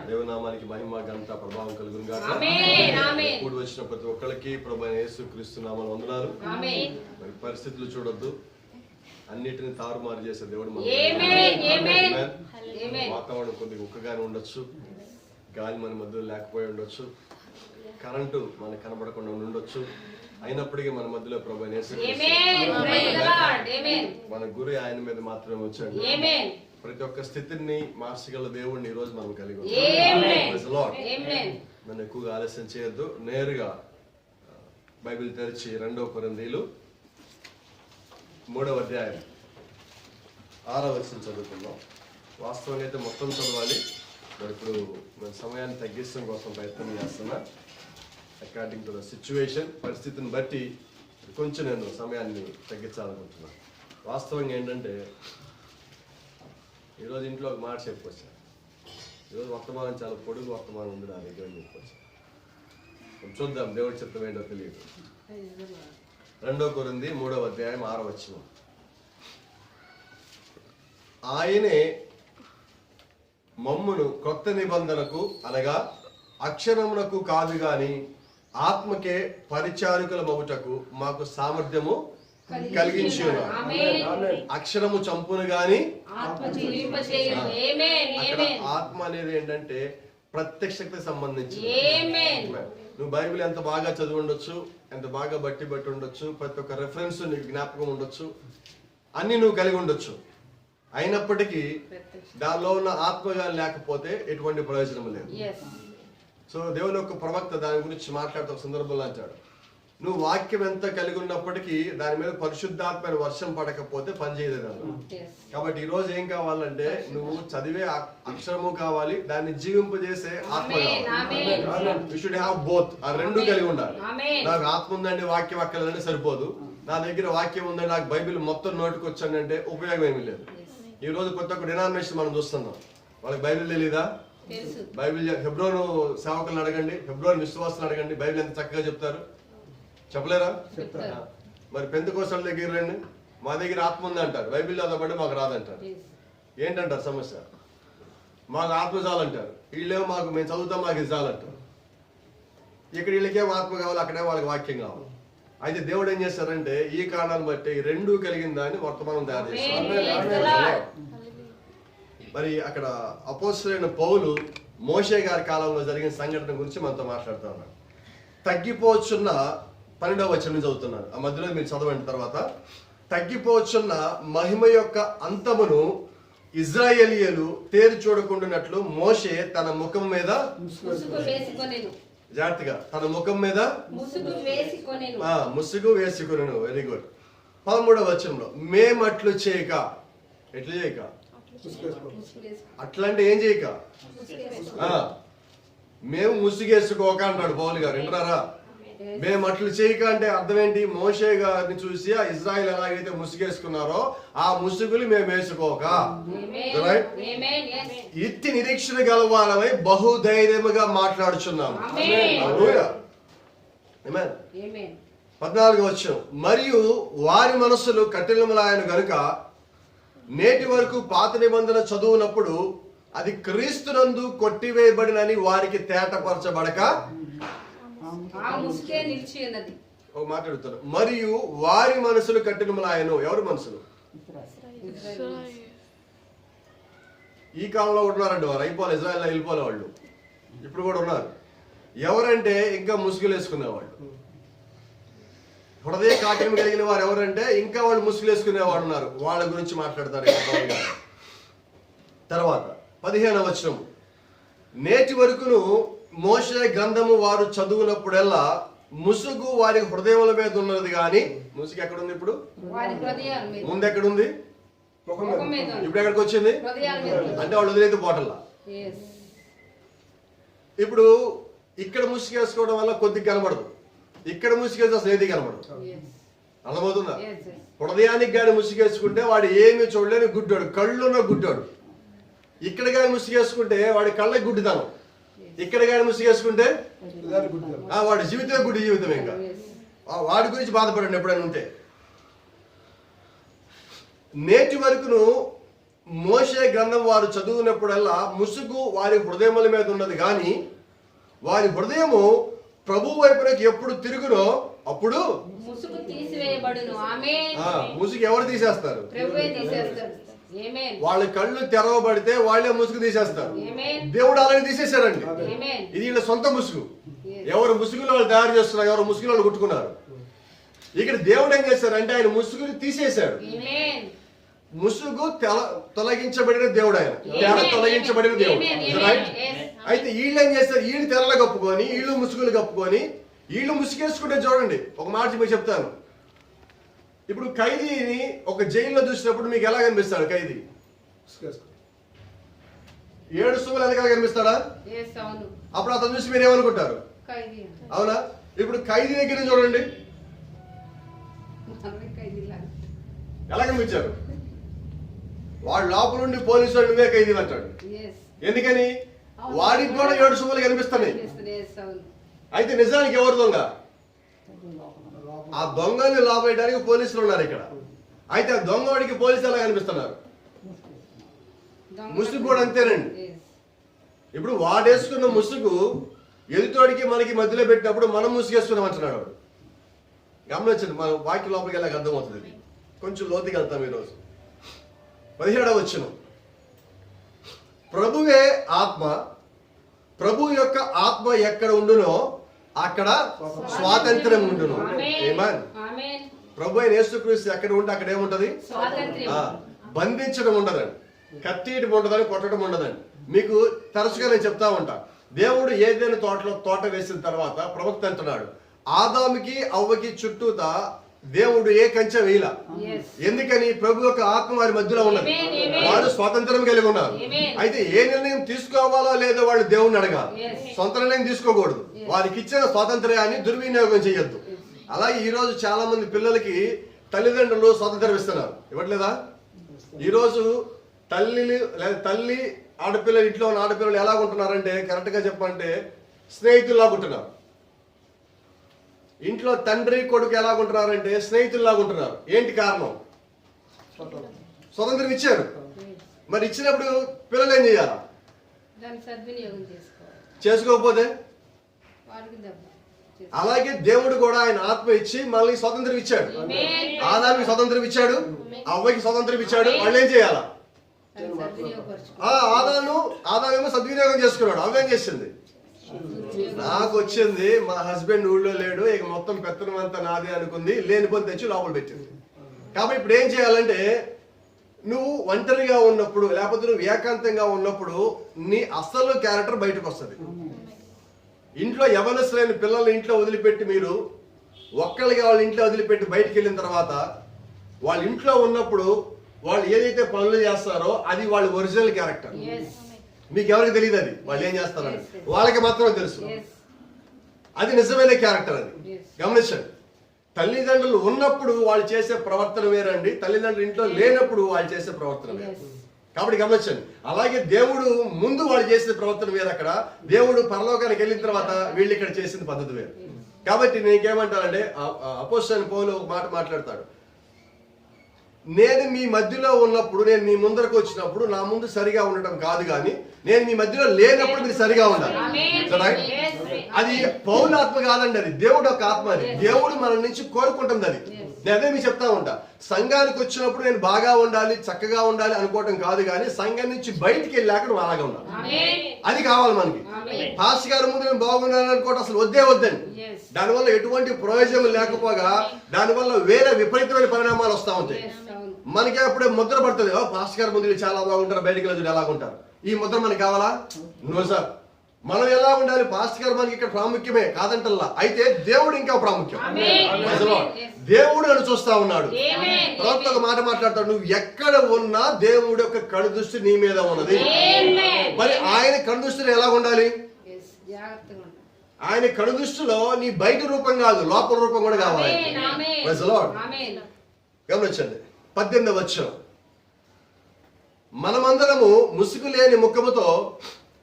దేవనామానికి మహిమ ఘనత ప్రభావం కలుగును గాక. కూడి వచ్చిన ప్రతి ఒక్కరికి ప్రభు యేసుక్రీస్తు నామములో వందనాలు. మరి పరిస్థితులు చూడొద్దు, అన్నిటిని తారుమారు చేసే దేవుడు వాతావరణం కొద్దిగా ఉక్కగానే ఉండొచ్చు, గాలి మన మధ్యలో లేకపోయి ఉండొచ్చు, కరెంటు మనకు కనబడకుండా ఉండొచ్చు, అయినప్పటికీ మన మధ్యలో ప్రభు మన గురి ఆయన మీద మాత్రమే వచ్చాడు. ప్రతి ఒక్క స్థితిని మార్చగల దేవుడిని ఈ రోజు మనం కలిగి ఉన్నాం. నన్ను ఎక్కువగా ఆలస్యం చేయొద్దు, నేరుగా బైబిల్ తెరిచి 2 కొరింథీయులు 3వ అధ్యాయం 6వ వచనం చదువుకుందాం. వాస్తవంగా అయితే మొత్తం చదవాలి, మరి ఇప్పుడు మన సమయాన్ని తగ్గించడం కోసం ప్రయత్నం చేస్తున్నా. అకార్డింగ్ టు ద సిచ్యువేషన్, పరిస్థితిని బట్టి కొంచెం నేను సమయాన్ని తగ్గించాలనుకుంటున్నాను. వాస్తవంగా ఏంటంటే ఈరోజు ఇంట్లో ఒక మాట చెప్పుకొచ్చాను. ఈరోజు వర్తమానం చాలా పొడుగు వర్తమానం ఉంది నా దగ్గర అని చెప్పుకొచ్చాను. చూద్దాం దేవుడి చిత్తం ఏంటో తెలియదు. 2 కొరింథీ 3వ అధ్యాయం 6వ వచనం. ఆయనే మమ్మును కొత్త నిబంధనకు అనగా అక్షరమునకు కాదు గాని ఆత్మకే పరిచారకుల మగుటకు మాకు సామర్థ్యము కలిగించి ఉన్నారు. అక్షరము చంపును గాని ఆత్మ అనేది ఏంటంటే ప్రత్యక్షతకి సంబంధించి. నువ్వు బైబిల్ ఎంత బాగా చదివి ఉండొచ్చు, ఎంత బాగా బట్టి ఉండొచ్చు, ప్రతి ఒక్క రెఫరెన్స్ నీకు జ్ఞాపకం ఉండొచ్చు, అన్ని నువ్వు కలిగి ఉండొచ్చు, అయినప్పటికీ దానిలో ఉన్న ఆత్మగా లేకపోతే ఎటువంటి ప్రయోజనం లేదు. సో దేవుని యొక్క ప్రవక్త దాని గురించి మాట్లాడుతున్న సందర్భంలో అంటాడు, నువ్వు వాక్యం ఎంత కలిగి ఉన్నప్పటికీ దాని మీద పరిశుద్ధాత్మైన వర్షం పడకపోతే పనిచేయదు దానిలో. కాబట్టి ఈ రోజు ఏం కావాలంటే నువ్వు చదివే అక్షరము కావాలి, దాన్ని జీవింపజేసే ఆత్మ కావాలి. You should have both. ఆ రెండు కలిగి ఉండాలి. నాకు ఆత్మ ఉందండి వాక్యం అక్కర్లేదంటే సరిపోదు, నా దగ్గర వాక్యం ఉందండి నాకు బైబిల్ మొత్తం నోటికి వచ్చానంటే ఉపయోగం ఏమీ లేదు. ఈ రోజు కొత్త ఒక డినామినేషన్ మనం చూస్తున్నాం, వాళ్ళకి బైబిల్ తెలీదా? బైబిల్ హెబ్రోను సేవకులను అడగండి, హెబ్రోను విశ్వాసులను అడగండి, బైబిల్ ఎంత చక్కగా చెప్తారు, చెప్పలేరా? మరి పెంతెకోస్తల దగ్గర రండి, మా దగ్గర ఆత్మ ఉంది అంటారు, బైబిల్ చదవబడి మాకు రాదంటారు. ఏంటంటారు సమస్య? మాకు ఆత్మ చాలంటారు, వీళ్ళేమో మాకు మేము చదువుతాం మాకు ఇది చాలంటారు. ఇక్కడ వీళ్ళకేమో ఆత్మ కావాలి, అక్కడే వాళ్ళకి వాక్యం కావాలి. అయితే దేవుడు ఏం చేస్తారంటే ఈ కారణాలను బట్టి ఈ రెండు కలిగిన దాన్ని వర్తమానం తయారు చేస్తారు. మరి అక్కడ అపోస్తలుడైన పౌలు మోషే గారి కాలంలో జరిగిన సంఘటన గురించి మనతో మాట్లాడుతూ ఉన్నాడు. తగ్గిపోవచ్చున్న 12వ వచనం చదువుతున్నాను, ఆ మధ్యలో మీరు చదవండి. తర్వాత తగ్గిపోవచ్చున్న మహిమ యొక్క అంతమును ఇజ్రాయేలీయులు తేరి చూడకుండానట్లు మోషే తన ముఖం మీద జాగ్రత్తగా తన ముఖం మీద ముసుగు వేసుకొనెను. Very good. 13వ వచనంలో మేమట్లు చేయక, ఎట్లు చేయక, అట్లంటే ఏం చేయక, మేము ముసుగేసుకోక అంటాడు పౌలు గారు. వింటారా? మేము అట్లు చేయక అంటే అర్థం ఏంటి? మోషే గారిని చూసి ఆ ఇజ్రాయిల్ ఎలాగైతే ముసుగేసుకున్నారో ఆ ముసుగులు మేము వేసుకోక, ఇట్టి నిరీక్షణ గలవారమై బహుధైర్యముగా మాట్లాడుచున్నాము. 14వ వచనం, మరియు వారి మనస్సులు కఠినములాయను గనుక నేటి వరకు పాత నిబంధన చదువునప్పుడు అది క్రీస్తునందు కొట్టివేయబడినని వారికి తేటపరచబడక మాట్లాడుతారు. మరియు వారి మనసులు కఠినములాయను. ఎవరి మనసులు? ఈ కాలంలో ఉన్నారండి వారు, అయిపోవాలి, ఇజ్రాయెల్ వెళ్ళిపోలే వాళ్ళు, ఇప్పుడు కూడా ఉన్నారు. ఎవరంటే ఇంకా ముసుగులు వేసుకునేవాళ్ళు, హృదయ కాఠిన్యం కలిగిన వారు ఎవరంటే ఇంకా వాళ్ళు ముసుగులు వేసుకునేవాడు ఉన్నారు, వాళ్ళ గురించి మాట్లాడతారు. తర్వాత 15వ వచనం, నేటి వరకును మోషే గ్రంథము వారు చదువునప్పుడల్లా ముసుగు వారి హృదయముల మీద ఉన్నది కానీ ముసుగు ఎక్కడుంది? ఇప్పుడు ముందు ఎక్కడుంది? ఇప్పుడు ఎక్కడికి వచ్చింది? అంటే వాళ్ళు వదిలేదు పోటల్లా. ఇప్పుడు ఇక్కడ ముసుగు వేసుకోవడం వల్ల కొద్దిగా కనబడదు, ఇక్కడ ముసుగేస్తే అసలు ఏది కనబడదు. అర్థమవుతుందా? హృదయానికి కానీ ముసుగేసుకుంటే వాడు ఏమి చూడలేని గుడ్డాడు, కళ్ళున్న గుడ్డాడు. ఇక్కడ కానీ ముసుగేసుకుంటే వాడి కళ్ళకి గుడ్డితనం, ఇక్కడ కానీ ముసుగేసుకుంటే వాడి జీవితమే గుడ్డి జీవితం. ఇంకా వాడి గురించి బాధపడండి ఎప్పుడైనా ఉంటే. నేటి వరకును మోషే గ్రంథం వారు చదువునప్పుడల్లా ముసుగు వారి హృదయముల మీద ఉన్నది, కానీ వారి హృదయము ప్రభు వైపునకు ఎప్పుడు తిరుగునో అప్పుడు ముసుగు తీసివేయబడును. ఆమేన్. ముసుగు ఎవరు తీసేస్తారు? ప్రభువే తీసేస్తారు. ఆమేన్. వాళ్ళ కళ్ళు తెరవబడితే వాళ్ళే ముసుగు తీసేస్తారు. ఆమేన్. దేవుడు అలాగే తీసేశారండి. ఆమేన్. ఇది వీళ్ళ సొంత ముసుగు. ఎవరు ముసుగులో వాళ్ళు తయారు చేస్తున్నారు, ఎవరు ముసుగులో వాళ్ళు కుట్టుకున్నారు. ఇక్కడ దేవుడు ఏం చేశారంటే ఆయన ముసుగుని తీసేశాడు. ఆమేన్. ముసుగు తొలగించబడిన దేవుడు, ఆయన తెర తొలగించబడిన దేవుడు. రైట్? అయితే వీళ్ళు ఏం చేస్తారు? వీళ్ళు తెరలు కప్పుకొని, వీళ్ళు ముసుగులు కప్పుకొని, వీళ్ళు ముసుగేసుకుంటే చూడండి, ఒక మాట మీకు చెప్తాను. ఇప్పుడు ఖైదీని ఒక జైల్లో చూసినప్పుడు మీకు ఎలా కనిపిస్తాడు? ఖైదీ 7 సువ్వులు వెనకాల కనిపిస్తాడా? అప్పుడు అతను చూసి మీరు ఏమనుకుంటారు? అవునా? ఇప్పుడు ఖైదీ దగ్గర చూడండి, ఎలా కనిపించారు? వాడు లోపల నుండి పోలీసు వాడు నువ్వే ఖైదీ అంటాడు. ఎందుకని? వాడికి కూడా 7 సువ్వులు కనిపిస్తున్నాయి. అయితే నిజానికి ఎవరు దొంగ? ఆ దొంగని లోపేయడానికి పోలీసులు ఉన్నారు ఇక్కడ. అయితే ఆ దొంగవాడికి పోలీసులు ఎలా కనిపిస్తున్నారు? ముసుగు కూడా అంతేనండి. ఇప్పుడు వాడేసుకున్న ముసుగు ఎదుటోడికి మనకి మధ్యలో పెట్టినప్పుడు మనం ముసుగేసుకున్నాం అంటున్నాడు వాడు. గమనించండి, మన వాక్య లోపలికి వెళ్ళక అర్థమవుతుంది. కొంచెం లోతుకి వెళ్తాం ఈరోజు. 17వ వచనం, ప్రభువే ఆత్మ, ప్రభు యొక్క ఆత్మ ఎక్కడ ఉండునో అక్కడ స్వాతంత్రం ఉండును. ఆమేన్. ప్రభు అయిన యేసుక్రీస్తు ఎక్కడ ఉంటే అక్కడ ఏముంటది? బంధించడం ఉండదండి, కత్తియడం ఉండదని, కొట్టడం ఉండదండి. మీకు తరచుగా నేను చెప్తా ఉంటా, దేవుడు ఏదైనా తోట వేసిన తర్వాత ప్రవక్త అంటున్నాడు, ఆదాముకి అవ్వకి చుట్టూతా దేవుడు ఏ కంచె వేయలా. ఎందుకని? ప్రభు యొక్క ఆత్మ వారి మధ్యలో ఉన్నది, వారు స్వాతంత్రం కలిగి ఉన్నారు. అయితే ఏ నిర్ణయం తీసుకోవాలో లేదో వాళ్ళు దేవుణ్ణి అడగాలి, సొంత నిర్ణయం తీసుకోకూడదు. వారికి ఇచ్చిన స్వాతంత్ర్యాన్ని దుర్వినియోగం చేయొద్దు. అలాగే ఈ రోజు చాలా మంది పిల్లలకి తల్లిదండ్రులు స్వాతంత్రం ఇస్తున్నారు, ఇవ్వట్లేదా? ఈరోజు తల్లి ఆడపిల్లలు, ఇంట్లో ఉన్న ఆడపిల్లలు ఎలా ఉంటున్నారంటే, కరెక్ట్ గా చెప్పంటే స్నేహితుల్లాగా ఉంటున్నారు. ఇంట్లో తండ్రి కొడుకు ఎలా ఉంటున్నారంటే స్నేహితుల్లాగా ఉంటున్నారు. ఏంటి కారణం? స్వతంత్రం ఇచ్చారు. మరి ఇచ్చినప్పుడు పిల్లలు ఏం చేయాలి? చేసుకోకపోతే? అలాగే దేవుడు కూడా ఆయన ఆత్మ ఇచ్చి మళ్ళీ స్వతంత్రం ఇచ్చాడు. ఆదానికి స్వతంత్రం ఇచ్చాడు, అవ్వకి స్వతంత్రం ఇచ్చాడు. వాళ్ళు ఏం చేయాలా? ఆదామేమో సద్వినియోగం చేసుకున్నాడు, అవ్వేం చేసింది? నాకు వచ్చింది, మా హస్బెండ్ ఊళ్ళో లేడు, ఇక మొత్తం పెత్తనం అంతా నాదే అనుకుంది, లేనిపోని తెచ్చి లోపల పెట్టింది. కాబట్టి ఇప్పుడు ఏం చేయాలంటే, నువ్వు ఒంటరిగా ఉన్నప్పుడు లేకపోతే నువ్వు ఏకాంతంగా ఉన్నప్పుడు నీ అసలు క్యారెక్టర్ బయటకు వస్తుంది. ఇంట్లో యవనస్తులైన పిల్లల్ని ఇంట్లో వదిలిపెట్టి మీరు ఒక్కళ్ళగా వాళ్ళ ఇంట్లో వదిలిపెట్టి బయటికి వెళ్ళిన తర్వాత వాళ్ళ ఇంట్లో ఉన్నప్పుడు వాళ్ళు ఏదైతే పనులు చేస్తారో అది వాళ్ళ ఒరిజినల్ క్యారెక్టర్. మీకు ఎవరికి తెలియదు అది వాళ్ళు ఏం చేస్తారని, వాళ్ళకి మాత్రమే తెలుసు. అది నిజమైన క్యారెక్టర్. అది గమనించండి. తల్లిదండ్రులు ఉన్నప్పుడు వాళ్ళు చేసే ప్రవర్తన వేరండి, తల్లిదండ్రులు ఇంట్లో లేనప్పుడు వాళ్ళు చేసే ప్రవర్తన వేరు. కాబట్టి గమనించండి. అలాగే దేవుడు ముందు వాళ్ళు చేసే ప్రవర్తన వేరు, అక్కడ దేవుడు పరలోకానికి వెళ్ళిన తర్వాత వీళ్ళు ఇక్కడ చేసిన పద్ధతి వేరు. కాబట్టి నేనేమంటానంటే, అపోస్తలుడైన పౌలు ఒక మాట మాట్లాడతాడు, నేను మీ మధ్యలో ఉన్నప్పుడు, నేను మీ ముందరకు వచ్చినప్పుడు నా ముందు సరిగా ఉండటం కాదు, కానీ నేను మీ మధ్యలో లేనప్పుడు మీరు సరిగా ఉండాలి. అది పౌలాత్మ కాదండి, అది దేవుడు ఒక ఆత్మ. అది దేవుడు మన నుంచి కోరుకుంటుంది. అది నేను అదే మీకు చెప్తా ఉంటా, సంఘానికి వచ్చినప్పుడు నేను బాగా ఉండాలి, చక్కగా ఉండాలి అనుకోవటం కాదు, కానీ సంఘం నుంచి బయటికి వెళ్ళాక నువ్వు అలాగే ఉండాలి. అది కావాలి మనకి. పాస్టర్ గారి ముందు నేను బాగుండాలి అనుకోవటం అసలు వద్దండి. దానివల్ల ఎటువంటి ప్రయోజనం లేకపోగా దానివల్ల వేరే విపరీతమైన పరిణామాలు వస్తూ ఉంటాయి. మనకి అప్పుడే ముద్ర పడుతుంది, పాస్టర్ గారి ముందు చాలా బాగుంటారు, బయటికి వెళ్ళి ఎలాగుంటారు. ఈ ముద్ర మనకి కావాలా? No sir. మనం ఎలా ఉండాలి? పాస్టర్ గారు మనకి ఇక్కడ ప్రాముఖ్యమే కాదంటల్లా, అయితే దేవుడు ఇంకా ప్రాముఖ్యం. దేవుడు నన్ను చూస్తా ఉన్నాడు. తర్వాత ఒక మాట మాట్లాడతాడు, నువ్వు ఎక్కడ ఉన్నా దేవుడు యొక్క కను దృష్టి నీ మీద ఉన్నది. మరి ఆయన కను దృష్టిలో ఎలా ఉండాలి? ఆయన కను దృష్టిలో నీ బయట రూపం కాదు, లోపల రూపం కూడా కావాలి. గమనించండి. 18వ వచనం, మనమందరము ముసుగు లేని ముఖముతో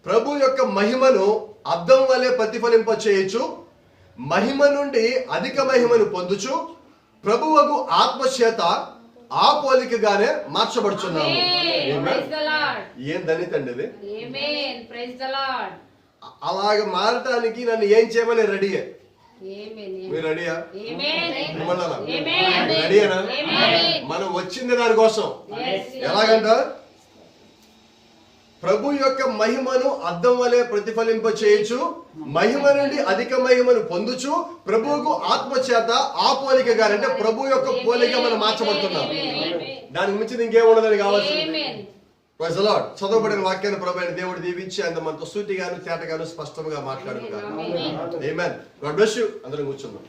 ప్రభు యొక్క మహిమను అద్దం వలె ప్రతిఫలింప చేయొచ్చు, మహిమ నుండి అధిక మహిమను పొందుచు ప్రభువగు ఆత్మచేత ఆ పోలికగానే మార్చబడుచున్నాము. Amen. Praise the Lord. ఏం ధన్యత అండి ఇది. Amen. Praise the Lord. అలాగ మారటానికి నన్ను ఏం చేయమని రెడీయే. Amen. మీరు రెడీయా? Amen. Amen. రెడీయేనా? మనం వచ్చింది దానికోసం. Yes. ఎలాగంట? ప్రభు యొక్క మహిమను అద్దం వలె ప్రతిఫలింప చేయొచ్చు, మహిమ నుండి అధిక మహిమను పొందుచు, ప్రభువుకు ఆత్మ చేత ఆ పోలికగా, అంటే ప్రభు యొక్క పోలిక మనం మార్చబడుతున్నాం. దానికి మించి ఇంకేం ఉండదని కావచ్చు. Praise the lord. చదవబడిన వాక్యాన్ని ప్రభు అయిన దేవుడు దీవించి ఆయన మనతో సూటిగాను తేటగాను స్పష్టంగా మాట్లాడును. ఆమేన్. God bless you. అందరం కూర్చుందాం.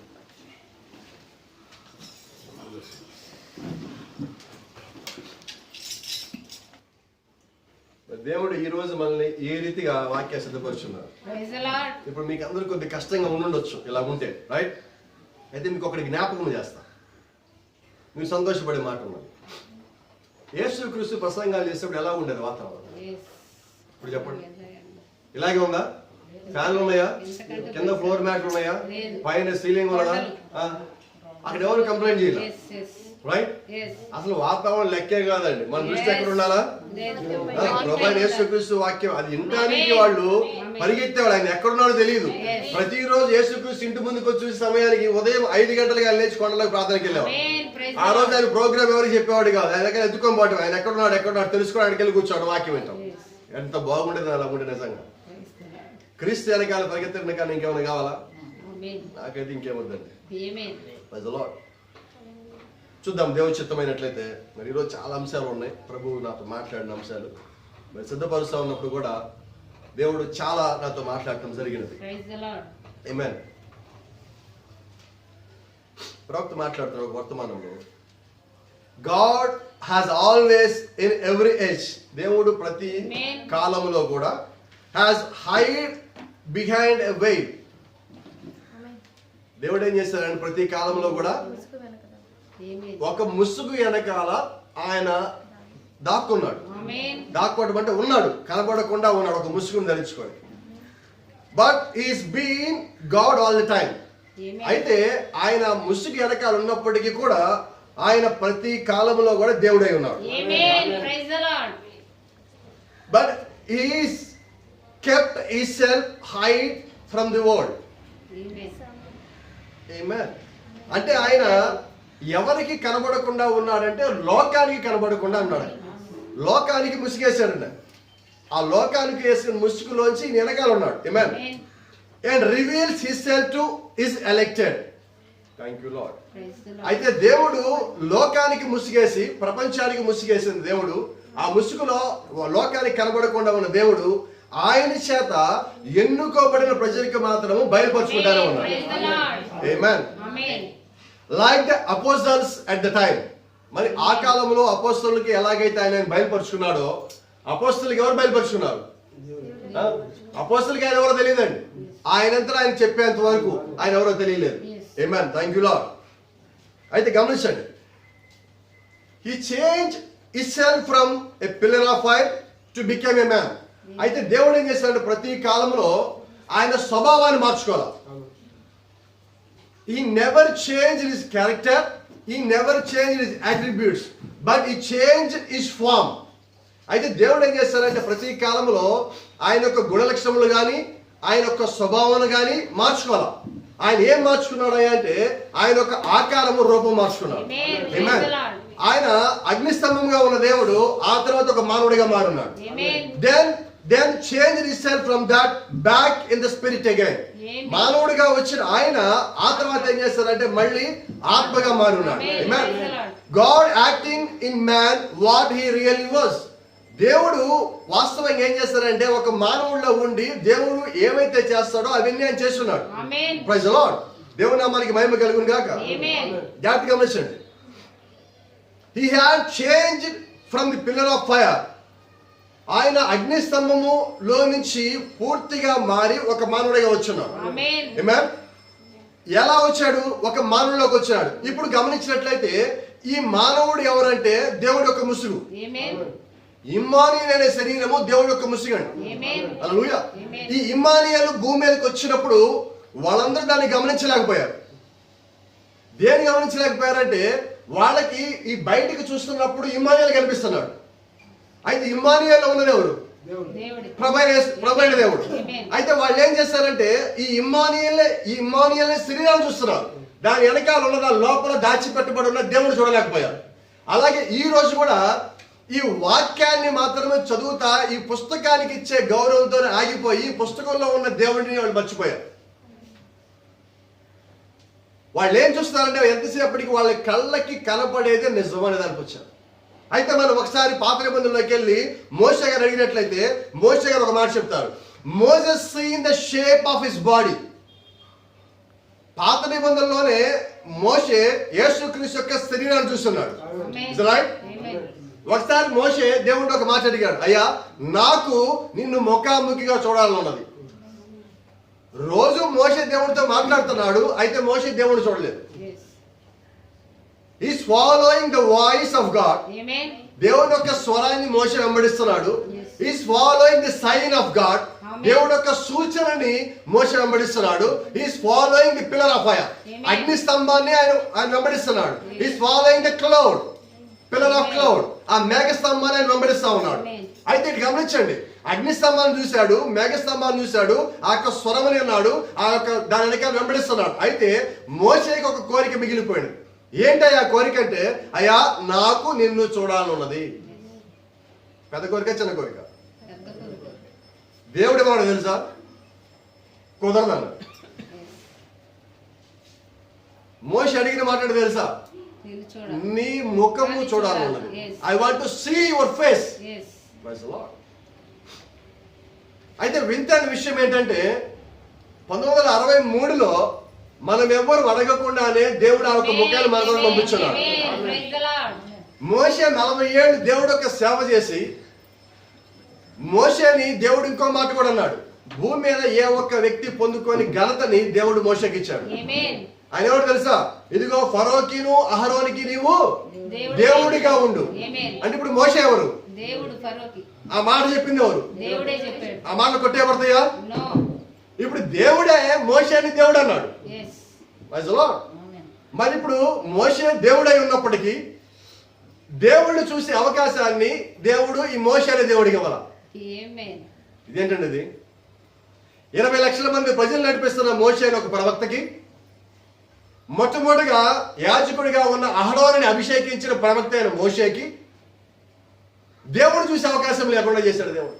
దేవుడు ఈ రోజు మనల్ని ఏ రీతిగా వాక్య సిద్ధపరుచున్నారు. ఇప్పుడు మీకు అందరూ కొద్ది కష్టంగా ఉండుండొచ్చు ఇలా ఉంటే, రైట్? అయితే మీకు ఒకటి జ్ఞాపకం చేస్తా, మీకు సంతోషపడే మాట ఉన్నది. యేసుక్రీస్తు ప్రసంగాలు చేసేప్పుడు ఎలా ఉండేది వాతావరణం? ఇప్పుడు చెప్పండి. ఇలాగే ఉందా? ఫ్యాన్లు ఉన్నాయా? కింద ఫ్లోర్ మ్యాట్లు ఉన్నాయా? పైన సీలింగ్ ఉన్నదా? అక్కడ ఎవరు కంప్లైంట్ చేయాలి, రైట్? అసలు వాతావరణం లెక్కే కాదండి. మన దృష్టి ఎక్కడ ఉండాలా? ప్రభువైన యేసుక్రీస్తు వాక్యం అది వినడానికి వాళ్ళు పరిగెత్తేవాడు. ఆయన ఎక్కడున్నాడో తెలియదు. ప్రతిరోజు యేసుక్రీస్తు ఇంటి ముందుకు వచ్చి సమయానికి ఉదయం 5 గంటలుగా లేచి కొండలకు ప్రార్థనకి వెళ్ళేవాడు. ఆ రోజు ఆయన ప్రోగ్రామ్ ఎవరికి చెప్పేవాడు కాదు. ఆయన దగ్గర ఎత్తుకొని పాటు ఆయన ఎక్కడున్నాడు తెలుసుకోవడానికి వెళ్ళి కూర్చోడు, వాక్యం వింటాం. ఎంత బాగుండేది అలా ఉంటే నిజంగా. క్రీస్తు వెనకాల పరిగెత్తడం కానీ ఇంకేమైనా కావాలా? నాకైతే ఇంకేమొద్దండి. చూద్దాం దేవుని చిత్తమైనట్లయితే. మరి ఈరోజు చాలా అంశాలు ఉన్నాయి, ప్రభువు నాతో మాట్లాడిన అంశాలు. మరి సిద్ధపరుస్తా ఉన్నప్పుడు కూడా దేవుడు చాలా నాతో మాట్లాడటం జరిగినది. ఆమేన్. ప్రవక్త మాట్లాడుతున్న ఒక వర్తమానంలో, God has always in every age, దేవుడు ప్రతి కాలంలో కూడా has hide behind a veil. దేవుడు ఏం చేస్తాడంటే ప్రతి కాలంలో కూడా ఒక ముసుగు వెనకాల ఆయన దాక్కున్నాడు. దాక్కోవడం అంటే ఉన్నాడు, కనబడకుండా ఉన్నాడు, ఒక ముసుగును ధరించుకొని. But he's been God all the time. అయితే ఆయన ముసుగు వెనకాల ఉన్నప్పటికీ కూడా ఆయన ప్రతి కాలంలో కూడా దేవుడై ఉన్నాడు. But he's kept himself hide from the world. Amen. అంటే ఆయన ఎవరికి కనబడకుండా ఉన్నాడంటే లోకానికి కనబడకుండా ఉన్నాడు. లోకానికి ముసుగేశాడండి. ఆ లోకానికి వేసిన ముసుగులోంచి వెనకాల ఉన్నాడు. Amen. And reveals himself to his elected. Thank you lord. అయితే దేవుడు లోకానికి ముసుగేసి ప్రపంచానికి ముసుగేసిన దేవుడు, ఆ ముసుగులో లోకానికి కనబడకుండా ఉన్న దేవుడు ఆయన చేత ఎన్నుకోబడిన ప్రజలకు మాత్రము బయలుపరుచుకుంటానే ఉన్నాడు. Amen. Like the apostles at the time. మరి ఆ కాలంలో అపోస్తలులకి ఎలాగైతే ఆయన బయలుపరుచుకున్నాడో, అపోస్తలులకి ఎవరు బయలుపరుచుకున్నారు? అపోస్తలులకి ఆయన ఎవరో తెలియదండి. ఆయనంతా ఆయన చెప్పేంత వరకు ఆయన ఎవరో తెలియలేదు. ఆమేన్. Thank you lord. అయితే గమనించండి, he change himself from a pillar of fire to become a man. అయితే దేవుడు ఏం చేశాడు? ప్రతి కాలంలో ఆయన స్వభావాన్ని మార్చుకోవాలి. He never changed his character, he never changed his attributes, but he changed his form. అయితే దేవుడు ఏం చేస్తారంటే ప్రతి కాలంలో ఆయన యొక్క గుణ లక్షణములు కానీ ఆయన యొక్క స్వభావాన్ని కానీ మార్చుకోవాలి. ఆయన ఏం మార్చుకున్నాడు అంటే ఆయన యొక్క ఆకారము, రూపం మార్చుకున్నాడు. ఆమేన్. ఆయన అగ్నిస్తంభంగా ఉన్న దేవుడు ఆ తర్వాత ఒక మానవుడిగా మారున్నాడు. Then changed himself from that back in the spirit again. మానవుడిగా వచ్చిన ఆయన ఆ తర్వాత ఏం చేస్తారంటే మళ్ళీ ఆత్మగా మారున్నాడు. Amen. God acting in man what he really was. దేవుడు వాస్తవంగా ఏం చేస్తారంటే ఒక మానవుడిలో ఉండి దేవుడు ఏమైతే చేస్తాడో అవన్నీ ఆయన చేస్తున్నాడు. Praise the lord. దేవుని నామానికి మహిమ కలుగును గాక. జాగ్రత్తగా గమనించండి. He had changed from the pillar of fire. ఆయన అగ్ని స్తంభములో నుంచి పూర్తిగా మారి ఒక మానవుడిగా వచ్చున్నాడు. ఆమేన్. ఎలా వచ్చాడు? ఒక మానవుడిలోకి వచ్చాడు. ఇప్పుడు గమనించినట్లయితే ఈ మానవుడు ఎవరంటే దేవుడి యొక్క ముసుగు. ఇమ్మానుయేలు అనే శరీరము దేవుడి యొక్క ముసుగు అండి. హల్లెలూయా. ఈ ఇమ్మానుయేలు భూమి మీదకి వచ్చినప్పుడు వాళ్ళందరూ దాన్ని గమనించలేకపోయారు. దేని గమనించలేకపోయారంటే వాళ్ళకి ఈ బయటికి చూస్తున్నప్పుడు ఇమ్మానుయేల్ కనిపిస్తున్నాడు. అయితే ఇమ్మానుయేల్లో ఉన్నది ఎవరు? దేవుడు. ప్రభైన దేవుడు. Amen. అయితే వాళ్ళు ఏం చేస్తారంటే ఈ ఇమ్మానుయేల్ శరీరాన్ని చూస్తున్నారు, దాని వెనకాల ఉన్న లోపల దాచిపెట్టబడి ఉన్న దేవుడు చూడలేకపోయారు. అలాగే ఈ రోజు కూడా ఈ వాక్యాన్ని మాత్రమే చదువుతా ఈ పుస్తకానికి ఇచ్చే గౌరవంతో ఆగిపోయి పుస్తకంలో ఉన్న దేవుడిని వాళ్ళు మర్చిపోయారు. వాళ్ళు ఏం చూస్తున్నారంటే ఎంతసేపటికి వాళ్ళ కళ్ళకి కనపడేది నిజం అనే దానికి వచ్చారు. అయితే మనం ఒకసారి పాత నిబంధనలోకి వెళ్ళి మోషే గారు అడిగినట్లయితే మోషే గారు ఒక మాట చెప్తారు, Moses seen the shape of his body. పాత నిబంధనలోనే మోషే యేసుక్రీస్తు యొక్క శరీరాన్ని చూస్తున్నాడు. Is that right? Amen. ఒకసారి మోషే దేవుడు ఒక మాట అడిగాడు, అయ్యా నాకు నిన్ను ముఖాముఖిగా చూడాలని ఉన్నది. రోజు మోషే దేవుడితో మాట్లాడుతున్నాడు, అయితే మోషే దేవుడు చూడలేదు. Yes. He's following the voice of God. Amen. దేవుడి యొక్క స్వరాన్ని మోషే వెంబడిస్తున్నాడు. Yes. He's following the sign of God. Amen. దేవుడి యొక్క సూచనని మోషే వెంబడిస్తున్నాడు. He's following the pillar of fire. Amen. అగ్ని స్తంభాన్ని ఆయన వెంబడిస్తున్నాడు. He's following the cloud, pillar of cloud. ఆ మేఘ స్తంభాన్ని ఆయన వెంబడిస్తా ఉన్నాడు. Amen. అయితే ఇటు గమనించండి, అగ్ని స్తంభాన్ని చూశాడు, మేఘ స్తంభాన్ని చూశాడు, ఆ యొక్క స్వరమని అన్నాడు, ఆ యొక్క దాని వెనకాల వెంబడిస్తున్నాడు. అయితే మోషేకి ఒక కోరిక మిగిలిపోయింది. ఏంటయ్యా కోరిక అంటే, అయ్యా నాకు నిన్ను చూడాలన్నది. పెద్ద కోరిక చిన్న కోరిక? పెద్ద కొడుకు. దేవుడు ఏమన్నాడు తెలుసా? కుదరదన్నాడు. మోషే అడిగిన మాట్లాడు తెలుసా? నిన్ను చూడాలి. నీ ముఖము చూడాలన్నది. Yes. I want to see your face. Yes. అయితే వింతైన విషయం ఏంటంటే 1963లో మనం ఎవ్వరు అడగకుండానే దేవుడు ఆ యొక్క ముఖాన్ని మన దగ్గర పంపించున్నాడు. Amen. Praise the Lord. మోషే 40 ఏళ్ళు దేవుడు యొక్క సేవ చేసి మోషేని దేవుడు ఇంకో మాట కూడా అన్నాడు, భూమి మీద ఏ ఒక్క వ్యక్తి పొందుకొని ఘనతని దేవుడు మోషేకి ఇచ్చాడు. Amen. ఆయన ఎవరు తెలుసా? ఇదిగో ఫరోకిను అహరోనికి నీవు దేవుడు. దేవుడిగా ఉండు. Amen. అంటే ఇప్పుడు మోషే ఎవరు? దేవుడు ఫరోకి. ఆ మాట చెప్పింది ఎవరు? దేవుడే చెప్పాడు. ఆ మాటలు కొట్టేయబడతాయా? నో. ఇప్పుడు దేవుడే మోషేని దేవుడు అన్నాడు. Yes. Praise the Lord. Amen. మరి ఇప్పుడు మోషే దేవుడై ఉన్నప్పటికీ దేవుడిని చూసే అవకాశాన్ని దేవుడు ఈ మోషే అనే దేవుడికి ఇవ్వాల. Amen. ఇదేంటండి ఇది? 20 లక్షల మంది ప్రజలు నడిపిస్తున్న మోషే అనే ఒక ప్రవక్తకి మొట్టమొదటిగా యాజకుడిగా ఉన్న అహరోనుని అభిషేకించిన ప్రవక్త అయిన మోషేకి దేవుడు చూసే అవకాశం లేకుండా చేశాడు దేవుడు.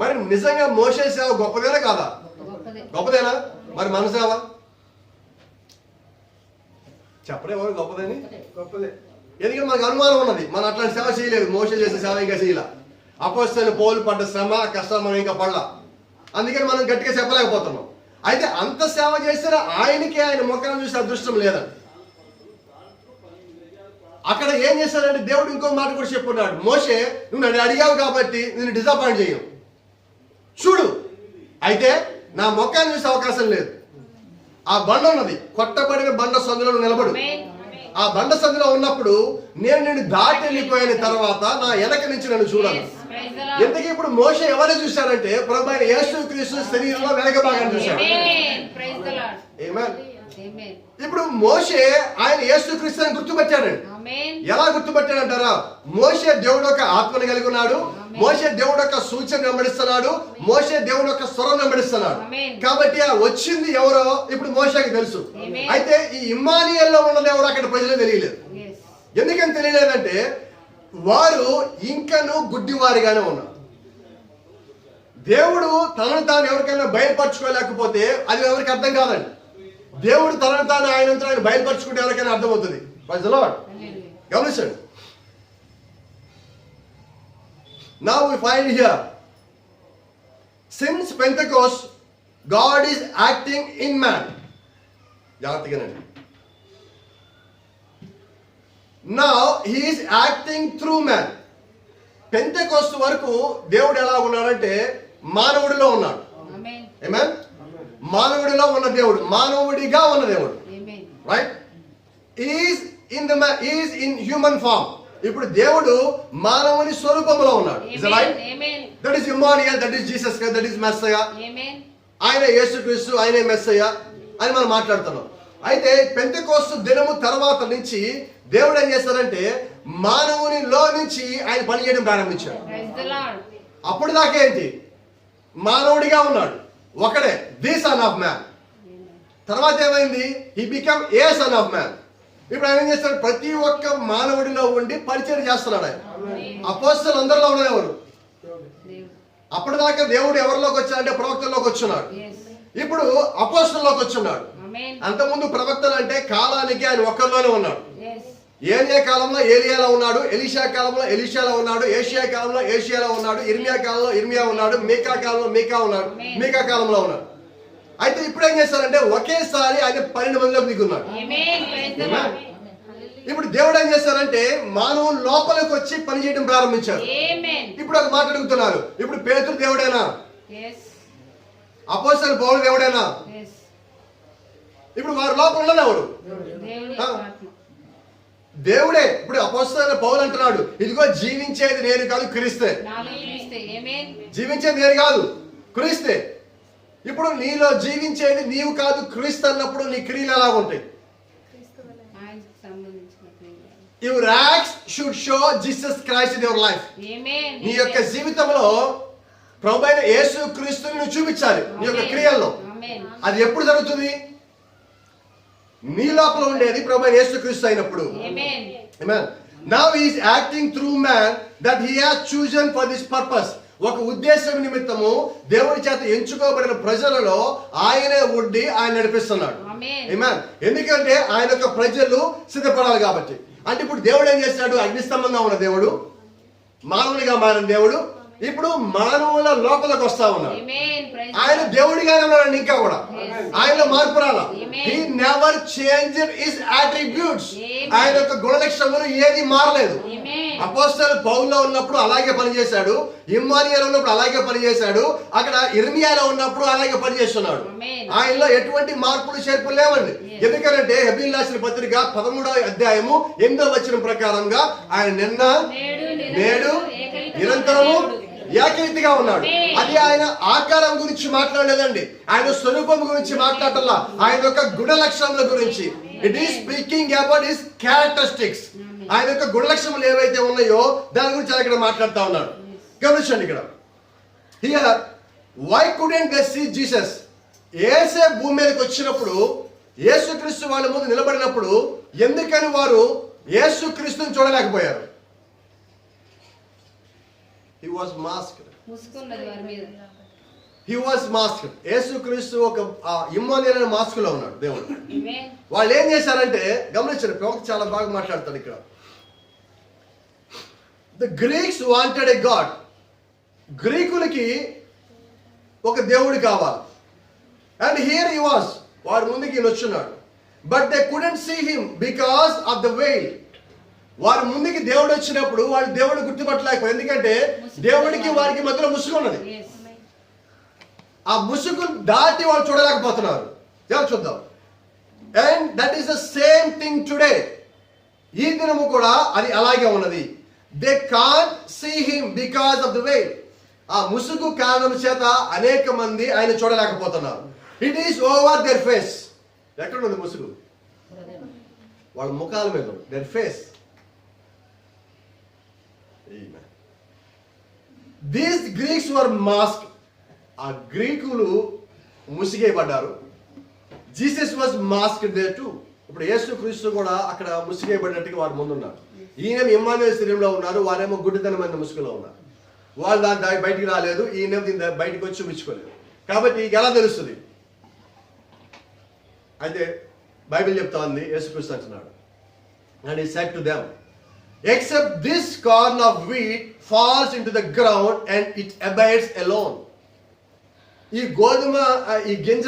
మరి నిజంగా మోషే సేవ గొప్పదేనా కాదా? గొప్పదే. గొప్పదేనా? మరి మన సేవ చెప్పరేమో గొప్పదని. గొప్పదే. ఎందుకంటే మనకు అనుమానం ఉన్నది, మనం అట్లాంటి సేవ చేయలేదు. మోషే చేసే సేవ ఇంకా చేయాల. అపోస్తలులు పౌలు పడ్డ శ్రమ కష్టాలు మనం ఇంకా పడలా, అందుకని మనం గట్టిగా చెప్పలేకపోతున్నాం. అయితే అంత సేవ చేసినా ఆయనకి ఆయన ముఖాన్ని చూసే అదృష్టం లేదండి. అక్కడ ఏం చేశాడంటే దేవుడు ఇంకో మాట కూడా చెప్పున్నాడు, మోషే నువ్వు నన్ను అడిగావు కాబట్టి నేను డిసప్పాయింట్ చేయను, చూడు అయితే నా ముఖాన్ని చూసే అవకాశం లేదు. ఆ బండ ఉన్నది, కొట్టబడిన బండ సందులో నిలబడు. ఆ బండ సందులో ఉన్నప్పుడు నేను నిన్ను దాటి వెళ్ళిపోయిన తర్వాత నా వెనక నుంచి నన్ను చూడాలి. Yes. Praise the Lord. ఎందుకు ఇప్పుడు మోషే ఎవరిని చూశాడంటే ప్రభువైన యేసుక్రీస్తు శరీరంలో వెనక భాగాన్ని చూశాడు. Amen. Praise the Lord. Amen. Amen. ఇప్పుడు మోషే ఆయన యేసుక్రీస్తుని గుర్తుపట్టాడండి. Amen. ఎలా గుర్తుపట్టాడంటారా? మోషే దేవుడు యొక్క ఆత్మని కలిగి ఉన్నాడు, మోషే దేవుడు యొక్క సూచన వెంబడిస్తున్నాడు, మోషే దేవుడు యొక్క స్వరం వెంబడిస్తున్నాడు. Amen. కాబట్టి ఆ వచ్చింది ఎవరో ఇప్పుడు మోషేకి తెలుసు. Amen. అయితే ఈ ఇమ్మానుయేల్లో ఉన్నది ఎవరో అక్కడ ప్రజలు తెలియలేదు. Yes. ఎందుకని తెలియలేదంటే వారు ఇంకను గుడ్డివారిగానే ఉన్నారు. దేవుడు తనను తాను ఎవరికైనా బయలుపరచుకోలేకపోతే అది ఎవరికి అర్థం కాదండి. దేవుడు తనను తాను ఆయన బయలుపరచుకుంటే ఎవరికైనా అర్థమవుతుంది. Praise the Lord. Hallelujah. గమనించండి. Now we find here, since Pentecost, God is acting in man. జాగ్రత్తగానండి. Now he is acting through man. Pentecost వరకు దేవుడు ఎలా ఉన్నాడంటే మానవుడిలో ఉన్నాడు. Amen. Amen. మానవుడిలో ఉన్న దేవుడు, మానవుడిగా ఉన్న దేవుడు. Amen. Right. Is in human form. ఇప్పుడు దేవుడు మానవుని స్వరూపంలో ఉన్నాడు. Is that right? Amen. That is Immanuel, that is Jesus Christ, that is Messiah. Amen. ఆయన యేసుక్రీస్తు, ఆయనే మెస్సయ్య అని మనం మాట్లాడుతున్నాం. అయితే పెంతెకోస్తు దినము తర్వాత నుంచి దేవుడు ఏం చేస్తారంటే మానవునిలో నుంచి ఆయన పని చేయడం ప్రారంభించాడు. Praise the Lord. అప్పుడు దాకా ఏంటి, మానవుడిగా ఉన్నాడు ఒకడే, ది సన్ ఆఫ్ మ్యాన్. తర్వాత ఏమైంది, he become a son of man. ఇప్పుడు ఆయన ఏం చేస్తాడు, ప్రతి ఒక్క మానవుడిలో ఉండి పరిచయం చేస్తున్నాడు ఆయన. అపోస్తలులు అందరిలో ఉన్నది ఎవరు? దేవుడు. అప్పటిదాకా దేవుడు ఎవరిలోకి వచ్చాడంటే ప్రవక్తల్లోకి వచ్చున్నాడు. Yes. ఇప్పుడు అపోస్తలులోకి వచ్చున్నాడు. Amen. అంతకుముందు ప్రవక్తలు అంటే కాలానికి ఆయన ఒక్కరిలోనే ఉన్నాడు. Yes. ఏలియా కాలంలో ఏలియాలో ఉన్నాడు, ఎలీషా కాలంలో ఎలీషాలో ఉన్నాడు, ఏషియా కాలంలో ఏషియాలో ఉన్నాడు, ఇర్మియా కాలంలో ఇర్మియా ఉన్నాడు, మీకా కాలంలో మీకా ఉన్నాడు, మీకా కాలంలో ఉన్నాడు. అయితే ఇప్పుడు ఏం చేస్తారంటే ఒకేసారి ఆయన 12 మందిలోకి దిగున్నాడు. Amen. Praise the Lord. ఇప్పుడు దేవుడు ఏం చేస్తారంటే మానవుని లోపలికి వచ్చి పని చేయడం ప్రారంభించారు. Amen. ఇప్పుడు ఒక మాట అడుగుతున్నారు, ఇప్పుడు పేతురు దేవుడేనా? Yes. అపోస్తలులు పౌలు దేవుడేనా? Yes. ఇప్పుడు వారి లోపల ఉన్నది ఎవరు? దేవుని ఆ. ఆత్మ. దేవుడే. ఇప్పుడు అపోస్తలులు పౌలు అంటున్నాడు, ఇదిగో జీవించేది నేను కాదు క్రీస్తే. నాలో జీవిస్తే. Amen. జీవించేది నేను కాదు క్రీస్తే. ఇప్పుడు నీలో జీవించేది నీవు కాదు క్రీస్తు అన్నప్పుడు నీ క్రియలు ఎలా ఉంటాయి? ఆయనకు సంబంధించిన క్రియలు. Your acts should show Jesus Christ in your life. Amen. నీ యొక్క జీవితంలో ప్రభువైన యేసు క్రీస్తుని నువ్వు చూపించాలి నీ యొక్క క్రియల్లో. Amen. అది ఎప్పుడు జరుగుతుంది? నీ లోపల ఉండేది ప్రభువైన యేసు క్రీస్తు అయినప్పుడు. Amen. Amen. Now he is acting through man that he has chosen for this purpose. ఒక ఉద్దేశం నిమిత్తము దేవుడి చేత ఎంచుకోబడిన ప్రజలలో ఆయనే ఉండి ఆయన నడిపిస్తున్నాడు. Amen. Amen. ఎందుకంటే ఆయన యొక్క ప్రజలు సిద్ధపడాలి కాబట్టి. అంటే ఇప్పుడు దేవుడు ఏం చేస్తాడు? అగ్నిస్తంభంగా ఉన్న దేవుడు, మానవునిగా మారిన దేవుడు ఇప్పుడు మానవుల లోపలికి వస్తా ఉన్నాడు. Amen. Praise ఆయన దేవుడిగానే ఉన్నాడు ఇంకా కూడా. ఆయనలో మార్పు రాలా. Amen. He never changed his attributes. Amen. ఆయన యొక్క గుణలక్షణములు ఏది మారలేదు. Amen. అపోస్తలు పౌల్లో ఉన్నప్పుడు అలాగే పనిచేశాడు, ఇమ్మానుయేలు ఉన్నప్పుడు అలాగే పనిచేశాడు, అక్కడ ఇర్మియాలో ఉన్నప్పుడు అలాగే పనిచేస్తున్నాడు. Amen. ఆయనలో ఎటువంటి మార్పులు చేర్పులు లేవండి. ఎందుకంటే హెబ్రీయులకు రాసిన పత్రిక 13వ అధ్యాయము 8వ వచనం ప్రకారంగా ఆయన నిన్న నేడు నిరంతరము ఏకరీతిగా ఉన్నాడు. అది ఆయన ఆకారం గురించి మాట్లాడలేదండి, ఆయన స్వరూపం గురించి మాట్లాడాల, ఆయన యొక్క గుణ లక్షణముల గురించి. It is speaking about his characteristics. ఆయన యొక్క గుణ లక్షణములు ఏవైతే ఉన్నాయో దాని గురించి ఆయన ఇక్కడ మాట్లాడుతూ ఉన్నాడు. గమనించండి ఇక్కడ. Here why couldn't they see Jesus? యేసే భూమి మీదకి వచ్చినప్పుడు, యేసుక్రీస్తు వాళ్ళ ముందు నిలబడినప్పుడు ఎందుకని వారు యేసుక్రీస్తుని చూడలేకపోయారు? He was masked. ముసుకున్నది వారి మీద. He was masked. యేసుక్రీస్తు ఒక ఇమ్మానుయేలు అనే మాస్క్ లో ఉన్నాడు దేవుడు. Amen. వాళ్ళు ఏం చేశారంటే గమనించండి, ప్రవక్త చాలా బాగా మాట్లాడతాడు ఇక్కడ. The Greeks wanted a God. గ్రీకులకి ఒక దేవుడు కావాలి. And here he was. వారి ముందుకి ఈయన వచ్చున్నాడు. But they couldn't see him because of the veil. వారి ముందుకి దేవుడు వచ్చినప్పుడు వాళ్ళు దేవుడు గుర్తుపట్టలేకపోయారు. ఎందుకంటే దేవుడికి వారికి మధ్యలో ముసుగు ఉన్నది. Yes. ఆ ముసుగు దాటి వాళ్ళు చూడలేకపోతున్నారు. చూద్దాం. And that is the same thing today. ఈ దినము కూడా అది అలాగే ఉన్నది. They can't see him because of the veil. ఆ ముసుగు కారణం చేత అనేక మంది ఆయన చూడలేకపోతున్నారు. It is over their face. ఎక్కడ ఉంది ముసుగు? వాళ్ళ ముఖాల మీద ఉంది. Their face. These Greeks were mask. ఆ గ్రీకులు ముసిగేయబడ్డారు. Jesus was mask there too. ఇప్పుడు యేసు క్రీస్తు కూడా అక్కడ ముసిగేయబడినట్టుగా వారి ముందు ఉన్నారు. ఈయన ఇమ్మానుయేలు శరీరంలో ఉన్నారు, వారేమో గుడ్డితనమైన ముసుగులో ఉన్నారు. వాళ్ళు దాని బయటికి రాలేదు, ఈయన దీన్ని బయటకు వచ్చి చూపించుకోలేదు. కాబట్టి ఎలా తెలుస్తుంది? అయితే బైబిల్ చెప్తా ఉంది, యేసుక్రీస్తు అంటున్నాడు, and he said to them, except this corn of wheat falls into the ground and it abides alone. ఈ గోధుమ ఈ గింజ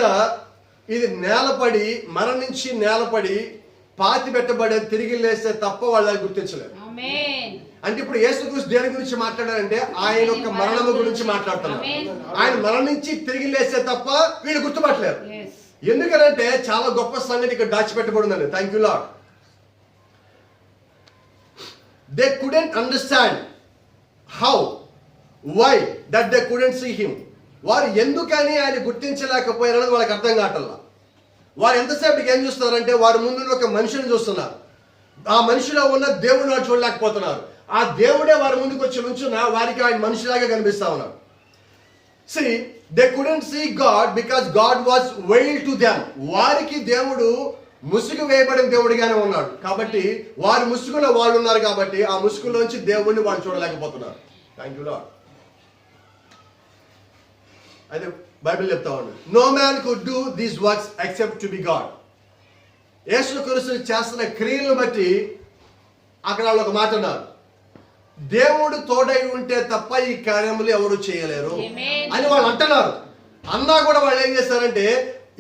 ఇది నేలపడి మరణించి నేలపడి పాతి పెట్టబడే తిరిగి లేస్తే తప్ప వాళ్ళు గుర్తించలేరు. Amen. అంటే ఇప్పుడు యేసుక్రీస్తు దేని గురించి మాట్లాడారంటే ఆయన యొక్క మరణము గురించి మాట్లాడుతున్నారు. ఆయన మరణించి తిరిగి లేస్తే తప్ప వీళ్ళు గుర్తుపట్టలేరు. Yes. ఎందుకంటే చాలా గొప్ప సంగతి ఇక్కడ దాచిపెట్టబడిందండి. Thank you lord. They couldn't understand how why that they couldn't see him. వారు ఎందుకని ఆయన గుర్తించలేకపోయారని వాళ్ళకి అర్థం కావట్లా. వారు ఎంతసేపటికి ఏం చూస్తున్నారంటే వారి ముందు ఒక మనిషిని చూస్తున్నారు. ఆ మనిషిలో ఉన్న దేవుడిని వారు చూడలేకపోతున్నారు. ఆ దేవుడే వారి ముందుకు వచ్చి నుంచున్న వారికి ఆయన మనిషిలాగా కనిపిస్తా ఉన్నారు. See, they couldn't see God because God was veiled to them. వారికి దేవుడు ముసుగు వేయబడిన దేవుడిగానే ఉన్నాడు. కాబట్టి వారి ముసుగులో వాళ్ళు ఉన్నారు కాబట్టి ఆ ముసుగులోంచి దేవుడిని వాళ్ళు చూడలేకపోతున్నారు. Thank you lord. అయితే బైబిల్ చెప్తా ఉంది, no man could do these works except to be God. యేసుక్రీస్తు చేస్తున్న క్రియలను బట్టి అక్కడ వాళ్ళు ఒక మాట అన్నారు, దేవుడు తోడై ఉంటే తప్ప ఈ కార్యములు ఎవరు చేయలేరు అని వాళ్ళు అంటున్నారు. అన్నా కూడా వాళ్ళు ఏం చేస్తారంటే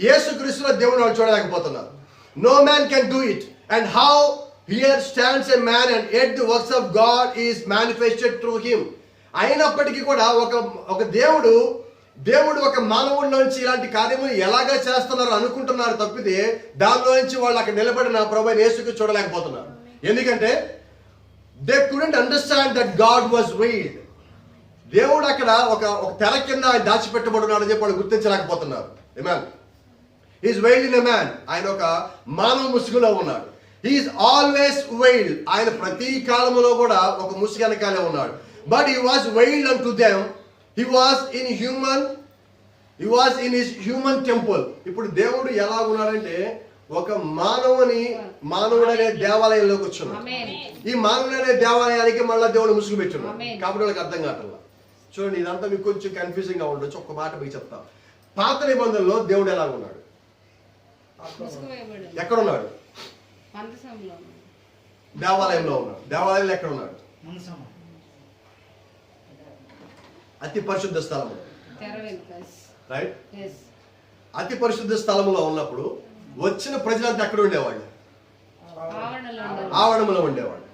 యేసుక్రీస్తులో దేవుడు వాళ్ళు చూడలేకపోతున్నారు. No man can do it and how here stands a man and at the works of God is manifested through him. అయినప్పటికీ కూడా ఒక దేవుడు ఒక మానవుడిలోంచి ఇలాంటి కార్యములు ఎలాగా చేస్తున్నారు అనుకుంటున్నారు తప్పితే దానిలో నుంచి వాళ్ళు అక్కడ నిలబడిన ప్రభువైన యేసుకు చూడలేకపోతున్నారు. ఎందుకంటే they couldn't understand that God was veiled. దేవుడు అక్కడ ఒక తెర కింద ఆయన దాచిపెట్టబడున్నాడు అని చెప్పి వాళ్ళు గుర్తించలేకపోతున్నారు. ఆమేన్. He is veiled in a man. ఆయన ఒక మానవ ముసుగులో ఉన్నాడు. He is always veiled. ఆయన ప్రతి కాలములో కూడా ఒక ముసుగు వెనకాలే ఉన్నాడు. But he was veiled unto them. He was in his human temple. ఇప్పుడు దేవుడు ఎలా ఉన్నాడంటే ఒక మానవుడనే దేవాలయంలోకి వచ్చున్నాడు. ఈ మానవుడనే దేవాలయానికి మళ్ళీ దేవుడు ముసుగు పెట్టున్నాడు. కాబట్టి వాళ్ళకి అర్థం కావట్లా. చూడండి, ఇదంతా మీకు కొంచెం కన్ఫ్యూజింగ్ గా ఉండొచ్చు. ఒక్క మాట మీకు చెప్తా. పాత నిబంధనలో దేవుడు ఎలా ఉన్నాడు? ఎక్కడ ఉన్నాడు? దేవాలయంలో ఉన్నాడు. దేవాలయంలో ఎక్కడ ఉన్నాడు? అతి పరిశుద్ధ స్థలము. రైట్. అతి పరిశుద్ధ స్థలములో ఉన్నప్పుడు వచ్చిన ప్రజలంతా ఎక్కడ ఉండేవాళ్ళు? ఆవరణంలో ఉండేవాళ్ళు.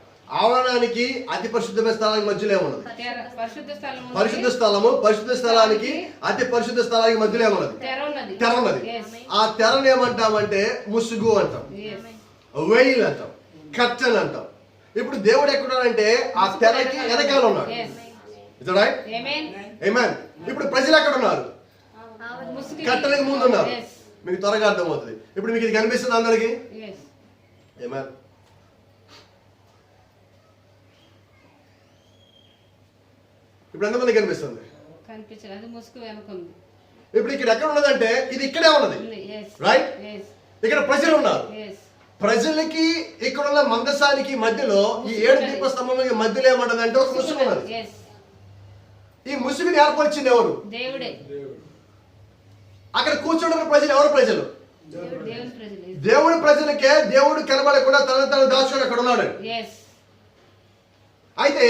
ఆవరణానికి అతి పరిశుద్ధమైన స్థలానికి మధ్యలో ఉన్నది పరిశుద్ధ స్థలము. పరిశుద్ధ స్థలానికి అతి పరిశుద్ధ స్థలానికి మధ్యలో ఉన్నది తెర ఉన్నది. ఆ తెరను ఏమంటామంటే ముసుగు అంటాం, వెయిల్ అంటాం, కర్టన్ అంటాం. ఇప్పుడు దేవుడు ఎక్కడున్నాడంటే ఆ తెరకి వెనకాల ఉన్నాడు. రైట్. ఆమేన్. ఇప్పుడు ప్రజలు ఎక్కడ ఉన్నారు? కట్టడానికి ముందు ఉన్నారు. మీకు త్వరగా అర్థమవుతుంది. ఇప్పుడు మీకు ఇది కనిపిస్తుంది అందరికి? ఆమేన్. ఇప్పుడు ఎంతమంది కనిపిస్తుంది? ఇప్పుడు ఇక్కడ ఎక్కడ ఉన్నదంటే ఇది ఇక్కడే ఉన్నది. రైట్. ఇక్కడ ప్రజలు ఉన్నారు. ప్రజలకి ఇక్కడ ఉన్న మందసానికి మధ్యలో ఈ 7 దీప స్తంభం మధ్యలో ఏమంటదంటే ఒక ముసుగు ఉన్నది. ఈ ముసుగుని ఏర్పరిచింది ఎవరు? దేవుడే. అక్కడ కూర్చుంటున్న ప్రజలు ఎవరు? ప్రజలు. దేవుడి ప్రజలకే దేవుడు కనబడకుండా తను దాచుకొని అక్కడ ఉన్నాడు. అయితే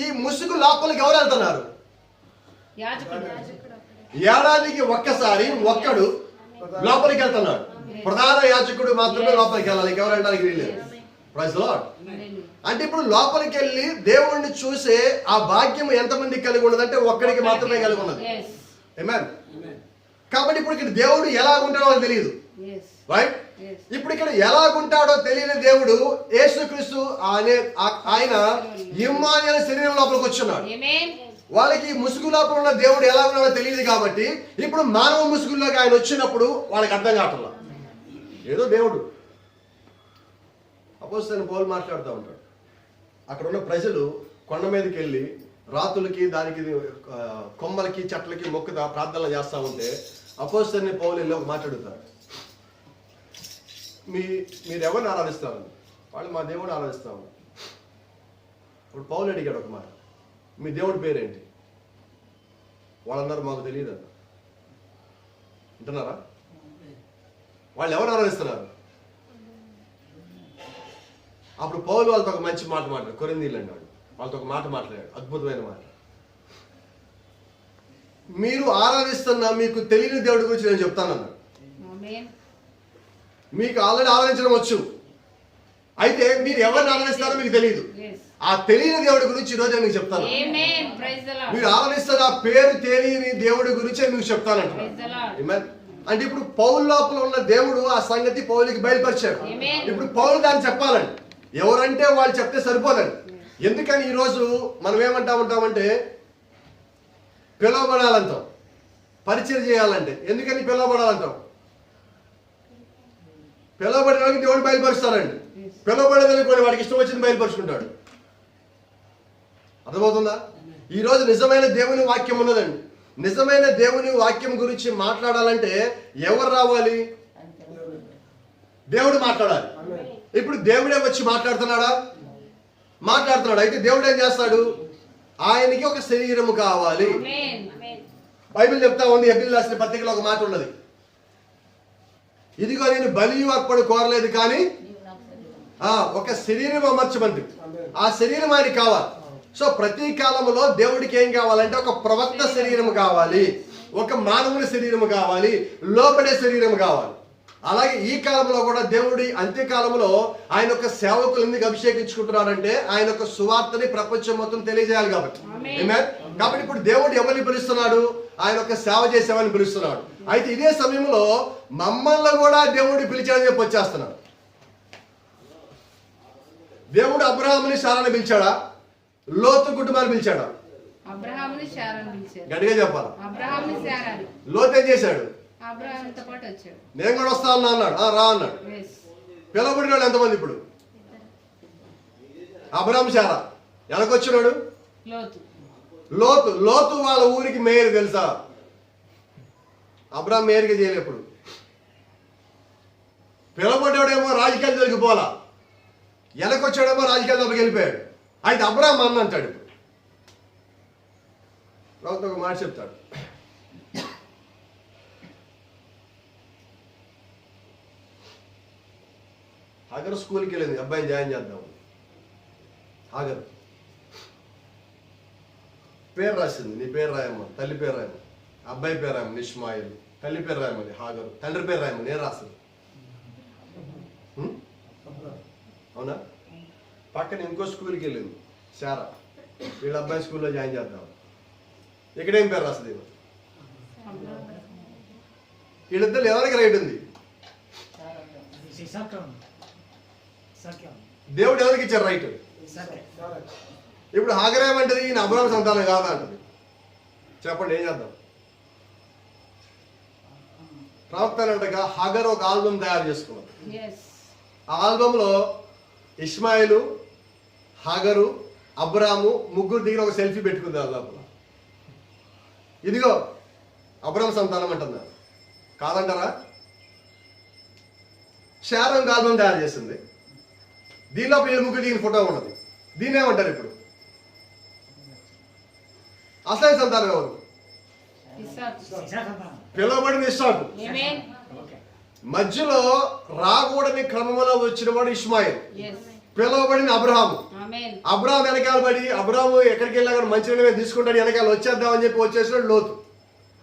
ఈ ముసుగు లోపలికి ఎవరు వెళ్తున్నారు? ఏడాదికి ఒక్కసారి ఒక్కడు లోపలికి వెళ్తున్నాడు. ప్రధాన యాజకుడు మాత్రమే లోపలికి వెళ్ళాలి. ఇంకెవరు వెళ్ళడానికి వీల్లేదు. Praise lord. అంటే ఇప్పుడు లోపలికి వెళ్ళి దేవుణ్ణి చూసే ఆ భాగ్యం ఎంతమందికి కలిగి ఉన్నదంటే ఒక్కడికి మాత్రమే కలిగి ఉన్నది. ఆమేన్. కాబట్టి ఇప్పుడు ఇక్కడ దేవుడు ఎలా ఉంటాడో అని తెలియదు. రైట్. ఇప్పుడు ఇక్కడ ఎలా ఉంటాడో తెలియని దేవుడు యేసుక్రీస్తు ఆయన ఇమ్మానుయేలు శరీరం లోపలికి వచ్చున్నాడు. వాళ్ళకి ముసుగు లోపల ఉన్న దేవుడు ఎలా ఉన్నాడో తెలియదు కాబట్టి ఇప్పుడు మానవ ముసుగుల్లోకి ఆయన వచ్చినప్పుడు వాళ్ళకి అర్థం కావట్లా. ఏదో దేవుడు. అపోస్తలుడైన పౌలు మాట్లాడుతూ ఉంటాడు. అక్కడ ఉన్న ప్రజలు కొండ మీదకి వెళ్ళి రాతులకి దానికి కొమ్మలకి చెట్లకి మొక్కుదా ప్రార్థనలు చేస్తూ ఉంటే అపోస్తలుడైన పౌలు వెళ్ళి ఒక మాట్లాడుతారు, మీరు ఎవరిని ఆరాధిస్తారు? వాళ్ళు మా దేవుడిని ఆరాధిస్తాము. ఇప్పుడు పౌలు అడిగాడు ఒక మాట, మీ దేవుడి పేరేంటి? వాళ్ళన్నారు మాకు తెలియదు అంట. వింటున్నారా? వాళ్ళు ఎవరు ఆరాధిస్తున్నారు? అప్పుడు పౌలు వాళ్ళతో ఒక మంచి మాట మాట్లాడు. కొరింథీయులు అన్నాడు. వాళ్ళతో ఒక మాట మాట్లాడాడు, అద్భుతమైన మాట. మీరు ఆరాధిస్తున్న మీకు తెలియని దేవుడి గురించి నేను చెప్తానన్నాడు. మీకు ఆల్రెడీ ఆరాధించడం వచ్చు, అయితే మీరు ఎవరిని ఆరాధిస్తారో మీకు తెలియదు. ఆ తెలియని దేవుడి గురించి ఈరోజు నేను మీకు చెప్తాను. మీరు ఆరాధిస్తున్న ఆ పేరు తెలియని దేవుడి గురించి మీకు చెప్తానంట. అంటే ఇప్పుడు పౌలు లోపల ఉన్న దేవుడు ఆ సంగతి పౌలుకి బయలుపరిచాడు. ఇప్పుడు పౌలు దాన్ని చెప్పాలండి. ఎవరంటే వాళ్ళు చెప్తే సరిపోదండి. ఎందుకని ఈరోజు మనం ఏమంటా ఉంటామంటే పిలువబడాలంటాం, పరిచయం చేయాలంటే. ఎందుకని పిలువబడాలంటాం? పిలవబడిన వాడికి దేవుడు బయలుపరుస్తారండి. పిలవబడేదని కొన్ని వాడికి ఇష్టం వచ్చింది బయలుపరుచుకుంటాడు. అర్థమవుతుందా? ఈరోజు నిజమైన దేవుని వాక్యం ఉన్నదండి. నిజమైన దేవుని వాక్యం గురించి మాట్లాడాలంటే ఎవరు రావాలి? దేవుడు మాట్లాడాలి. ఇప్పుడు దేవుడే వచ్చి మాట్లాడుతున్నాడా? మాట్లాడుతున్నాడు. అయితే దేవుడు ఏం చేస్తాడు? ఆయనకి ఒక శరీరము కావాలి. బైబిల్ చెప్తా ఉంది, ఎబ్రిల్ రాసిన పత్రికలో ఒక మాట ఉన్నది, ఇదిగో నేను బలియు అర్పణ కోరలేదు కానీ ఒక శరీరం అమర్చమంది. ఆ శరీరం ఆయనకి కావాలి. సో ప్రతి కాలంలో దేవుడికి ఏం కావాలంటే ఒక ప్రవక్త శరీరం కావాలి, ఒక మానవుని శరీరం కావాలి, లోపడే శరీరం కావాలి. అలాగే ఈ కాలంలో కూడా దేవుడి అంత్యకాలంలో ఆయన ఒక సేవకులు ఎందుకు అభిషేకించుకుంటున్నాడంటే ఆయన ఒక సువార్తని ప్రపంచం మొత్తం తెలియజేయాలి కాబట్టి. కాబట్టి ఇప్పుడు దేవుడు ఎవరిని పిలుస్తున్నాడు? ఆయన ఒక సేవ చేసేవాడిని పిలుస్తున్నాడు. అయితే ఇదే సమయంలో మమ్మల్ని కూడా దేవుడు పిలిచాడని చెప్పి వచ్చేస్తున్నాడు. దేవుడు అబ్రహాముని శారాన్ని పిలిచాడా? లోతు కుటుంబాన్ని పిలిచాడా? అబ్రహాముని శారాన్ని పిలిచాడు. గట్టిగా చెప్పాలి. అబ్రహాముని శారాన్ని. లోతు ఏం చేశాడు? అబ్రహాముతో పాటు వచ్చాడు. నేను కూడా వస్తాను అన్నాడు. రా అన్నాడు. పిలవబడిన వాళ్ళు ఎంతమంది ఇప్పుడు? అబ్రహాం శారా. వెనకొచ్చినాడు లోతు. లోతు వాళ్ళ ఊరికి మేయర్ తెలుసా? అబ్రహాం మేయర్గా చేయలేదు. ఎప్పుడు పిలవబడ్డాడేమో రాజకీయాలు దొరికిపోలా, వెనకొచ్చాడేమో రాజకీయాలు దెబ్బకి వెళ్ళిపోయాడు. అయితే అబ్రహాం అన్న అంటాడు. ఇప్పుడు ప్రవక్త ఒక మాట చెప్తాడు, హాగర్ స్కూల్కి వెళ్ళింది, అబ్బాయిని జాయిన్ చేద్దాం. హాగర్ పేరు రాసింది, నీ పేరు రాయమ్మ, తల్లి పేరు రాయమ్మ, అబ్బాయి పేరు రాయమ్మ ఇష్మాయిల్, తల్లి పేరు రాయమని హాగర్, తండ్రి పేరు రాయమ్మ, నేను రాసింది. అవునా? పక్కన ఇంకో స్కూల్కి వెళ్ళింది శారా, వీళ్ళ అబ్బాయి స్కూల్లో జాయిన్ చేద్దాం. ఇక్కడేం పేరు రాస్తుంది? వీళ్ళిద్దరు ఎవరికి రైట్ ఉంది? దేవుడు ఎవరికి ఇచ్చారు రైట్? ఇప్పుడు హాగర్ ఏమంటది? ఈయన అబ్రహాం సంతానం కాదా అంటది. చెప్పండి ఏం చేద్దాం? ప్రవక్తనంటగా హాగర్ ఒక ఆల్బమ్ తయారు చేసుకున్నారు. ఆ ఆల్బంలో ఇష్మాయిలు, హాగరు, అబ్రాము ముగ్గురు దిగిన ఒక సెల్ఫీ పెట్టుకుంది. ఆ లోపల ఇదిగో అబ్రాం సంతానం అంటున్నారు. కాదంటారా? శారా ఒక ఆల్బమ్ తయారు చేసింది, దీనిలో వీళ్ళ ముగ్గురు దిగిన ఫోటో ఉన్నది. దీన్ని ఏమంటారు ఇప్పుడు? అసలు సంతానం ఎవరు? పిలవబడిన ఇస్సాకు. మధ్యలో రాకూడని క్రమంలో వచ్చిన వాడు ఇష్మాయిల్, పిలవబడిన అబ్రహాము. అబ్రహాం వెనకాల పడి అబ్రహాము ఎక్కడికి వెళ్ళా కానీ మంచిగా తీసుకుంటాడు, వెనకాల వచ్చేద్దామని చెప్పి వచ్చేసినాడు లోతు.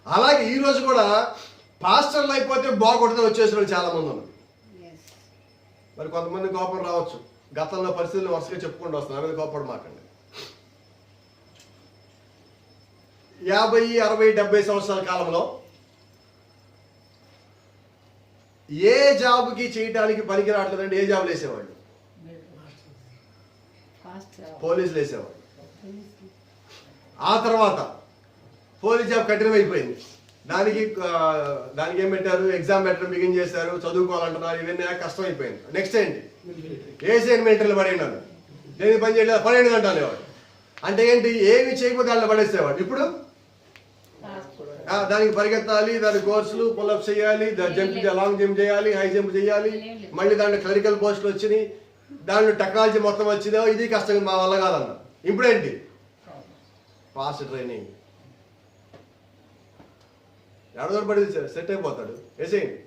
అలాగే ఈ రోజు కూడా పాస్టర్లు అయిపోతే బాగుంటుందని వచ్చేసినాడు చాలా మంది ఉన్నారు. మరి కొంతమంది కోపం రావచ్చు, గతంలో పరిస్థితులు వరుసగా చెప్పుకుంటూ వస్తున్నారు, అనేది కోపడు మాకండి. 50, 60, 70 సంవత్సరాల కాలంలో ఏ జాబ్కి చేయడానికి పనికి రావట్లేదంటే ఏ జాబులు వేసేవాళ్ళు? పోలీసులు వేసేవాళ్ళు. ఆ తర్వాత పోలీస్ జాబ్ కఠినమైపోయింది. దానికి ఏం పెట్టారు? ఎగ్జామ్ పెట్టడం బిగిన్ చేశారు, చదువుకోవాలంటున్నారు, ఇవన్నీ కష్టం అయిపోయింది. నెక్స్ట్ ఏంటి? ఏసీ మిలిటరీలు పడేయండి, దేనికి పని చేయలేదు, 12 గంటలు లేవాడు. అంటే ఏంటి? ఏమి చేయకపోతే వాళ్ళు పడేసేవాడు. ఇప్పుడు దానికి పరిగెత్తాలి, దాని కోర్సులు పుల్అప్ చేయాలి, జంప్ లాంగ్ జంప్ చేయాలి, హై జంప్ చేయాలి, మళ్ళీ దాంట్లో క్లరికల్ పోస్టులు వచ్చినాయి, దాంట్లో టెక్నాలజీ మొత్తం వచ్చిందో ఇది కష్టం, మా వల్ల కాదన్న. ఇప్పుడేంటి? Fast training. ఎవడో పడి సెట్ అయిపోతాడు. వేసేయండి.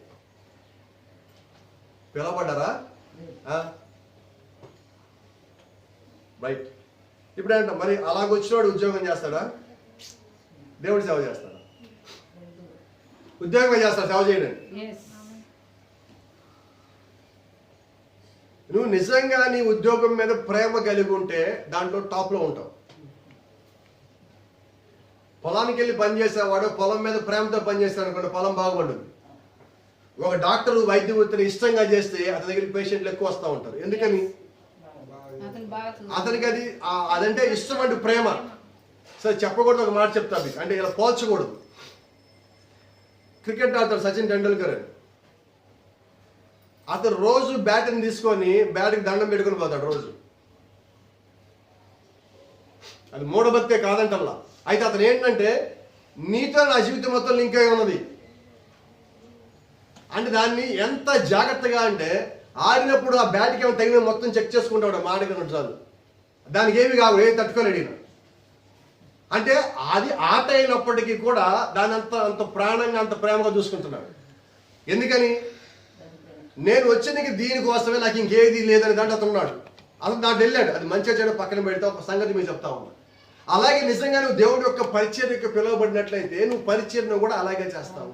పిలవబడ్డారా? రైట్. ఇప్పుడేంట మరి అలాగొచ్చినవాడు ఉద్యోగం చేస్తాడా? దేవుడు సేవ చేస్తాడా? ఉద్యోగం చేస్తాడు సేవ చేయడానికి. నువ్వు నిజంగా నీ ఉద్యోగం మీద ప్రేమ కలిగి ఉంటే దాంట్లో టాప్లో ఉంటావు. పొలానికి వెళ్ళి పనిచేసేవాడు పొలం మీద ప్రేమతో పనిచేస్తాడు అనుకోండి, పొలం బాగుపడుతుంది. ఒక డాక్టర్ వైద్య వృత్తిని ఇష్టంగా చేస్తే అతని దగ్గర పేషెంట్లు ఎక్కువ వస్తూ ఉంటారు. ఎందుకని? అతనికి అదంటే ఇష్టం, అంటే ప్రేమ. సరే చెప్పకూడదు, ఒక మాట చెప్తా మీకు, అంటే ఇలా పోల్చకూడదు. క్రికెట్ ఆడతాడు సచిన్ టెండూల్కర్ అని, అతను రోజు బ్యాట్ని తీసుకొని బ్యాట్కి దండం పెట్టుకుని పోతాడు రోజు. అది మూఢభక్తే కాదంటల్లా. అయితే అతను ఏంటంటే నీతో నా జీవితం మొత్తం లింక్ అయి ఉన్నది అంటే దాన్ని ఎంత జాగ్రత్తగా అంటే ఆడినప్పుడు ఆ బ్యాట్కి ఏమైనా తగిన మొత్తం చెక్ చేసుకుంటాడు మాటకి చాలు, దానికి ఏమి కావు, ఏమి తట్టుకోలేడు ఈయన. అంటే అది ఆట అయినప్పటికీ కూడా దాని అంత ప్రాణంగా అంత ప్రేమగా చూసుకుంటున్నాడు. ఎందుకని? నేను వచ్చినకి దీనికోసమే, నాకు ఇంకేది లేదని దాంట్లో అతను ఉన్నాడు. అతను దాంట్లో వెళ్ళాడు. అది మంచిగా చేయడం పక్కన పెడితే ఒక సంగతి మీకు చెప్తా ఉన్నా. అలాగే నిజంగా నువ్వు దేవుడి యొక్క పరిచర్యకు పిలువబడినట్లయితే నువ్వు పరిచర్యను కూడా అలాగే చేస్తావు.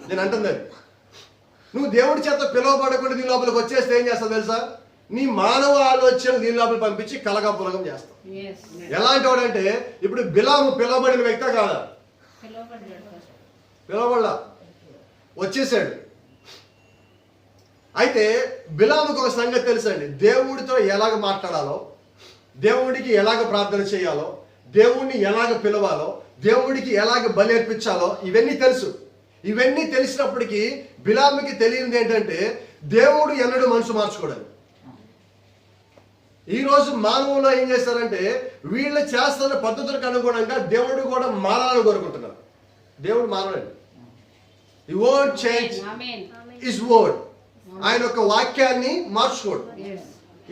నేను అంటుంది అది. నువ్వు దేవుడి చేత పిలువబడకుండా దీని లోపలికి వచ్చేస్తే ఏం చేస్తావు తెలుసా? నీ మానవ ఆలోచన దీని లోపలికి పంపించి కలగపులగం చేస్తావు. ఎలాంటి వాడంటే ఇప్పుడు బిలాము పిలువబడిన వ్యక్తే కాదా? పిలువబడలా, వచ్చేసాడు. అయితే బిలాముకు ఒక సంగతి తెలుసండి. దేవుడితో ఎలాగ మాట్లాడాలో, దేవుడికి ఎలాగ ప్రార్థన చేయాలో, దేవుడిని ఎలాగ పిలవాలో, దేవుడికి ఎలాగ బలి అర్పించాలో ఇవన్నీ తెలుసు. ఇవన్నీ తెలిసినప్పటికీ బిలాముకి తెలియనిది ఏంటంటే దేవుడు ఎన్నడూ మనసు మార్చుకోవడానికి. ఈరోజు మానవులు ఏం చేస్తారంటే వీళ్ళు చేస్తున్న పద్ధతులకు అనుగుణంగా దేవుడు కూడా మారాలని కోరుకుంటున్నారు. దేవుడు మారలేదు. ఈ వర్డ్ చేంజ్ ఇస్ వర్డ్. ఆయన యొక్క వాక్యాన్ని మార్చుకోడు.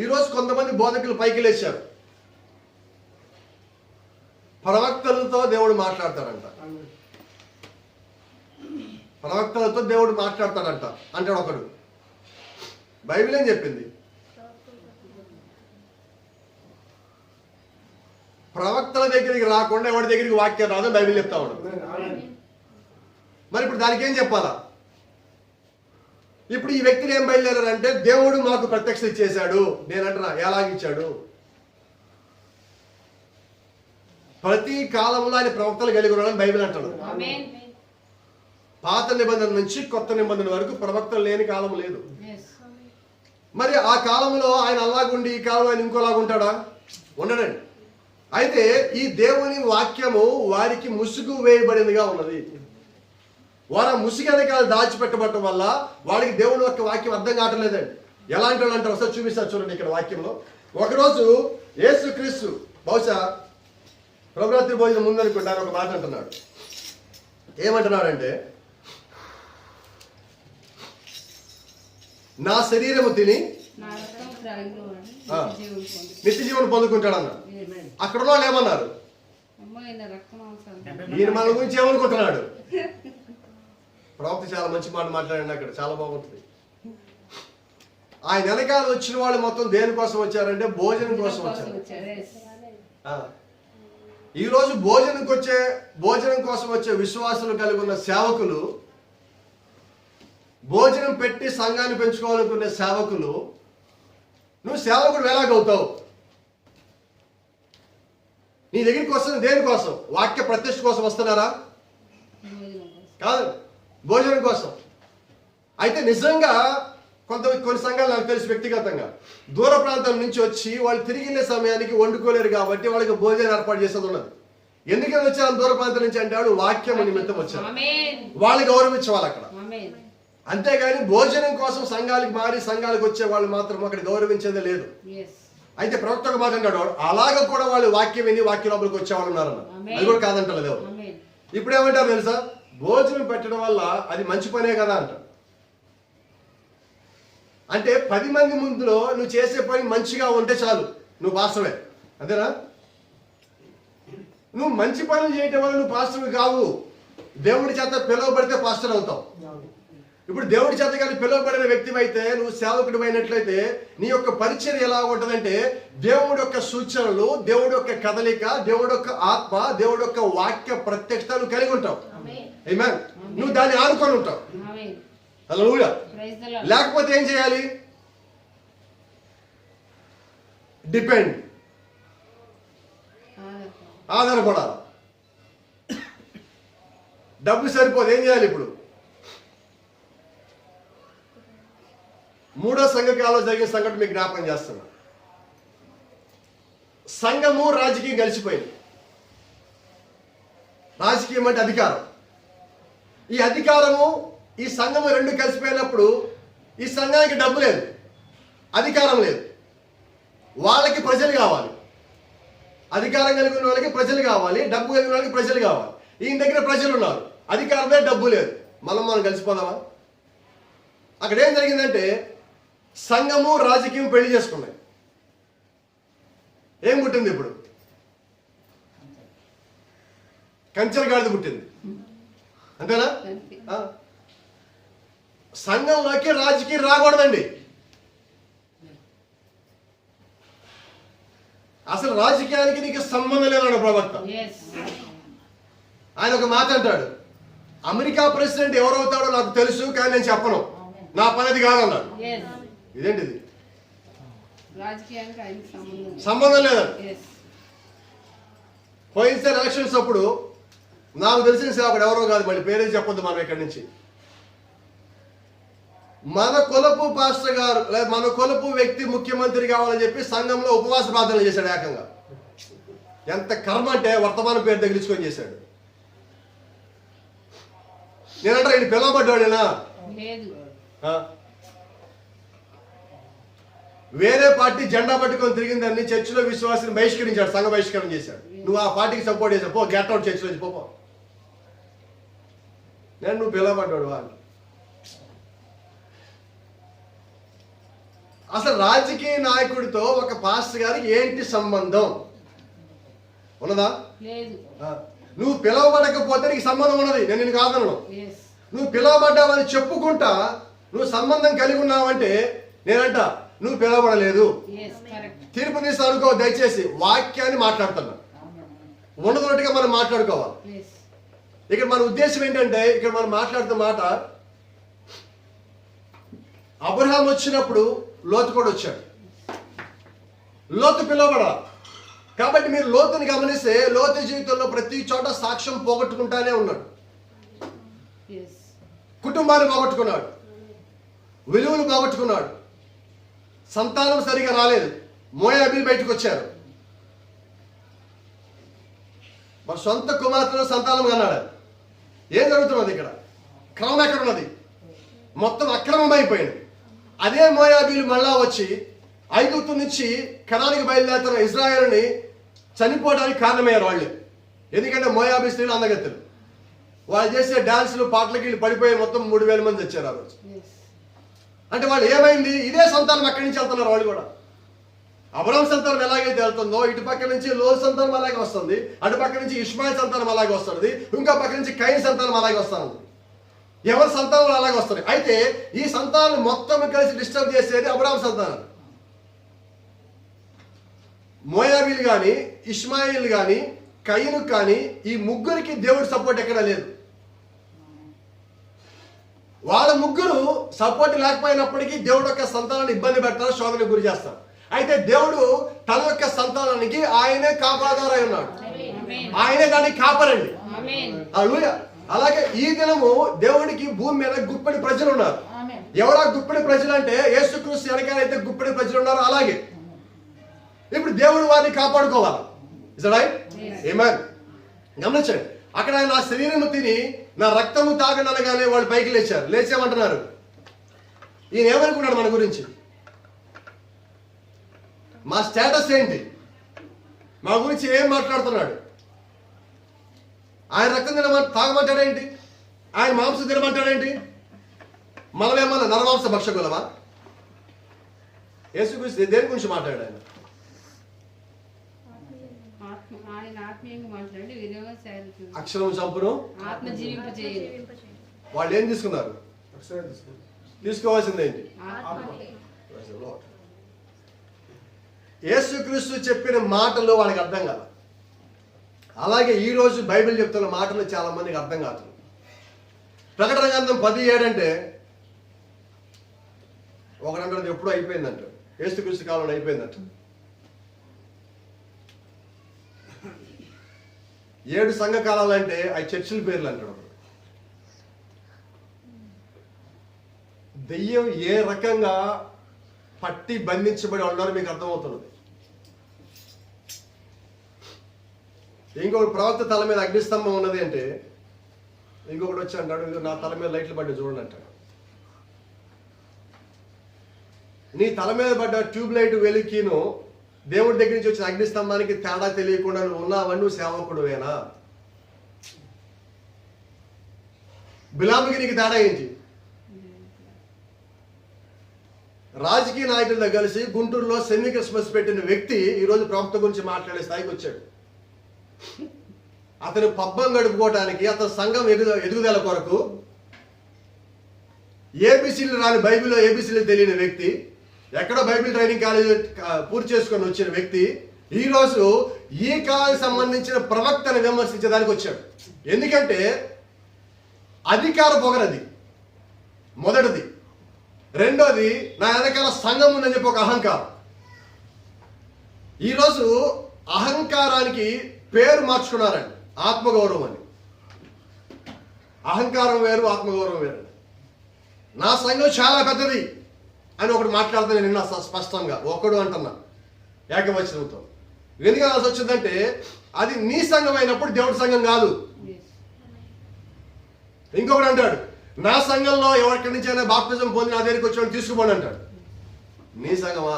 ఈరోజు కొంతమంది బోధకులు పైకి లేచారు. ప్రవక్తలతో దేవుడు మాట్లాడతాడంట, ప్రవక్తలతో దేవుడు మాట్లాడతాడంట అంటాడు ఒకడు. బైబిల్ ఏం చెప్పింది? ప్రవక్తల దగ్గరికి రాకుండా ఎవరి దగ్గరికి వాక్యం రాదని బైబిల్ చెప్తా ఉన్నాడు. మరి ఇప్పుడు దానికి ఏం చెప్పాలా? ఇప్పుడు ఈ వ్యక్తులు ఏం బయలుదేరారంటే దేవుడు మాకు ప్రత్యక్షత ఇచ్చేశాడు. నేనంటున్నా, ఎలాగిచ్చాడు? ప్రతి కాలంలో ఆయన ప్రవక్తలు కలిగి ఉన్నాడని బైబిల్ అంటాడు. పాత నిబంధన నుంచి కొత్త నిబంధన వరకు ప్రవక్తలు లేని కాలం లేదు. మరి ఆ కాలంలో ఆయన అలాగుండి ఈ కాలంలో ఆయన ఇంకోలాగా ఉంటాడా? ఉండడండి. అయితే ఈ దేవుని వాక్యము వారికి ముసుగు వేయబడిందిగా ఉన్నది. వారు ఆ ముసుగు వెనకాల దాచిపెట్టబడటం వల్ల వాడికి దేవుని యొక్క వాక్యం అర్థం కావట్లేదండి. ఎలాంటి వాళ్ళు అంటారు ఒకసారి చూపిస్తారు చూడండి. ఇక్కడ వాక్యంలో ఒకరోజు యేసుక్రీస్తు బహుశా ప్రభురాత్రి భోజనం ముందనుకుంటారు ఒక మాట అంటున్నాడు. ఏమంటున్నాడంటే, నా శరీరము తిని నిత్య జీవనం పొందుకుంటాడు అన్నాడు. అక్కడ ఉన్న వాళ్ళు ఏమన్నారు? ఈయన మన గురించి ఏమనుకుంటున్నాడు? ప్రవక్త చాలా మంచి మాట మాట్లాడండి అక్కడ, చాలా బాగుంటుంది. ఆయన వెనకాల వచ్చిన వాళ్ళు మొత్తం దేనికోసం వచ్చారంటే భోజనం కోసం వచ్చారు. ఈరోజు భోజనం కోసం వచ్చే విశ్వాసులు కలిగి ఉన్న సేవకులు, భోజనం పెట్టి సంఘాన్ని పెంచుకోవాలనుకునే సేవకులు, నువ్వు సేవకుడు ఎలాగవుతావు? నీ దగ్గరికి వస్తుంది దేనికోసం? వాక్య ప్రతిష్ఠ కోసం వస్తున్నారా? కాదు, భోజనం కోసం. అయితే నిజంగా కొన్ని సంఘాలు నాకు తెలిసి వ్యక్తిగతంగా దూర ప్రాంతాల నుంచి వచ్చి వాళ్ళు తిరిగి వెళ్ళే సమయానికి వండుకోలేరు కాబట్టి వాళ్ళకి భోజనం ఏర్పాటు చేసేది ఉన్నది. ఎందుకని వచ్చారు దూర ప్రాంతం నుంచి అంటే వాళ్ళు వాక్యం నిమిత్తం వచ్చారు. వాళ్ళు గౌరవించేవాళ్ళు అక్కడ. అంతేగాని భోజనం కోసం సంఘాలకు మారి సంఘాలకు వచ్చే వాళ్ళు మాత్రం అక్కడ గౌరవించేదే లేదు. అయితే ప్రవక్త ఒక మాట అంటాడు, అలాగ కూడా వాళ్ళు వాక్యం విని వాక్య లోపలికి వచ్చేవాళ్ళు ఉన్నారన్న. అది కూడా కాదంటలేదు ఎవరు. ఇప్పుడు ఏమంటారు తెలుసా? భోజనం పెట్టడం వల్ల అది మంచి పనే కదా అంట. అంటే 10 మంది ముందులో నువ్వు చేసే పని మంచిగా ఉంటే చాలు, నువ్వు పాస్టర్వే. అంతేనా? నువ్వు మంచి పనులు చేయటం వల్ల నువ్వు పాస్టర్వి కావు. దేవుడి చేత పిలువబడితే పాస్టర్ అవుతావు. ఇప్పుడు దేవుడి చేత కానీ పిలువబడిన వ్యక్తి అయితే, నువ్వు సేవకుడు అయినట్లయితే నీ యొక్క పరిచర్య ఎలా ఉంటుందంటే దేవుడి యొక్క సూచనలు, దేవుడి యొక్క కదలిక, దేవుడి యొక్క ఆత్మ, దేవుడి యొక్క వాక్య ప్రత్యక్షతను కలిగి ఉంటావు. ఆమేన్. నువ్వు దాన్ని ఆనుకొని ఉంటావు. హల్లెలూయా. లేకపోతే ఏం చేయాలి? డిపెండ్, ఆధారపడాలి. డబ్బు సరిపోదు, ఏం చేయాలి? ఇప్పుడు 3వ సంఘకాలంలో జరిగిన సంఘటన మీకు జ్ఞాపకం చేస్తున్నా. సంఘము రాజకీయం కలిసిపోయింది. రాజకీయం అంటే అధికారం. ఈ అధికారము ఈ సంఘము రెండు కలిసిపోయినప్పుడు ఈ సంఘానికి డబ్బు లేదు, అధికారం లేదు, వాళ్ళకి ప్రజలు కావాలి. అధికారం కలిగిన వాళ్ళకి ప్రజలు కావాలి, డబ్బు కలిగిన వాళ్ళకి ప్రజలు కావాలి. ఈయన దగ్గర ప్రజలు ఉన్నారు, అధికారం లేదు, డబ్బు లేదు. మనం కలిసిపోదామా? అక్కడ ఏం జరిగిందంటే సంఘము రాజకీయం పెళ్లి చేసుకున్నాయి. ఏం పుట్టింది ఇప్పుడు? కంచెల గాడిద పుట్టింది. అంతేనా? సంఘంలోకి రాజకీయం రాకూడదండి. అసలు రాజకీయానికి నీకు సంబంధం లేదన్నాడు ప్రవక్త. ఆయన ఒక మాట అంటాడు, అమెరికా ప్రెసిడెంట్ ఎవరవుతాడో నాకు తెలుసు, కానీ నేను చెప్పను, నా పనిది కాదన్నాడు. ఇదేంటిది? సంబంధం లేదండి. పోయినసారి ఎలక్షన్స్ అప్పుడు నాకు తెలిసిన సేవకుడు ఎవరో కాదు, మళ్ళీ పేరే చెప్పొద్దు మనం ఇక్కడి నుంచి, మన కులపు పాస్టర్ గారు లేదా మన కులపు వ్యక్తి ముఖ్యమంత్రి కావాలని చెప్పి సంఘంలో ఉపవాస ప్రార్థనలు చేశాడు ఏకంగా. ఎంత కర్మ అంటే వర్తమాన పేరు తగిలించుకొని చేశాడు. నేనంటే ఆయన పిలవబడ్డాడేనా? వేరే పార్టీ జెండా పట్టుకొని తిరిగిందని చర్చిలో విశ్వాసాన్ని బహిష్కరించాడు, సంఘ బహిష్కరణ చేశాడు. నువ్వు ఆ పార్టీకి సపోర్ట్ చేసావు, పో, గెట్ అవుట్ చర్చిలో పో. నేను నువ్వు పిలవబడ్డాడు వాళ్ళు. అసలు రాజకీయ నాయకుడితో ఒక పాస్టర్ గారికి ఏంటి సంబంధం ఉన్నదా? నువ్వు పిలవబడకపోతే నీకు సంబంధం ఉన్నది, నేను నిన్ను కాదనను. నువ్వు పిలవబడ్డావని చెప్పుకుంటా నువ్వు సంబంధం కలిగి ఉన్నావంటే నేనంట నువ్వు పిలవబడలేదు. తీర్పు తీస్తా అనుకో. దయచేసి వాక్యాన్ని మాట్లాడుతున్నా, ఉన్నదొన్నట్టుగా మనం మాట్లాడుకోవాలి. ఇక్కడ మన ఉద్దేశం ఏంటంటే, ఇక్కడ మనం మాట్లాడుతున్న మాట, అబ్రహాం వచ్చినప్పుడు లోతు కూడా వచ్చాడు. లోతు పిలవబడాలి. కాబట్టి మీరు లోతుని గమనిస్తే లోతు జీవితంలో ప్రతి చోట సాక్ష్యం పోగొట్టుకుంటానే ఉన్నాడు. కుటుంబాన్ని పోగొట్టుకున్నాడు, విలువలు పోగొట్టుకున్నాడు, సంతానం సరిగా రాలేదు, మోయాబీలు బయటకు వచ్చారు. మన సొంత కుమార్తెలో సంతానం కన్నాడు. ఏం జరుగుతున్నది ఇక్కడ? క్రమం ఎక్కడున్నది? మొత్తం అక్రమం అయిపోయింది. అదే మోయాబీలు మళ్ళా వచ్చి ఐగుప్తు నుంచి కనానికి బయలుదేరుతున్న ఇజ్రాయేలుని చనిపోవడానికి కారణమయ్యారు వాళ్ళు. ఎందుకంటే మోయాబీ స్త్రీలు అందగత్తెలు, వాళ్ళు చేసే డాన్సులు పాటలకి వీళ్ళు పడిపోయి మొత్తం 3000 మంది వచ్చారు ఆ రోజు. అంటే వాళ్ళు ఏమైంది? ఇదే సంతానం అక్కడి నుంచి వెళ్తున్నారు వాళ్ళు కూడా. అబ్రహాం సంతానం ఎలాగైతే వెళ్తుందో ఇటు పక్క నుంచి లోతు సంతానం అలాగే వస్తుంది, అటు పక్క నుంచి ఇష్మాయిల్ సంతానం అలాగే వస్తుంది, ఇంకో పక్క నుంచి కయీన్ సంతానం అలాగే వస్తుంది. ఎవరి సంతానం అలాగే వస్తుంది. అయితే ఈ సంతానం మొత్తం కలిసి డిస్టర్బ్ చేసేది అబ్రహాం సంతానం. మోయాబీలు కానీ, ఇష్మాయిల్ కానీ, కయీను కానీ, ఈ ముగ్గురికి దేవుడి సపోర్ట్ ఎక్కడ లేదు. వాళ్ళ ముగ్గురు సపోర్ట్ లేకపోయినప్పటికీ దేవుడు యొక్క సంతానాన్ని ఇబ్బంది పెడతారు, శోధనకు గురి చేస్తారు. అయితే దేవుడు తన యొక్క సంతానానికి ఆయనే కాపాదారై ఉన్నాడు, ఆయనే దానికి కాపరండి. అలాగే ఈ దినము దేవుడికి భూమి మీద గుప్పెడి ప్రజలు ఉన్నారు. ఎవరా గుప్పెడి ప్రజలు అంటే యేసుక్రీస్తు వెనకాలైతే గుప్పెడి ప్రజలు ఉన్నారు. అలాగే ఇప్పుడు దేవుడు వారిని కాపాడుకోవాలి. Is that right? ఆమేన్. గమనించండి, అక్కడ నా శరీరము తిని నా రక్తము తాగననగానే వాళ్ళు పైకి లేచారు. లేచామంటున్నారు. ఈయన ఏమనుకున్నాడు మన గురించి? మా స్టేటస్ ఏంటి? మా గురించి ఏం మాట్లాడుతున్నాడు? ఆయన రక్తం తాగమంటాడేంటి? ఆయన మాంసం తినమంటాడేంటి? మనమేమన్నా నరమాంస భక్షకులమా? యేసుక్రీస్తు దేని గురించి మాట్లాడాడు? అక్షరం చంపును, వాళ్ళు ఏం తీసుకున్నారు? తీసుకోవాల్సింది ఏంటి? యేసుక్రీస్తు చెప్పిన మాటలు వాళ్ళకి అర్థం కాదు. అలాగే ఈ రోజు బైబిల్ చెప్తున్న మాటలు చాలా మందికి అర్థం కాదు. ప్రకటన గ్రంథం 10:7 అంటే ఒకడంటే ఎప్పుడూ అయిపోయిందంట, యేసుక్రీస్తు కాలంలో అయిపోయిందంట. 7 సంఘ కాలాలు అంటే అవి చర్చిల పేర్లు అంటాడు. దెయ్యం ఏ రకంగా పట్టి బంధించబడి ఉన్నారో మీకు అర్థమవుతున్నది. ఇంకొకటి ప్రవక్త తల మీద అగ్నిస్తంభం ఉన్నది అంటే ఇంకొకటి వచ్చి అంటాడు, నా తల మీద లైట్లు పడ్డాయి చూడండి అంటాడు. నీ తల మీద పడ్డ ట్యూబ్ లైట్ వెలికిను దేవుడి దగ్గర నుంచి వచ్చిన అగ్నిస్తంభానికి తేడా తెలియకుండా నువ్వు ఉన్నావని నువ్వు సేవకుడువేనా? బిలాముకి నీకు తేడా ఏంటి? రాజకీయ నాయకులతో కలిసి గుంటూరులో సెమీ క్రిస్మస్ పెట్టిన వ్యక్తి ఈరోజు ప్రవక్త గురించి మాట్లాడే స్థాయికి వచ్చాడు. అతను పబ్బం గడుపుకోవటానికి, అతని సంఘం ఎదుగుదల కొరకు ఏబిసిలు రాని, బైబిల్లో ఏబిసిలు తెలియని వ్యక్తి, ఎక్కడో బైబిల్ ట్రైనింగ్ కాలేజ్ పూర్తి చేసుకొని వచ్చిన వ్యక్తి ఈరోజు ఈ కాలానికి సంబంధించిన ప్రవక్తను విమర్శించడానికి వచ్చాడు. ఎందుకంటే అధికార పొగరది మొదటిది. రెండోది, నా వెనకాల సంఘం ఉందని చెప్పి ఒక అహంకారం. ఈరోజు అహంకారానికి పేరు మార్చుకున్నారండి, ఆత్మగౌరవం అని. అహంకారం వేరు, ఆత్మగౌరవం వేరు. నా సంఘం చాలా పెద్దది అని ఒకటి మాట్లాడుతూ నేను నిన్న స్పష్టంగా ఒకడు అంటున్నా ఏకవచనంతో. ఎందుకు అనాల్సి వచ్చిందంటే అది నీ సంఘం అయినప్పుడు దేవుడి సంఘం కాదు. ఇంకొకటి అంటాడు, నా సంఘంలో ఎవరిక్కడి నుంచి అయినా బాప్తిజం పొంది నా దగ్గరికి వచ్చి తీసుకుపోండి అంటాడు. నీ సంఘమా?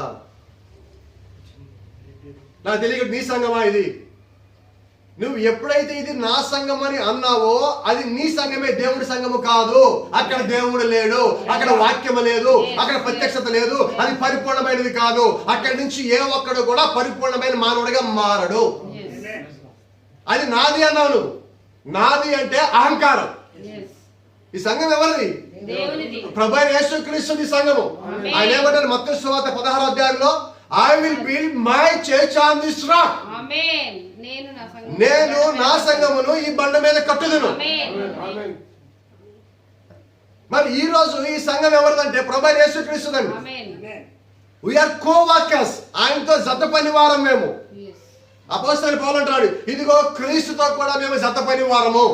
నాకు తెలియక నీ సంఘమా ఇది? నువ్వు ఎప్పుడైతే ఇది నా సంఘం అని అన్నావో అది నీ సంఘమే, దేవుడి సంఘము కాదు. అక్కడ దేవుడు లేడు, అక్కడ వాక్యము లేదు, అక్కడ ప్రత్యక్షత లేదు, అది పరిపూర్ణమైనది కాదు. అక్కడి నుంచి ఏ ఒక్కడు కూడా పరిపూర్ణమైన మానవుడిగా మారడు. అది నాది అన్నావు నువ్వు. నాది అంటే అహంకారం. ఈ సంఘం ఎవరిది? ప్రభు యేసుక్రీస్తు సంఘము. ఆయన ఏమంటారు మత్తయి సువార్త 16వ అధ్యాయంలో, I will build my church on this rock. నేను నా సంఘమును ఈ బండ మీద కట్టుదును. మరి ఈ రోజు ఈ సంఘం ఎవరిదంటే ప్రభు యేసుక్రీస్తుదండి. We are co-workers. ఆయనతో జత పనివారం మేము. అపోస్తలుడు పౌలు అంటాడు, ఇదిగో క్రీస్తుతో కూడా మేము జత పనివారము.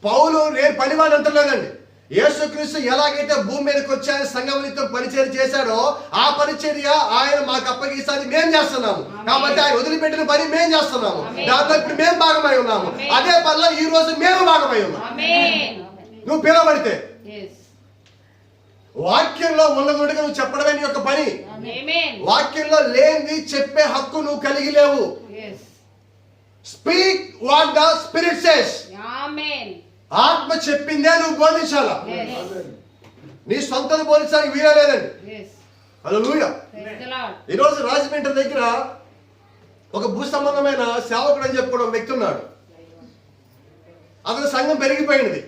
పౌలు నేను పనివాడు అంటలేదండి. యేసుక్రీస్తు ఎలాగైతే భూమి మీదకి వచ్చి ఆయన సంఘంతో పరిచర్య చేశాడో ఆ పరిచర్య ఆయన మాకు అప్పగిస్తాది మేము చేస్తున్నాము. కాబట్టి ఆయన వదిలిపెట్టిన పని మేము చేస్తున్నాము. దాంట్లో ఇప్పుడు మేము భాగమై ఉన్నాము. అదే పనిలో ఈ రోజు మేము భాగమై ఉన్నాము. నువ్వు పిలవబడితే వాక్యంలో ఉన్నదుడిగా నువ్వు చెప్పడమే నీ యొక్క పని. వాక్యంలో లేనిది చెప్పే హక్కు నువ్వు కలిగి లేవు. Speak what the spirit says. ఆత్మ చెప్పిందే నువ్వు బోధించాలా. నీ సొంతను బోధించడానికి వీలలేదండి. హల్లెలూయా. ఈరోజు రాజమండ్రి దగ్గర ఒక భూ సంబంధమైన సేవకుడు అని చెప్పుకున్న ఒక వ్యక్తి ఉన్నాడు. అతని సంఘం పెరిగిపోయినది.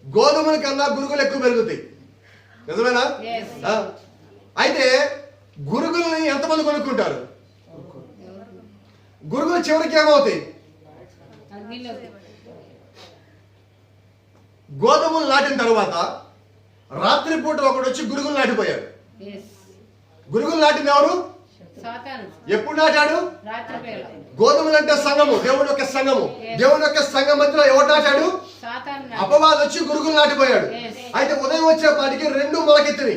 గోధుమల కన్నా గురుగులు ఎక్కువ పెరుగుతాయి. నిజమేనా? అయితే గురుగుల్ని ఎంతమంది కొనుక్కుంటారు? గురుగులు చివరికి ఏమవుతాయి? గోధుమలు నాటిన తర్వాత రాత్రిపూట ఒకడు వచ్చి గురుగులు నాటిపోయాడు. గురుగులు నాటింది ఎవరు? ఎప్పుడు నాటాడు? గోధుమలు అంటే సంఘము, దేవుని యొక్క సంఘము. దేవుని యొక్క సంఘం మధ్యలో ఎవరు నాటాడు? అపవాది వచ్చి గురుగులు నాటిపోయాడు. అయితే ఉదయం వచ్చేపాటికి రెండు మొలకెత్తిని.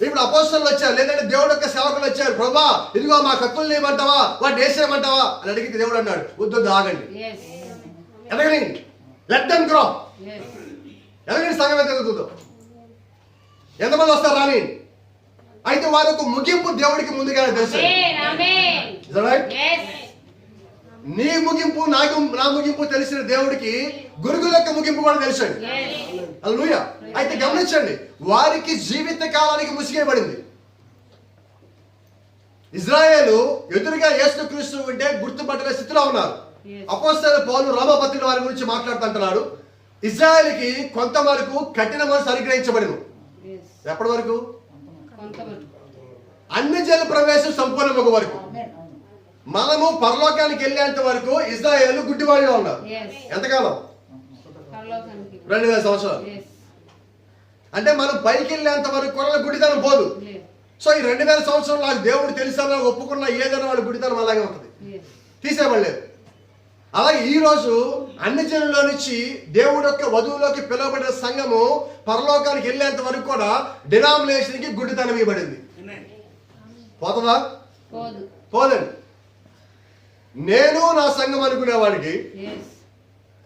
ఇప్పుడు అపోస్తలులు వచ్చారు, లేదంటే దేవుడు యొక్క సేవకులు వచ్చారు. ప్రభా ఇదిగో మా కక్కులు లేమంటావా, వాటిని వేసేయమంటావా అని అడిగితే దేవుడు అన్నాడు, వద్దు ఆగండి, ఎదగని, లెట్ దెమ్ గ్రో. ఎదగని సంఘం ఎంత ఎదుగుతుందో, ఎంతమంది వస్తారు రాని. అయితే వారి యొక్క ముగింపు దేవుడికి ముందుగానే తెలుసు. నీ ముగింపు నా ముగింపు తెలిసిన దేవుడికి గురుగుల యొక్క ముగింపు కూడా తెలుసు. హల్లెలూయా. అయితే గమనించండి, వారికి జీవిత కాలానికి ముసిగేయబడింది. ఇజ్రాయేలు ఎదురుగా యేసుక్రీస్తు ఉంటే గుర్తుపట్టిన స్థితిలో ఉన్నారు. అపోస్తలుడు పౌలు రోమాపత్రిక వారి గురించి మాట్లాడుతుంటున్నాడు. ఇజ్రాయేలుకి కొంతవరకు కఠిన మనసు అనుగ్రహించబడింది. ఎప్పటి వరకు? అన్ని జనుల ప్రవేశం సంపూర్ణమగు వరకు. మనము పరలోకానికి వెళ్ళేంత వరకు ఇజ్రాయేలు గుడ్డివాడిగా ఉన్నారు. ఎంతకాలం? 2000 సంవత్సరాలు. అంటే మనం పైకి వెళ్ళేంత వరకు కొరల గుడితనం పోదు. సో ఈ 2000 సంవత్సరాలు నాకు దేవుడు తెలుసా ఒప్పుకున్న ఏదైనా వాళ్ళ గుడితనం అలాగే ఉంటుంది, తీసేయబడలేదు. అలాగే ఈ రోజు అన్ని జనుల్లో నుంచి దేవుడు యొక్క వధువులోకి పిలువబడిన సంఘము పరలోకానికి వెళ్ళేంత వరకు కూడా డినామినేషన్ కి గుడ్డితనం ఇవ్వబడింది. పోతుందా? పోదండి. నేను నా సంఘం అనుకునేవాడికి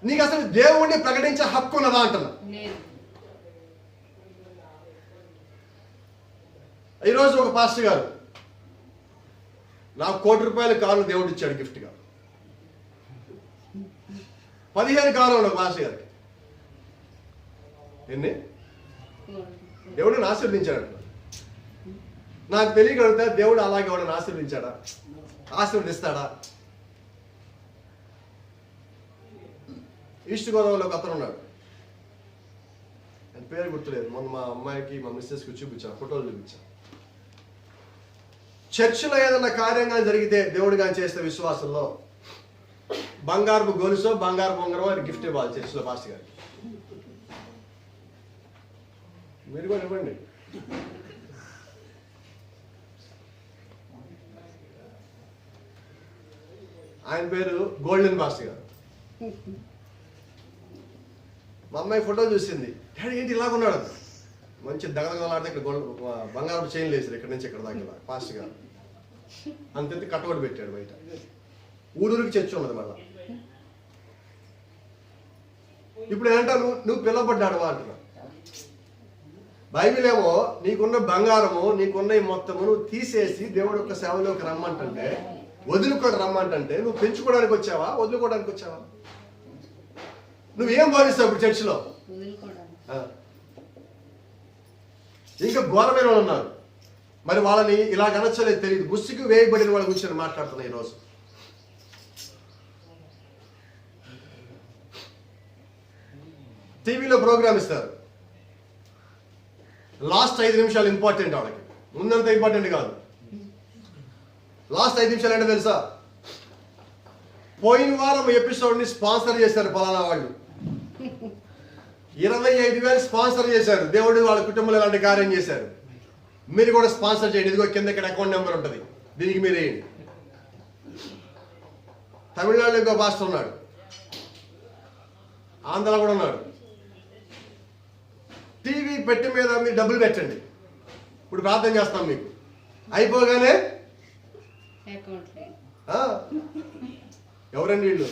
నీకు అసలు దేవుణ్ణి ప్రకటించే హక్కు ఉన్నదా అంటున్నా. ఈరోజు ఒక పాస్టర్ గారు నాకు ₹1,00,00,000 కారు దేవుడు ఇచ్చాడు గిఫ్ట్గా. 15 కారు ఒక పాస్టర్ గారికి. ఎన్ని దేవుడిని ఆశీర్వదించాడు. నాకు తెలియగలుగుతా దేవుడు అలాగే వాడిని ఆశీర్వదించాడా, ఆశీర్వదిస్తాడా? ఈస్ట్ గోదావరిలో ఒక అతను ఉన్నాడు, ఆయన పేరు గుర్తులేదు. మొన్న మా అమ్మాయికి మా మిస్సెస్కి చూపించాను, ఫోటోలు చూపించాను. చర్చిలో ఏదైనా కార్యంగా జరిగితే దేవుడు కానీ చేస్తే విశ్వాసంలో బంగారపు గొలుసో బంగారపు ఉంగరమో ఆయన గిఫ్ట్ ఇవ్వాలి చర్చిలో పాస్టర్ గారికి. మీరు కూడా ఇవ్వండి. ఆయన పేరు గోల్డెన్ పాస్టర్ గారు. మా అమ్మాయి ఫోటో చూసింది, డాడీ ఏంటి ఇలాగున్నాడు, మంచి దగదగలాడితే ఇక్కడ బంగారం చైన్ లేసారు ఇక్కడ నుంచి ఇక్కడ దాకా పాస్టర్ గారు. అంతెత్తి కట్టబడి పెట్టాడు బయట. ఊరూరికి చర్చ ఉన్నది మళ్ళా. ఇప్పుడు ఏంటంటా నువ్వు పిల్లబడ్డాడు అంటున్నా. బైబిల్ ఏమో నీకున్న బంగారము నీకున్న ఈ మొత్తము నువ్వు తీసేసి దేవుడు యొక్క సేవలోకి రమ్మంటే, వదులుకొని రమ్మంటే నువ్వు పెంచుకోవడానికి వచ్చావా వదులుకోవడానికి వచ్చావా? నువ్వేం భావిస్తావు ఇప్పుడు చర్చిలో? ఇంకా ఘోరమైన వాళ్ళు ఉన్నారు. మరి వాళ్ళని ఇలా గనచ్చలేదు తెలియదు, ముసుగు వేయబడిన వాళ్ళ గురించి నేను మాట్లాడుతున్నా ఈరోజు. టీవీలో ప్రోగ్రామ్ ఇస్తారు, లాస్ట్ 5 నిమిషాలు ఇంపార్టెంట్, వాళ్ళకి ముందంతా ఇంపార్టెంట్ కాదు. లాస్ట్ 5 నిమిషాలు ఏంటో తెలుసా? పోయిన వారం ఎపిసోడ్ని స్పాన్సర్ చేశారు పలానా వాళ్ళు, 25,000 స్పాన్సర్ చేశారు. దేవుడు వాళ్ళ కుటుంబంలో ఇలాంటి కార్యం చేశారు. మీరు కూడా స్పాన్సర్ చేయండి, ఇదిగో కింద ఇక్కడ అకౌంట్ నెంబర్ ఉంటుంది, దీనికి మీరు వేయండి. తమిళనాడులో ఇంకో పాస్టర్ ఉన్నాడు, ఆంధ్రలో కూడా ఉన్నాడు. టీవీ పెట్టి మీద మీరు డబ్బులు పెట్టండి, ఇప్పుడు ప్రార్థన చేస్తాం మీకు, అయిపోగానే ఎవరండి వీళ్ళు?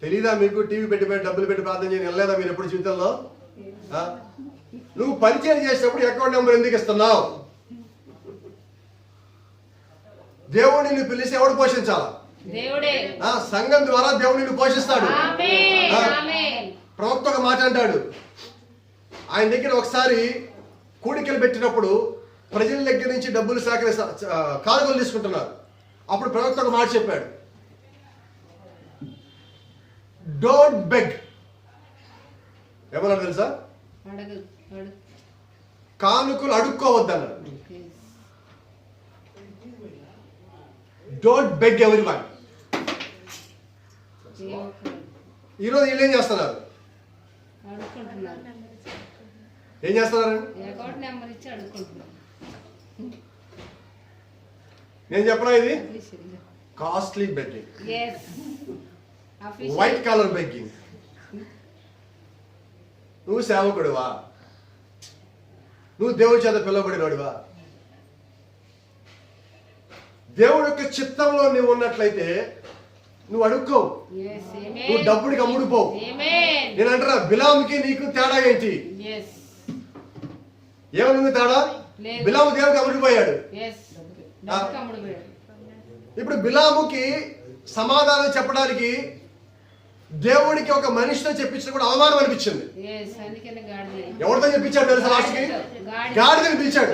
తెలీదా మీకు? టీవీ పెట్టి డబ్బులు పెట్టి ప్రార్థన చేయని వెళ్ళలేదా మీరు ఎప్పుడు జీవితంలో? నువ్వు పరిచయం చేసేటప్పుడు అకౌంట్ నెంబర్ ఎందుకు ఇస్తున్నావు? దేవుడు నిన్ను పిలిచి ఎవడు పోషించాలా? సంఘం ద్వారా దేవుడు నిన్ను పోషిస్తాడు. ప్రవక్త ఒక మాట అంటాడు, ఆయన దగ్గర ఒకసారి కూడికలు పెట్టినప్పుడు ప్రజల దగ్గర నుంచి డబ్బులు కానుకలు తీసుకుంటున్నారు. అప్పుడు ప్రవక్త ఒక మాట చెప్పాడు, డోంట్ బెగ్. ఏమన్నా తెలుసా? కానుకలు అడుక్కోవద్దన్నాడు. Don't beg everyone. ఈరోజు వీళ్ళు ఏం చేస్తున్నారు? ఏం చేస్తున్నారు? నేను చెప్పనా, ఇది costly begging, white colour begging. నువ్వు సేవకుడివా? నువ్వు దేవుడి చేత పిలువబడినోడివా? దేవుడి యొక్క చిత్తంలో నువ్వు ఉన్నట్లయితే నువ్వు అడుక్కోవు, నువ్వు డబ్బుడికి అమ్ముడుపోవు. నేను అంటారా, బిలాముకి నీకు తేడా ఏంటి? ఏమనుంది తేడా? బిలాము దేవుడికి అమ్ముడిపోయాడు. ఇప్పుడు బిలాముకి సమాధానం చెప్పడానికి దేవుడికి ఒక మనిషితో చెప్పించిన కూడా అవమానం అనిపించింది. ఎవరితో చెప్పించాడు తెలుసా? లాస్ట్కి గాడిదని పిలిచాడు.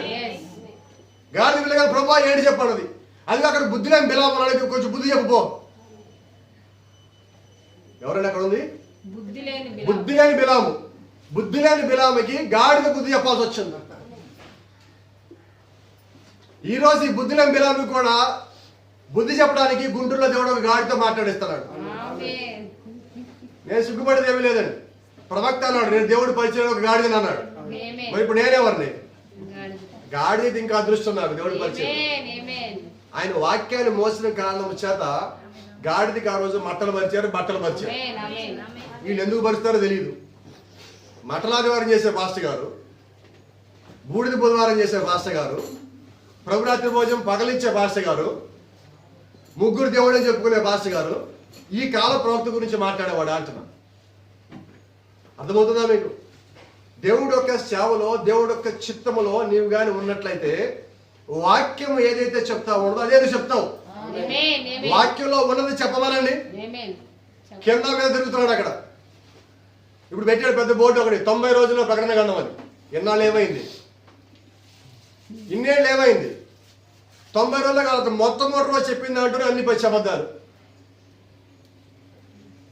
గాడిద పిల్లగా ప్రభా ఏంటి చెప్పన్నది. అది అక్కడ బుద్ధి లేని బిలాము అన్నాడు, కొంచెం బుద్ధి చెప్పుకో. ఎవరైనా అక్కడ ఉంది? బుద్ధి లేని బిలాము. బుద్ధి లేని బిలాముకి గాడిద బుద్ధి చెప్పాల్సి వచ్చింది. ఈరోజు ఈ బుద్ధి లేని బిలాము కూడా బుద్ధి చెప్పడానికి గుంటూరులో దేవుడు ఒక గాడితో మాట్లాడిస్తున్నాడు. నేను సిగ్గుపడేది ఏమీ లేదండి. ప్రవక్త అన్నాడు, నేను దేవుడు పరిచయం ఒక గాడిదని అన్నాడు. మరి ఇప్పుడు నేనేవారిని? గాడిద ఇంకా అదృష్టం నాకు దేవుడు పరిచయం. ఆయన వాక్యాన్ని మోసిన కారణం చేత గాడిదకి ఆ రోజు మట్టలు పరిచారు, బట్టలు పరిచారు. వీళ్ళు ఎందుకు పరుస్తారో తెలియదు. మట్టలాదివారం చేసే పాస్టర్ గారు, బూడిద బుధవారం చేసే పాస్టర్ గారు, ప్రభురాత్రి భోజనం పగలించే పాస్టర్ గారు, ముగ్గురు దేవుడు అని చెప్పుకునే పాస్టర్ గారు ఈ కాల ప్రవక్త గురించి మాట్లాడేవాడు అంటున్నా. అర్థమవుతుందా మీకు? దేవుడి యొక్క సేవలో, దేవుడి యొక్క చిత్తములో నీవు గాని ఉన్నట్లయితే వాక్యం ఏదైతే చెప్తా ఉండదో అదే నువ్వు చెప్తావు. వాక్యంలో ఉన్నది చెప్పమనండి. కింద మీద తిరుగుతున్నాడు అక్కడ. ఇప్పుడు పెట్టాడు పెద్ద బోర్డు ఒకటి, 90 రోజుల్లో ప్రకటన గండం అని. ఎన్నాళ్ళు ఏమైంది? ఇన్నేళ్ళు ఏమైంది? 90 రోజుల కాదు, మొట్టమొదటి రోజు చెప్పింది అంటూనే అన్ని పచ్చి అబద్ధాలు.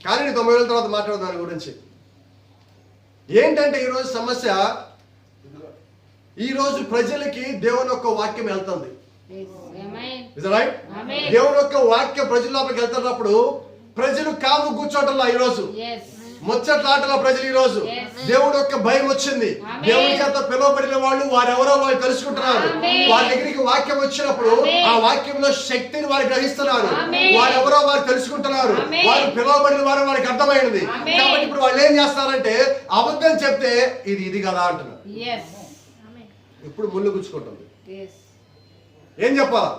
కానీ 90 రోజుల తర్వాత మాట్లాడదాం దాని గురించి. ఏంటంటే ఈరోజు సమస్య, ఈరోజు ప్రజలకి దేవుని యొక్క వాక్యం వెళ్తుంది. దేవుని యొక్క వాక్యం ప్రజల లోపలికి వెళ్తున్నప్పుడు ప్రజలు కాము కూర్చోటంలా ఈరోజు ముచ్చట్లాటల ప్రజలు ఈరోజు దేవుడి యొక్క భయం వచ్చింది. దేవుడి చేత పిలువబడిన వాళ్ళు వారెవరో వాళ్ళు తెలుసుకుంటున్నారు. వారి దగ్గరికి వాక్యం వచ్చినప్పుడు ఆ వాక్యంలో శక్తిని వారు గ్రహిస్తున్నారు. వారెవరో వారు తెలుసుకుంటున్నారు. వారు పిలువబడిన వారు వారికి అర్థమైనది. కాబట్టి ఇప్పుడు వాళ్ళు ఏం చేస్తారంటే అబద్ధం చెప్తే ఇది కదా అంటున్నారు. ఇప్పుడు ముళ్ళు గుచ్చుకుంటుంది. ఏం చెప్పాలా?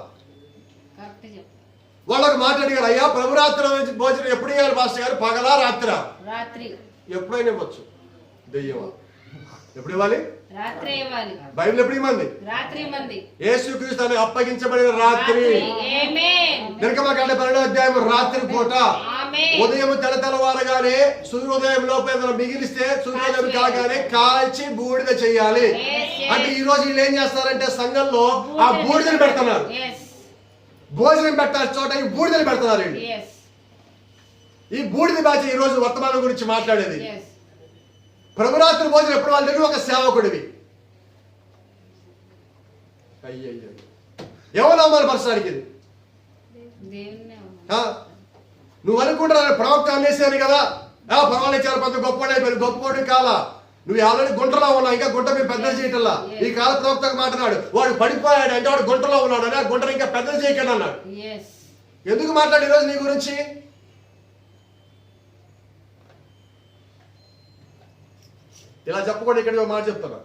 వాళ్ళకు మాట్లాడిగారు, అయ్యా ప్రభురాత్రి భోజనం ఎప్పుడు ఇవ్వాలి మాస్టర్ గారు? పగలా రాత్రి? ఎప్పుడైనా ఇవ్వచ్చు. దెయ్యం ఎప్పుడు ఇవ్వాలి? బైబిల్ ఎప్పుడు ఇవ్వండి? యేసుక్రీస్తు అప్పగించబడిన రాత్రి. నిర్గమకాండ 12వ అధ్యాయం రాత్రి పూట ఉదయం తెల్లవారగానే సూర్యోదయం లోపల మిగిలిస్తే సూర్యోదయం కాగానే కాల్చి బూడిద చేయాలి. అంటే ఈ రోజు వీళ్ళు ఏం చేస్తారంటే సంఘంలో ఆ బూడిదలు పెడుతున్నారు. భోజనం పెట్టాల్సిన చోట ఈ బూడిదలు పెడుతున్నారు. ఈ బూడిద బ్యాచ్ ఈ రోజు వర్తమానం గురించి మాట్లాడేది. ప్రభురాత్రి భోజనం ఎప్పుడు వాళ్ళ దగ్గర ఒక సేవకుడివి. అయ్యయ్యో ఎవరు అవమానపరచడానికి ఇది? నువ్వు అనుకుంటున్నా ప్రవక్త అనేసాను కదా, పర్వాలేదు చాలా పెద్ద గొప్పవాడు అయిపోయింది. గొప్పవాడు కాలా, నువ్వు ఆల్రెడీ గుంటలో ఉన్నావు. ఇంకా గుంట మీరు పెద్దలు చేయటంలా. ఈ కాల ప్రవక్తకు మాట్లాడు, వాడు పడిపోయాడు అంటే వాడు గుంటలో ఉన్నాడు అని, ఆ గుంటను ఇంకా పెద్దలు చేయకండి అన్నాడు. ఎందుకు మాట్లాడు ఈరోజు నీ గురించి? ఇలా చెప్పకుండా ఇక్కడ ఒక మాట చెప్తాను.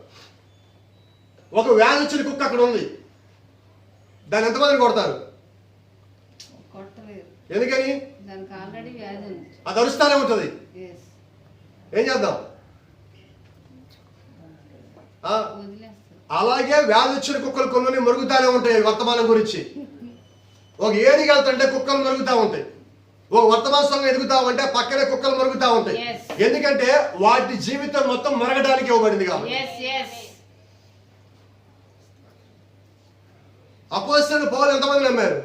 ఒక వ్యాధి వచ్చిన కుక్క అక్కడ ఉంది, దాన్ని ఎంతమందిని కొడతారు? ఎందుకని? అది అరుస్తానే ఉంటుంది. ఏం చేద్దాం? అలాగే వ్యాధి వచ్చిన కుక్కలు కొన్ని మరుగుతానే ఉంటాయి. వర్తమానం గురించి ఒక ఏడికి వెళ్తుంటే కుక్కలు మరుగుతా ఉంటాయి. ఒక వర్తమాన సంఘం ఎదుగుతామంటే పక్కనే కుక్కలు మరుగుతా ఉంటాయి. ఎందుకంటే వాటి జీవితం మొత్తం మరగడానికి ఇవ్వబడింది కాబట్టి. అపోస్తలులు పౌలు ఎంతమంది నమ్మారు?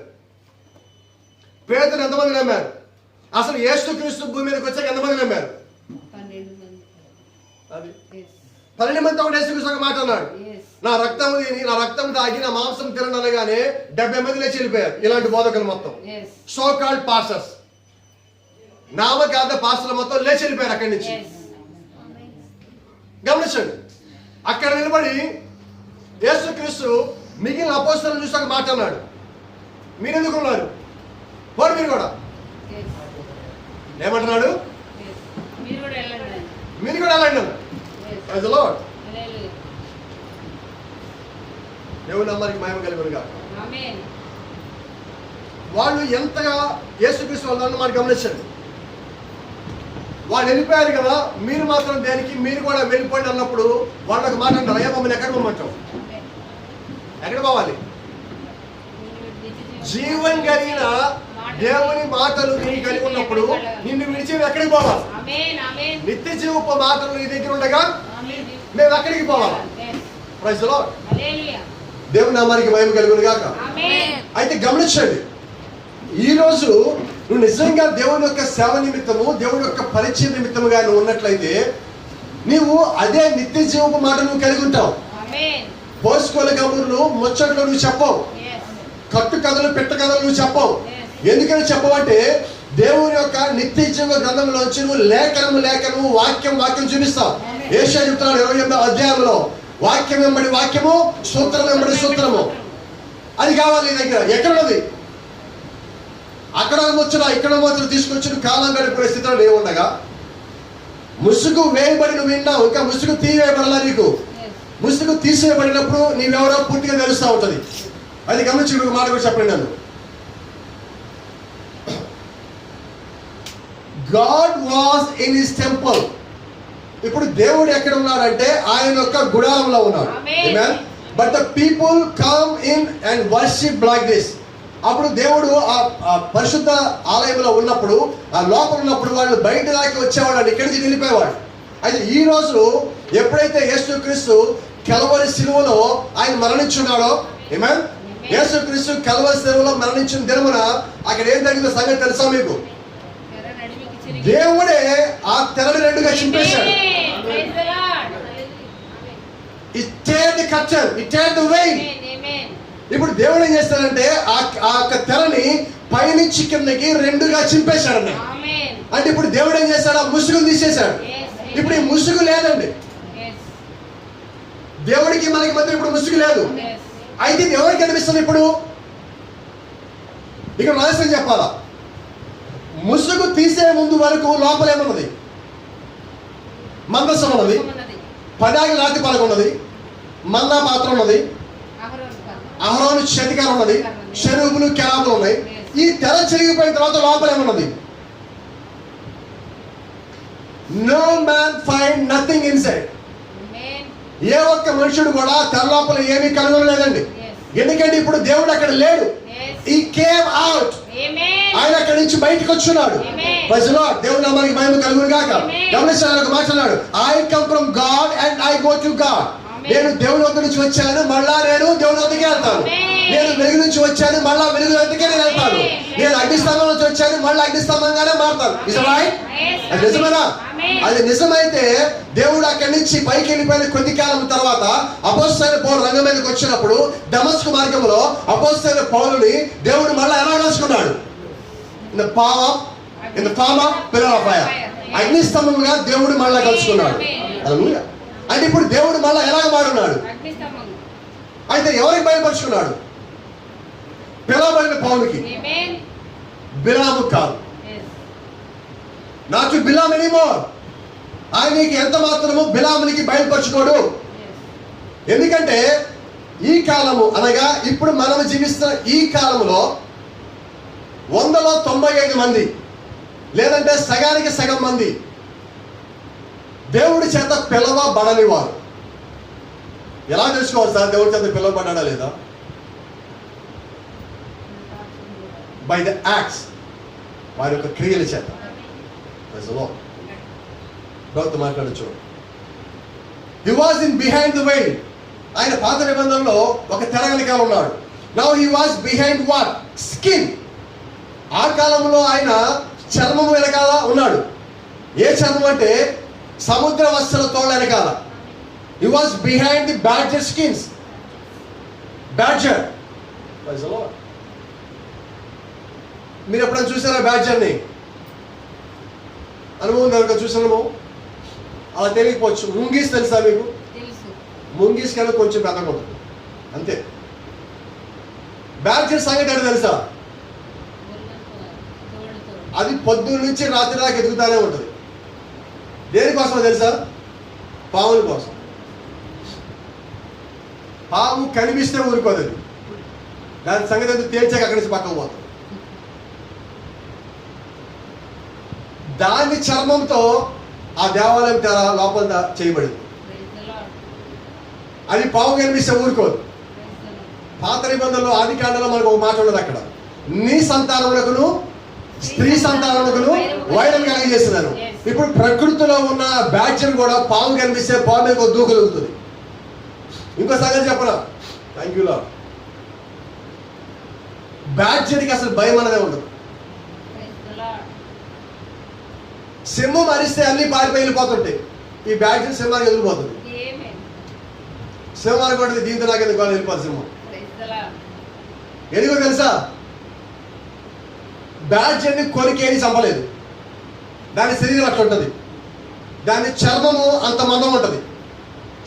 పేతురు ఎంతమంది నమ్మారు? అసలు యేసుక్రీస్తు భూమి మీదకి వచ్చాక ఎంతమంది నమ్మారు? 12 మంది ఒకటి యేసుక్రీస్తు మాట అన్నాడు, నా రక్తం తిని నా రక్తం తాగి నా మాంసం తిననగానే 70 మంది లేచి వెళ్ళిపోయారు. ఇలాంటి బోధకులు మొత్తం సో కాల్డ్ పాస్టర్స్, నామకార్థ పాస్టర్లు మొత్తం లేచి వెళ్ళిపోయారు అక్కడి నుంచి. గమనించండి, అక్కడ నిలబడి యేసుక్రీస్తు మిగిలిన అపోస్తలులను చూసాక మాట అన్నాడు, మీరు ఎందుకు ఉన్నారు? పోరు మీరు కూడా. ఏమంటున్నాడు? మీరు కూడా వెళ్ళండి. దేవుని నామానికి మహిమ కలుగునుగా. వాళ్ళు ఎంతగా యేసుక్రీస్తు వాళ్ళని మనం గమనించండి. వాళ్ళు వెళ్ళిపోయారు కదా, మీరు మాత్రం దేనికి? మీరు కూడా వెళ్ళిపోండి అన్నప్పుడు వాళ్ళకి మాట అంటారు, అయ్యా మమ్మల్ని ఎక్కడ పోమంటావు? ఎక్కడ పోవాలి? జీవం కలిగిన దేవుని మాటలు నీకు కలిగి ఉన్నప్పుడు నిన్ను విడిచి ఎక్కడికి పోవాలి? నిత్య జీవపు మాటలు నీ దగ్గర ఉండగా మేము ఎక్కడికి పోవాలి? Praise the lord. దేవుని నామానికి మహిమ కలుగును గాక. అయితే గమనించండి, ఈరోజు నువ్వు నిజంగా దేవుని యొక్క సేవ నిమిత్తము, దేవుని యొక్క పరిచయ నిమిత్తముగా నువ్వు ఉన్నట్లయితే నీవు అదే నిత్య జీవపు మాట నువ్వు కలిగి ఉంటావు. పోసుకోలు కబుర్లు ముచ్చట్లు నువ్వు చెప్పవు, కట్టు కథలు పెట్ట కథలు నువ్వు చెప్పవు. ఎందుకని చెప్పవంటే దేవుని యొక్క నిత్య జీవ గ్రంథంలోంచి నువ్వు లేఖనము వాక్యం చూపిస్తావు. యేషయా చెప్తున్నాడు 28వ అధ్యాయంలో, వాక్యం వెంబడి వాక్యము, సూత్రం వెంబడి సూత్రము. అది కావాలి నీ దగ్గర. ఎక్కడున్నది? అక్కడ ముచ్చట ఇక్కడ ముచ్చట తీసుకొచ్చి కాలం గడిపే స్థితిలో ఏముండగా ముసుగు వేయబడి నువ్వు విన్నావు, ఇంకా ముసుగు తీయబడాలా? నీకు ముసుగు తీసివేయబడినప్పుడు నీవెవరో పూర్తిగా తెలుస్తూ ఉంటుంది. అది గమనించి ఒక మాట కూడా చెప్పండి. నన్ను God was in his temple. ఇప్పుడు దేవుడు ఎక్కడ ఉన్నాడంటే ఆయన యొక్క గుడారంలో ఉన్నాడు. ఆమేన్. But the people come in and worship like this. అప్పుడు దేవుడు ఆ పరిశుద్ధ ఆలయంలో ఉన్నప్పుడు, ఆ లోపల ఉన్నప్పుడు వాళ్ళు బయట దాకా వచ్చేవాడు, ఇక్కడి నుంచి వెళ్ళిపోయేవాడు. అయితే ఈ రోజు ఎప్పుడైతే యేసుక్రీస్తు కల్వరి శిలువలో ఆయన మరణించున్నాడో, ఆమేన్, యేసుక్రీస్తు కల్వరి శిలువలో మరణించిన దినమున అక్కడ ఏం జరిగిందో సంగతి తెలుసా మీకు? దేవుడే ఆ తెరని రెండుగా చింపేశాడు. ఇప్పుడు దేవుడు ఏం చేస్తాడంటే ఆ తెరని పైనుంచి కిందకి రెండుగా చింపేశాడు అన్న. అంటే ఇప్పుడు దేవుడు ఏం చేశాడు? ఆ ముసుగును తీసేశాడు. ఇప్పుడు ఈ ముసుగు లేదండి. దేవుడికి మనకి మధ్య ఇప్పుడు ముసుగు లేదు. అయితే ఇది ఎవరికి కనిపిస్తుంది? ఇప్పుడు ఇక్కడ రహస్యం చెప్పాలా? ముసుగు తీసే ముందు వరకు లోపల ఏమున్నది? మందసం ఉన్నది, పదాకి రాతి పలక ఉన్నది, మన్నా పాత్ర ఉన్నది, అహరోను చేతికారు ఉన్నది, షరూబులు కెరాబులు ఉన్నాయి. ఈ తెర చెరిగిపోయిన తర్వాత లోపల ఏమున్నది? No man find nothing inside. ఏ ఒక్క మనుషుడు కూడా తెర లోపల ఏమీ కనుగొనలేదండి. ఎందుకంటే ఇప్పుడు దేవుడు అక్కడ లేడు. He came out. ఆయన అక్కడి నుంచి బయటకు వచ్చున్నాడు. దేవుడు నామానికి మహిమ కలుగును గాక. గమనించాలని మాట్లాడాడు, I come from God and I go to God. నేను దేవుని వద్ద నుంచి వచ్చాను, మళ్ళా నేను దేవుని వద్దకే వెళ్తాను. నేను వెలుగు నుంచి వచ్చాను, మళ్ళా వెలుగు వద్దకే నేను వెళ్తాను. నేను అగ్నిస్తంభం నుంచి వచ్చాను, మళ్ళీ అగ్నిస్తంభంగానే మారుతాను. అది నిజమేనా? అది నిజమైతే దేవుడు అక్కడి నుంచి పైకి వెళ్ళిపోయిన కొద్ది కాలం తర్వాత అపోస్తలుడైన పౌలు రంగం మీదకి వచ్చినప్పుడు దమస్కు మార్గంలో అపోస్తలుడైన పౌలుని దేవుడు మళ్ళీ ఎలా కలుసుకున్నాడు? In the form of pillar of fire. అగ్నిస్తంభంగా దేవుడు మళ్ళీ కలుసుకున్నాడు. హల్లెలూయా. అంటే ఇప్పుడు దేవుడు మళ్ళీ ఎలా మారున్నాడు? అయితే ఎవరికి బయలుపరుచుకున్నాడు? పిలవబడిన పౌలుకి, బిలాము కాదు. Not to Balaam anymore. ఆయనకి ఎంత మాత్రము బిలామునికి బయలుపరచుకోడు. ఎందుకంటే ఈ కాలము అనగా ఇప్పుడు మనం జీవిస్తున్న ఈ కాలంలో 100లో 95 మంది, లేదంటే సగానికి సగం మంది దేవుడి చేత పిలవబడని వారు. ఎలా తెలుసుకోవాలి సార్ దేవుడి చేత పిలవబడ్డా లేదా? బై ద యాక్ట్స్, వారి యొక్క క్రియల చేత. మాట్లాడచ్చు. హి was in behind the veil. ఆయన పాత నిబంధనలో ఒక తెర వెనకాల ఉన్నాడు. Now he was behind what? Skin. ఆ కాలంలో ఆయన చర్మము వెనకాల ఉన్నాడు. ఏ చర్మం అంటే సముద్ర వస్త్రాల తోళ్ళ వెనకాల. హి was behind the badger skins. Badger. మీరు ఎప్పుడైనా చూసారా బ్యాడ్జర్ని? అనుభవం కనుక చూసాము. అలా తెలియకపోవచ్చు. ముంగీస్ తెలుసా మీకు? ముంగీస్ కనుక కొంచెం పెద్దగా ఉంటుంది అంతే. బ్యాడ్జర్ సంగతి అంటే తెలుసా? అది పొద్దున్న నుంచి రాత్రి దాకా ఎదుగుతానే ఉంటుంది. దేనికోసమో తెలుసా? పాముల కోసం. పాము కనిపిస్తే ఊరుకోదు. దాని సంగతి అయితే తేల్చాక అక్కడి నుంచి పక్కకు పోతుంది. దాని చర్మంతో ఆ దేవాలయం తెర లోపల చేయబడింది. అది పాము కనిపిస్తే ఊరుకోదు. పాత నిబంధనలో ఆది కాండలో మనకు ఒక మాట ఉన్నది. అక్కడ నీ సంతానములకును స్త్రీ సంతానములకును వైరం కలిగజేస్తున్నాను. ఇప్పుడు ప్రకృతిలో ఉన్న బ్యాడ్జర్ కూడా పాము కనిపిస్తే పాము మీద దూకలుగుతుంది. ఇంకో సంగతి చెప్పనా? Thank you lord. బ్యాడ్జర్కి అసలు భయం అనేదే ఉండదు. సింహం అరిస్తే అన్ని పారిపోయి వెళ్ళిపోతుంటాయి. ఈ బ్యాడ్జర్ సింహానికి ఎదిరిపోతుంది. సింహానికి కూడా దీంతో నాకు ఎందుకు వెళ్ళిపోతుంది సింహం. ఎందుకో తెలుసా? బ్యాడ్జర్ని కొరికేది చంపలేదు. దాని శరీరం అట్లా ఉంటుంది. దాని చర్మము అంత మందం ఉంటుంది.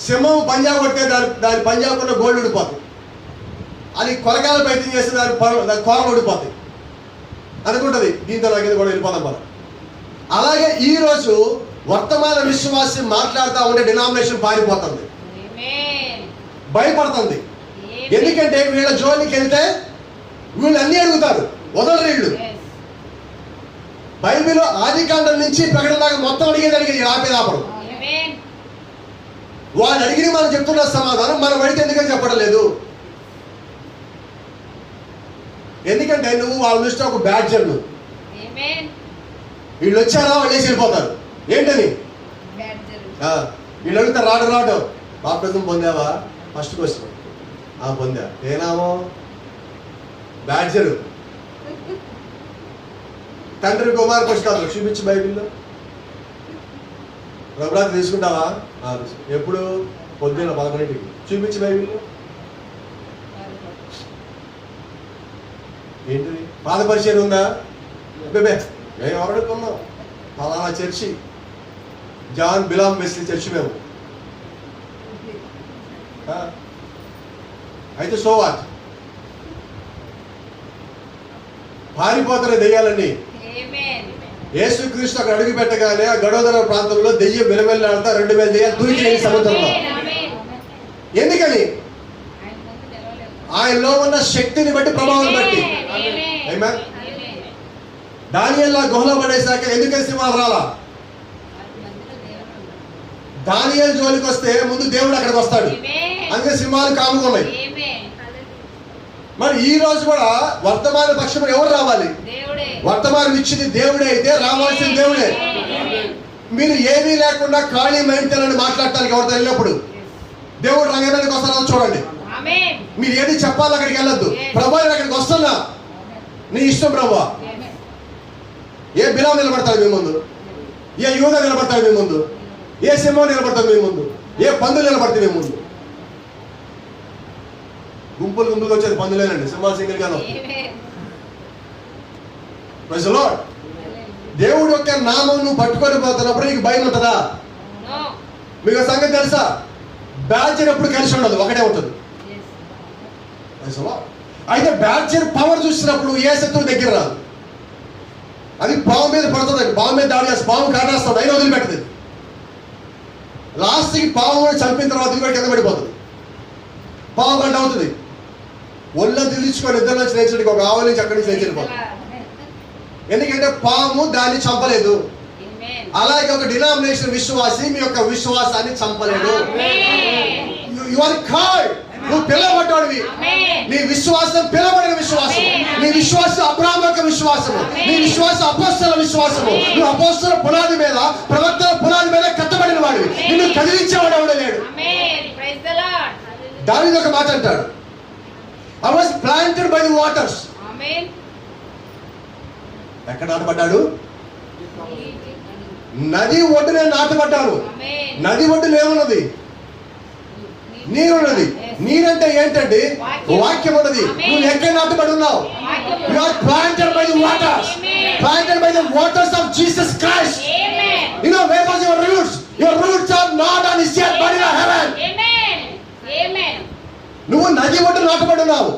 సింహము పంజాబ్ కొడితే దాని పంజాబ్ గోల్డ్ ఉడిపోతుంది. అది కొరకాల ప్రయత్నం చేస్తే దాని కూరలు ఉడిపోతాయి అనుకుంటుంది. దీంతో నాకు ఎందుకు కూడా వెళ్ళిపోతాం మనం. అలాగే ఈరోజు వర్తమాన విశ్వాసి మాట్లాడుతూ ఉంటే డినామినేషన్ పారిపోతుంది, భయపడుతుంది. ఎందుకంటే వీళ్ళ జోలికి వెళ్తే వీళ్ళు అన్ని అడుగుతారు, వదలరు వీళ్ళు. బైబిల్ ఆది కాండం నుంచి ప్రకటన దాకా మొత్తం అడిగేది ఆపేదాపరు. వాళ్ళు అడిగిన మనం చెప్తున్న సమాధానం మనం అడిగితే ఎందుకని చెప్పడం లేదు? ఎందుకంటే నువ్వు వాళ్ళ దృష్టిలో ఒక బ్యాడ్జర్. నువ్వు వీళ్ళు వచ్చారా వాళ్ళు వేసి వెళ్ళిపోతారు. ఏంటని వీళ్ళు అడుగుతారు, రాడు బాప్టిజం పొందావా? ఫస్ట్ క్వశ్చన్ పొందా. ఏనామో బ్యాడ్జరు. తండ్రి కుమార్ పుస్తకాలు చూపించు బైబిల్లో. ప్రభురాత్రి తీసుకుంటావా? ఎప్పుడు? పొద్దున్న 11ంటికి. చూపించు బైబిల్లో. ఏంటిది? పాద పరిచయం ఉందా? బేబే మేము ఎవడుకున్నాం ఫలానా చర్చి, జాన్ బిలాం వెస్లీ చర్చి మేము. అయితే సో వాట్? పారిపోతారు దెయ్యాలన్నీ. యేసుక్రీస్తు అక్కడ అడుగు పెట్టగానే ఆ గడోదర ప్రాంతంలో దెయ్యం వెలువెల్లాడుతా 2000 దెయ్యాలు దూకి సముద్రంలో. ఎందుకని? ఆయనలో ఉన్న శక్తిని బట్టి, ప్రభావం బట్టి. దానియేలు గుహలో పడేశాక ఎందుకని సింహాలు రాలా? దానియేలు జోలికి వస్తే ముందు దేవుడు అక్కడికి వస్తాడు. అందుకే సింహాలు కాముకున్నాయి. మరి ఈ రోజు కూడా వర్తమాన పక్షం ఎవరు రావాలి? వర్తమానం ఇచ్చింది దేవుడే అయితే రావాల్సిన దేవుడే. మీరు ఏమీ లేకుండా ఖాళీ మైండ్ మాట్లాడటానికి ఎవరితో వెళ్ళినప్పుడు దేవుడు రంగంలోకి వస్తారో చూడండి. మీరు ఏది చెప్పాలి అక్కడికి వెళ్ళొద్దు. ప్రభు అక్కడికి వస్తున్నా, నీ ఇష్టం ప్రభు. ఏ బిలాం నిలబడతాడు మీ ముందు? ఏ యూదా నిలబడతాడు మీ ముందు? ఏ సింహం నిలబడతాడు మీ ముందు? ఏ పందులు నిలబడతాయి మీ ముందు? గుంపులు గుంపులుగా వచ్చేది పందులేనండి, సింహాలు సింగిల్ గాను. Praise the lord. దేవుడు యొక్క నామం నువ్వు పట్టుకొని పోతున్నప్పుడు నీకు భయం ఉంటుందా? మీకు సంగతి తెలుసా? బ్యాడ్జర్ ఎప్పుడు కలిసి ఉండదు, ఒకటే ఉంటుంది. అయితే బ్యాడ్జర్ పవర్ చూసినప్పుడు ఏ శత్రువు దగ్గర రాదు. అది పాము మీద పడుతుంది, పాము మీద దాడి చేస్తుంది, పాము కాటేస్తుంది, అయినా వదిలిపెట్టదు. లాస్ట్కి పాము చంపిన తర్వాత ఇది కూడా కింద పడిపోతుంది. పాము గంట అవుతుంది. ఒళ్ళంతా తీర్చుకొని ఇద్దరు నుంచి లేచడానికి ఒక ఆవుల నుంచి అక్కడి నుంచి లేచి వెళ్ళిపోతుంది. ఎందుకంటే పాము దాన్ని చంపలేదు. అలాగే ఒక డినామినేషన్ విశ్వాసి మీ యొక్క విశ్వాసాన్ని చంపలేడు. You are called. నువ్వు పిలవబడ్డాడివి. నీ విశ్వాసం పిలవబడిన విశ్వాసం. నీ విశ్వాసం అబ్రహాము యొక్క విశ్వాసము. నీ విశ్వాసం అపోస్తలుల విశ్వాసము. నువ్వు అపోస్తలుల పునాది మీద, ప్రవక్తల పునాది మీద కట్టబడిన వాడివి. నిన్ను కదిలించేవాడు ఎవడో లేడు. దావీదు ఒక మాట అంటాడు, I was planted by the waters. ఎక్కడ నాటబడ్డాడు? నది ఒడ్డునే నాటబడ్డాడు. నది ఒడ్డున ఏమున్నది? నీరున్నది. నీరంటే ఏంటండి? వాక్యం ఉన్నది. నువ్వు ఎక్కడ నాటబడి ఉన్నావు? You are planted by the waters. Planted by the waters of Jesus Christ. You know where was your roots? Your roots are not on this earth but in heaven. నువ్వు నది ఒడ్డు నాటబడి ఉన్నావు.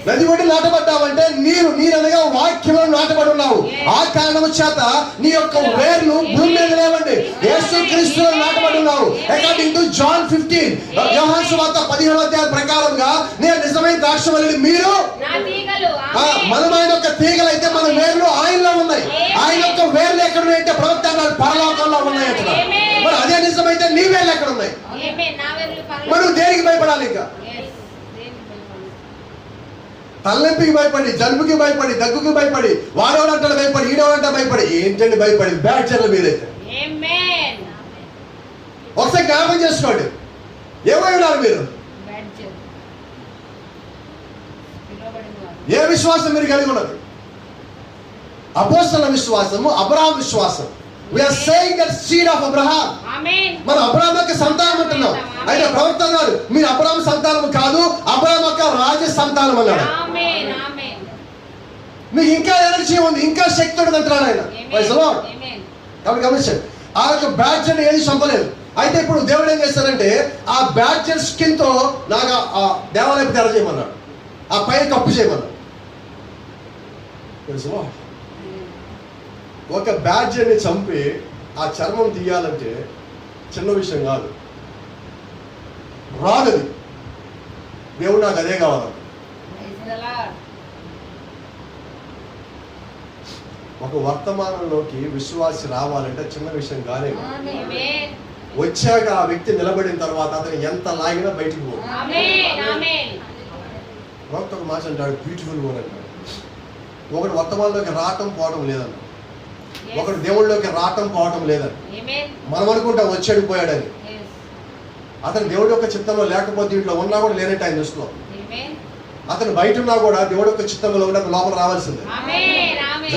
నది ఒడ్డు నాటబడ్డావంటే నీరు అనగా వాక్యంలో నాటబడి ఉన్నావు. ఆ కారణం చేత నీ యొక్క వేర్లు భూమి మీద లేవండి. యేసుక్రీస్తులో నాటబడి ఉన్నావు. అకార్డింగ్ టు జాన్ 15 యోహాను సువార్త 17వ అధ్యాయం ప్రకారంగా నేను నిజమైన ద్రాక్షవల్లి, మీరు మనం ఆయన యొక్క తీగలైతే మన వేర్లు ఆయనలో ఉన్నాయి. ఆయన యొక్క వేర్లు ఎక్కడ ఉన్నాయంటే ప్రవక్త పరలోకంలో ఉన్నాయి అంటున్నారు. మరి అదే నిజమైతే నీ వేర్లు ఎక్కడ ఉన్నాయి? మనం దేనికి భయపడాలి? ఇంకా తలనొప్పికి భయపడి, జలుబుకి భయపడి, దగ్గుకి భయపడి, వాడేవాడంటే భయపడి, ఈడేవాడంటే భయపడి, ఏంటండి భయపడి? బ్యాడ్జర్లు మీరైతే. ఒకసారి జ్ఞాపకం చేసుకోండి, ఏమై ఉన్నారు మీరు? ఏ విశ్వాసం మీరు కలిగి ఉన్నది? అపోస్తలుల విశ్వాసము, అబ్రహాము విశ్వాసం. We are saying that seed of Abraham. మన అబ్రహాము యొక్క సంతానం అంటున్నాం. అయితే ప్రవక్త అన్నాడు, మీరు అబ్రహాము సంతానం కాదు, అబ్రహాము యొక్క రాజ సంతానం అన్నాడు. మీకు ఇంకా ఎనర్జీ ఉంది, ఇంకా శక్తి ఉంది అంటున్నాడు ఆయన. కాబట్టి గమనించండి, ఆ యొక్క బ్యాడ్జర్ ఏది చంపలేదు. అయితే ఇప్పుడు దేవుడు ఏం చేస్తారంటే ఆ బ్యాడ్జర్ స్కిన్ తో నాకు ఆ దేవాలయం తెర చేయమన్నాడు, ఆ పైన కప్పు చేయమన్నాడు. ఒక బ్యాడ్జర్ని చంపి ఆ చర్మం తీయాలంటే చిన్న విషయం కాదు. రాదది. దేవుడు నాకు అదే కావాలి. ఒక వర్తమానంలోకి విశ్వాసి రావాలంటే చిన్న విషయం కానే. వచ్చాక ఆ వ్యక్తి నిలబడిన తర్వాత అతను ఎంత లాగినా బయటికి పోదు. ప్రవక్త ఒక మాట అంటాడు, బ్యూటిఫుల్ వర్డ్ అంటాడు. ఒకడు వర్తమానంలోకి రావటం పోవడం లేదన్న, ఒకడు దేవుళ్ళలోకి రావటం పోవడం లేదని. మనం అనుకుంటాం వచ్చాడు పోయాడని. అతను దేవుడి యొక్క చిత్తంలో లేకపోతే దీంట్లో ఉన్నా కూడా లేనట్టు ఆయన దృష్టిలో. అతను బయట ఉన్నా కూడా దేవుడి యొక్క చిత్తంలో కూడా లోపల రావాల్సిందే.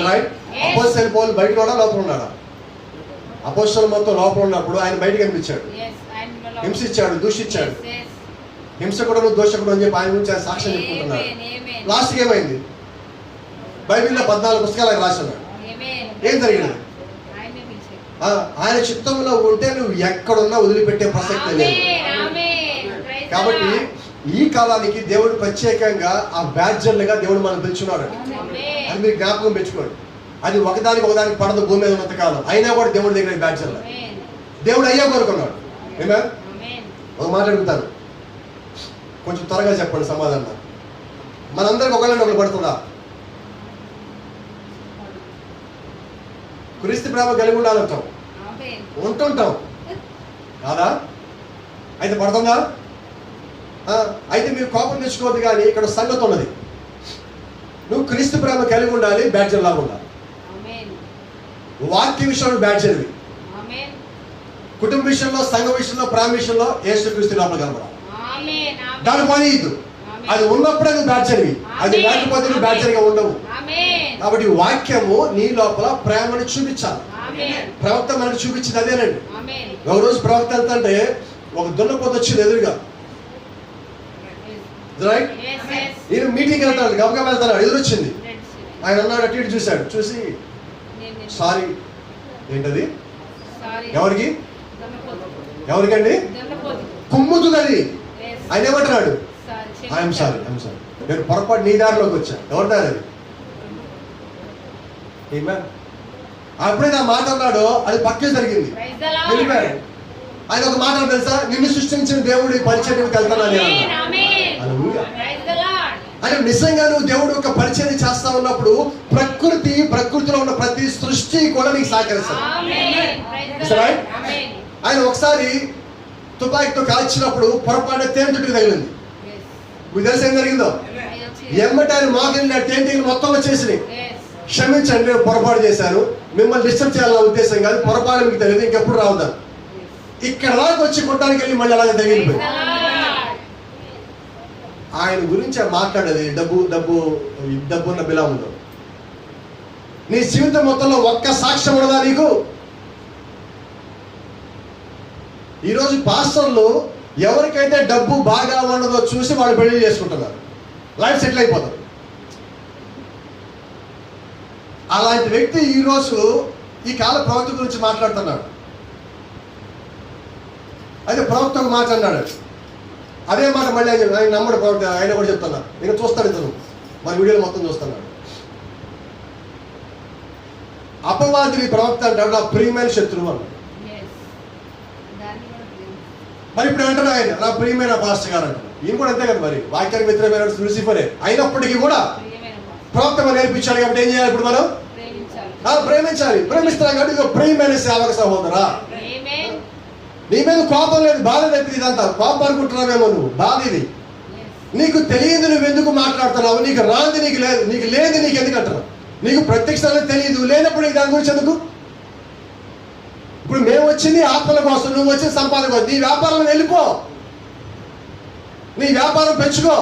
రైట్? అపోస్తలులు పౌలు బయట ఉన్నాడా లోపల ఉన్నాడా? అపోస్తలులు మొత్తం లోపల ఉన్నప్పుడు ఆయన బయట కనిపించాడు, హింసించాడు, దూషించాడు. హింసకుడు దోషకుడు అని చెప్పి ఆయన గురించి ఆయన సాక్ష్యం చెప్పుకుంటున్నాడు. లాస్ట్కి ఏమైంది? బైబిల్లో 14 పుస్తకాలకు రాస్తున్నాడు. ఏం జరిగినది? ఆయన చిత్తంలో ఉంటే నువ్వు ఎక్కడున్నా వదిలిపెట్టే ప్రసక్తి లేదు. కాబట్టి ఈ కాలానికి దేవుడు ప్రత్యేకంగా ఆ బ్యాడ్జర్లుగా దేవుడు మనం పిలుచున్నాడు. అది మీరు జ్ఞాపకం పెంచుకోండి. అది ఒకదానికి పడదు భూమి మీద ఉన్నంత కాలం. అయినా కూడా దేవుడి దగ్గర బ్యాడ్జర్లు దేవుడు అయ్యా కోరుకున్నాడు. ఏమే ఒక మాట అడుగుతాను, కొంచెం త్వరగా చెప్పండి సమాధానం. మనందరికి ఒకళ్ళని ఒకళ్ళు పడుతుందా? క్రీస్తు ప్రేమ కలిగి ఉండాలంటాం, ఉంటుంటాం కాదా? అయితే పడుతుందా? అయితే మీరు కోపం తెచ్చుకోవద్దు. కానీ ఇక్కడ సంగతి ఉన్నది, నువ్వు క్రీస్తు ప్రేమ కలిగి ఉండాలి, బ్యాడ్జర్ లాగా ఉండాలి. వాక్య విషయంలో బ్యాడ్జర్వి, కుటుంబ విషయంలో, సంఘ విషయంలో, ప్రేమ విషయంలో యేసుక్రీస్తు లోపల కనబడాలి. దాని పని ఇది. అది ఉన్నప్పుడే నువ్వు బ్యాడ్జర్వి, అది లేకపోతే నువ్వు బ్యాడ్జర్గా ఉండవు. కాబట్టి వాక్యము నీ లోపల ప్రేమను చూపించాలి. ప్రవక్త మనకు చూపించింది అదేనండి. ఒక రోజు ప్రవక్త వెళ్తుంటే ఒక దున్నపోతు వచ్చింది ఎదురుగా. రైట్? ఈయన మీటింగ్ వెళ్తాడు, గబగబా వెళ్తాడు, ఎదురొచ్చింది. ఆయన అన్నాడు, అటు ఇటు చూశాడు, చూసి సారీ. ఏంటది? ఎవరికి? ఎవరికండి? కుమ్ముతుంది అది. ఆయన ఏమంటున్నాడు? ఐఎమ్ సారీ, నేను పొరపాటు నీ దారిలోకి వచ్చా. ఎవరి దారి అది? అప్పుడైతే ఆ మాట అన్నాడో అది పక్కే జరిగింది, వెళ్ళిపోయాడు. ఆయన ఒక మాట తెలుసా, నిన్ను సృష్టించిన దేవుడి పరిచయం వెళ్తానని. అంటే నిజంగా నువ్వు దేవుడు యొక్క పరిచయం చేస్తా ఉన్నప్పుడు ప్రకృతిలో ఉన్న ప్రతి సృష్టి కూడా నీకు సహకరిస్తాడు. ఆయన ఒకసారి తుపాకీతో కాల్చినప్పుడు పొరపాటు తేనెతుడికి తగిలింది. మీకు తెలిసి ఏం జరిగిందో? ఎమ్మటి ఆయన మోగిన తేనెటీగలు మొత్తం వచ్చేసినాయి. క్షమించండి, నేను పొరపాటు చేశాను, మిమ్మల్ని డిస్టర్బ్ చేయాలన్న ఉద్దేశం కాదు, పొరపాటు మీకు తెలియదు, ఇంకెప్పుడు రావద్దాం. ఇక్కడ దాకా వచ్చి కొట్టడానికి వెళ్ళి మళ్ళీ అలాగే తగిలిపోయి. ఆయన గురించి మాట్లాడేది డబ్బున్న బిలాములో. నీ జీవితం మొత్తంలో ఒక్క సాక్ష్యం ఉండదా నీకు? ఈరోజు పాస్టర్లు ఎవరికైతే డబ్బు బాగా ఉండదో చూసి వాళ్ళు పెళ్లి చేసుకుంటున్నారు, లైఫ్ సెటిల్ అయిపోతారు. అలాంటి వ్యక్తి ఈరోజు ఈ కాల ప్రవక్త గురించి మాట్లాడుతున్నాడు. అయితే ప్రవక్త ఒక మాట అన్నాడు, అదే మాట మళ్ళీ ఆయన నమ్మడు ప్రవక్త, ఆయన కూడా చెప్తున్నాడు. నేను చూస్తాను, ఇతను మన వీడియోలో మొత్తం చూస్తున్నాడు. అపవాదిని ప్రవక్త అంటాడు నా ప్రియమైన శత్రువు అన్నాడు. మరి ఇప్పుడు అంటారు ఆయన నా ప్రియమైన పాస్టర్ గారు అంటారు. ఈయన కూడా అంతే కదా, మరి వాక్యానికి వ్యతిరేకమైన లూసిఫరే అయినప్పటికీ కూడా ప్రవక్త మనం నేర్పించాడు. కాబట్టి ఏం చేయాలి? ఇప్పుడు మనం ప్రేమించాలి. ప్రేమిస్తున్నాం కాబట్టి ప్రియమైన సేవక సహోదరా, నీ మీద కోపం లేదు, బాధ లేదు. ఇదంతా కోపం అనుకుంటున్నావేమో నువ్వు, బాధ ఇది. నీకు తెలియదు, నువ్వు ఎందుకు మాట్లాడుతున్నావు? నీకు రాంది నీకు లేదు, నీకు లేదు నీకు ఎందుకు అంటున్నావు? నీకు ప్రత్యక్షంగా తెలియదు, లేనప్పుడు దాని గురించి ఎందుకు? ఇప్పుడు మేము వచ్చింది ఆత్మల కోసం, నువ్వు వచ్చిన సంపాదన కోసం. నీ వ్యాపారంలో వెళ్ళిపో, నీ వ్యాపారం పెంచుకో.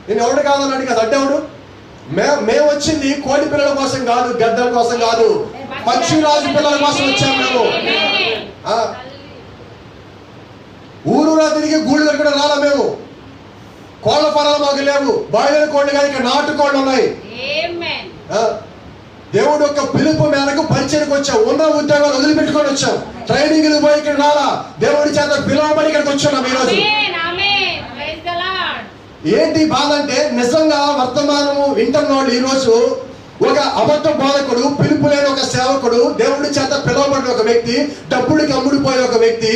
నేను ఎవడు కాదన్నాడు కదా, అడ్డెవడు? మేము వచ్చింది కోడి పిల్లల కోసం కాదు, గద్దల కోసం కాదు, పక్షిరాజు పిల్లల కోసం వచ్చాము మేము. ఊరూరా తిరిగి గూళ్ళు దొరకడం రాలా మేము. కోళ్ళ ఫలాలు మాకు లేవు, బాయిలర్ కోళ్ళు కానీ ఇక్కడ నాటు కోళ్ళు ఉన్నాయి. దేవుడు యొక్క పిలుపు మేరకు పరిచయకు వచ్చాం, ఉన్న ఉద్యోగాలు వదిలిపెట్టుకొని వచ్చాం, ట్రైనింగ్ పోయి ఇక్కడ రాలా, దేవుడి చేత పిలువబడి ఇక్కడికి వచ్చాం ఈరోజు. ఏంటి బాధ అంటే నిజంగా వర్తమానము వింటున్నవాళ్ళు ఈరోజు ఒక అబద్ధ బోధకుడు, పిలుపు లేని ఒక సేవకుడు, దేవుడి చేత పిలువబడిన ఒక వ్యక్తి, డబ్బుడికి అమ్ముడిపోయే ఒక వ్యక్తి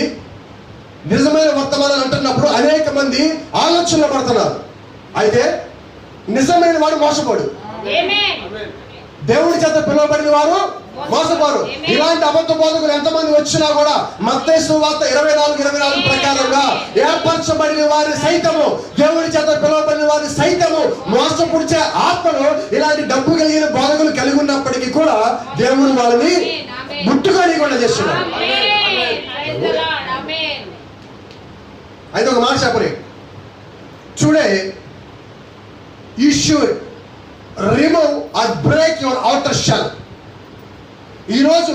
నిజమైన వర్తమానాలు అంటున్నప్పుడు అనేక మంది ఆలోచనలు పడుతున్నారు. అయితే నిజమైన వాడు మోసపోడు. దేవుడి చేత పిలువబడిన వారు మోసపోరు. ఇలాంటి అబద్ధ బోధకులు ఎంతమంది వచ్చినా కూడా మత్తయి సువార్త 24:24 ప్రకారంగా ఏర్పరచబడిన వారి సైతము, దేవుడి చేత పిలువబడిన వారి సైతము మోసపుడిచే ఆత్మలు ఇలాంటి డబ్బు కలిగిన బోధకులు కలిగి ఉన్నప్పటికీ కూడా దేవుడు వాళ్ళని ముట్టుకొని కూడా చేస్తున్నారు. అయితే ఒక మాట చెప్పని, today you should remove or break your outer shell. ఈరోజు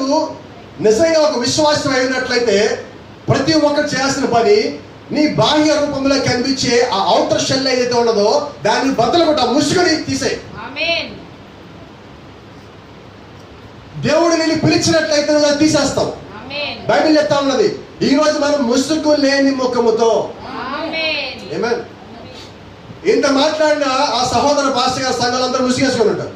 నిజంగా ఒక విశ్వాసం అయినట్లయితే ప్రతి ఒక్కరు చేయాల్సిన పని, నీ బాహ్య రూపంలో కనిపించే ఆ ఔటర్ షెల్ ఏదైతే ఉన్నదో దాన్ని బద్దలు కొట్ట, ముసుగుని తీసే. దేవుడు నిన్ను పిలిచినట్లయితే నువ్వు అది తీసేస్తావు. బైబిల్ చెప్తా ఉన్నది, ఈ రోజు మనం ముసుగు లేని ముఖముతో. ఆమేన్. ఇంత మాట్లాడిన ఆ సహోదర పాస్టర్ గారి సంఘాలందరూ ముసుగేసుకొని ఉంటారు.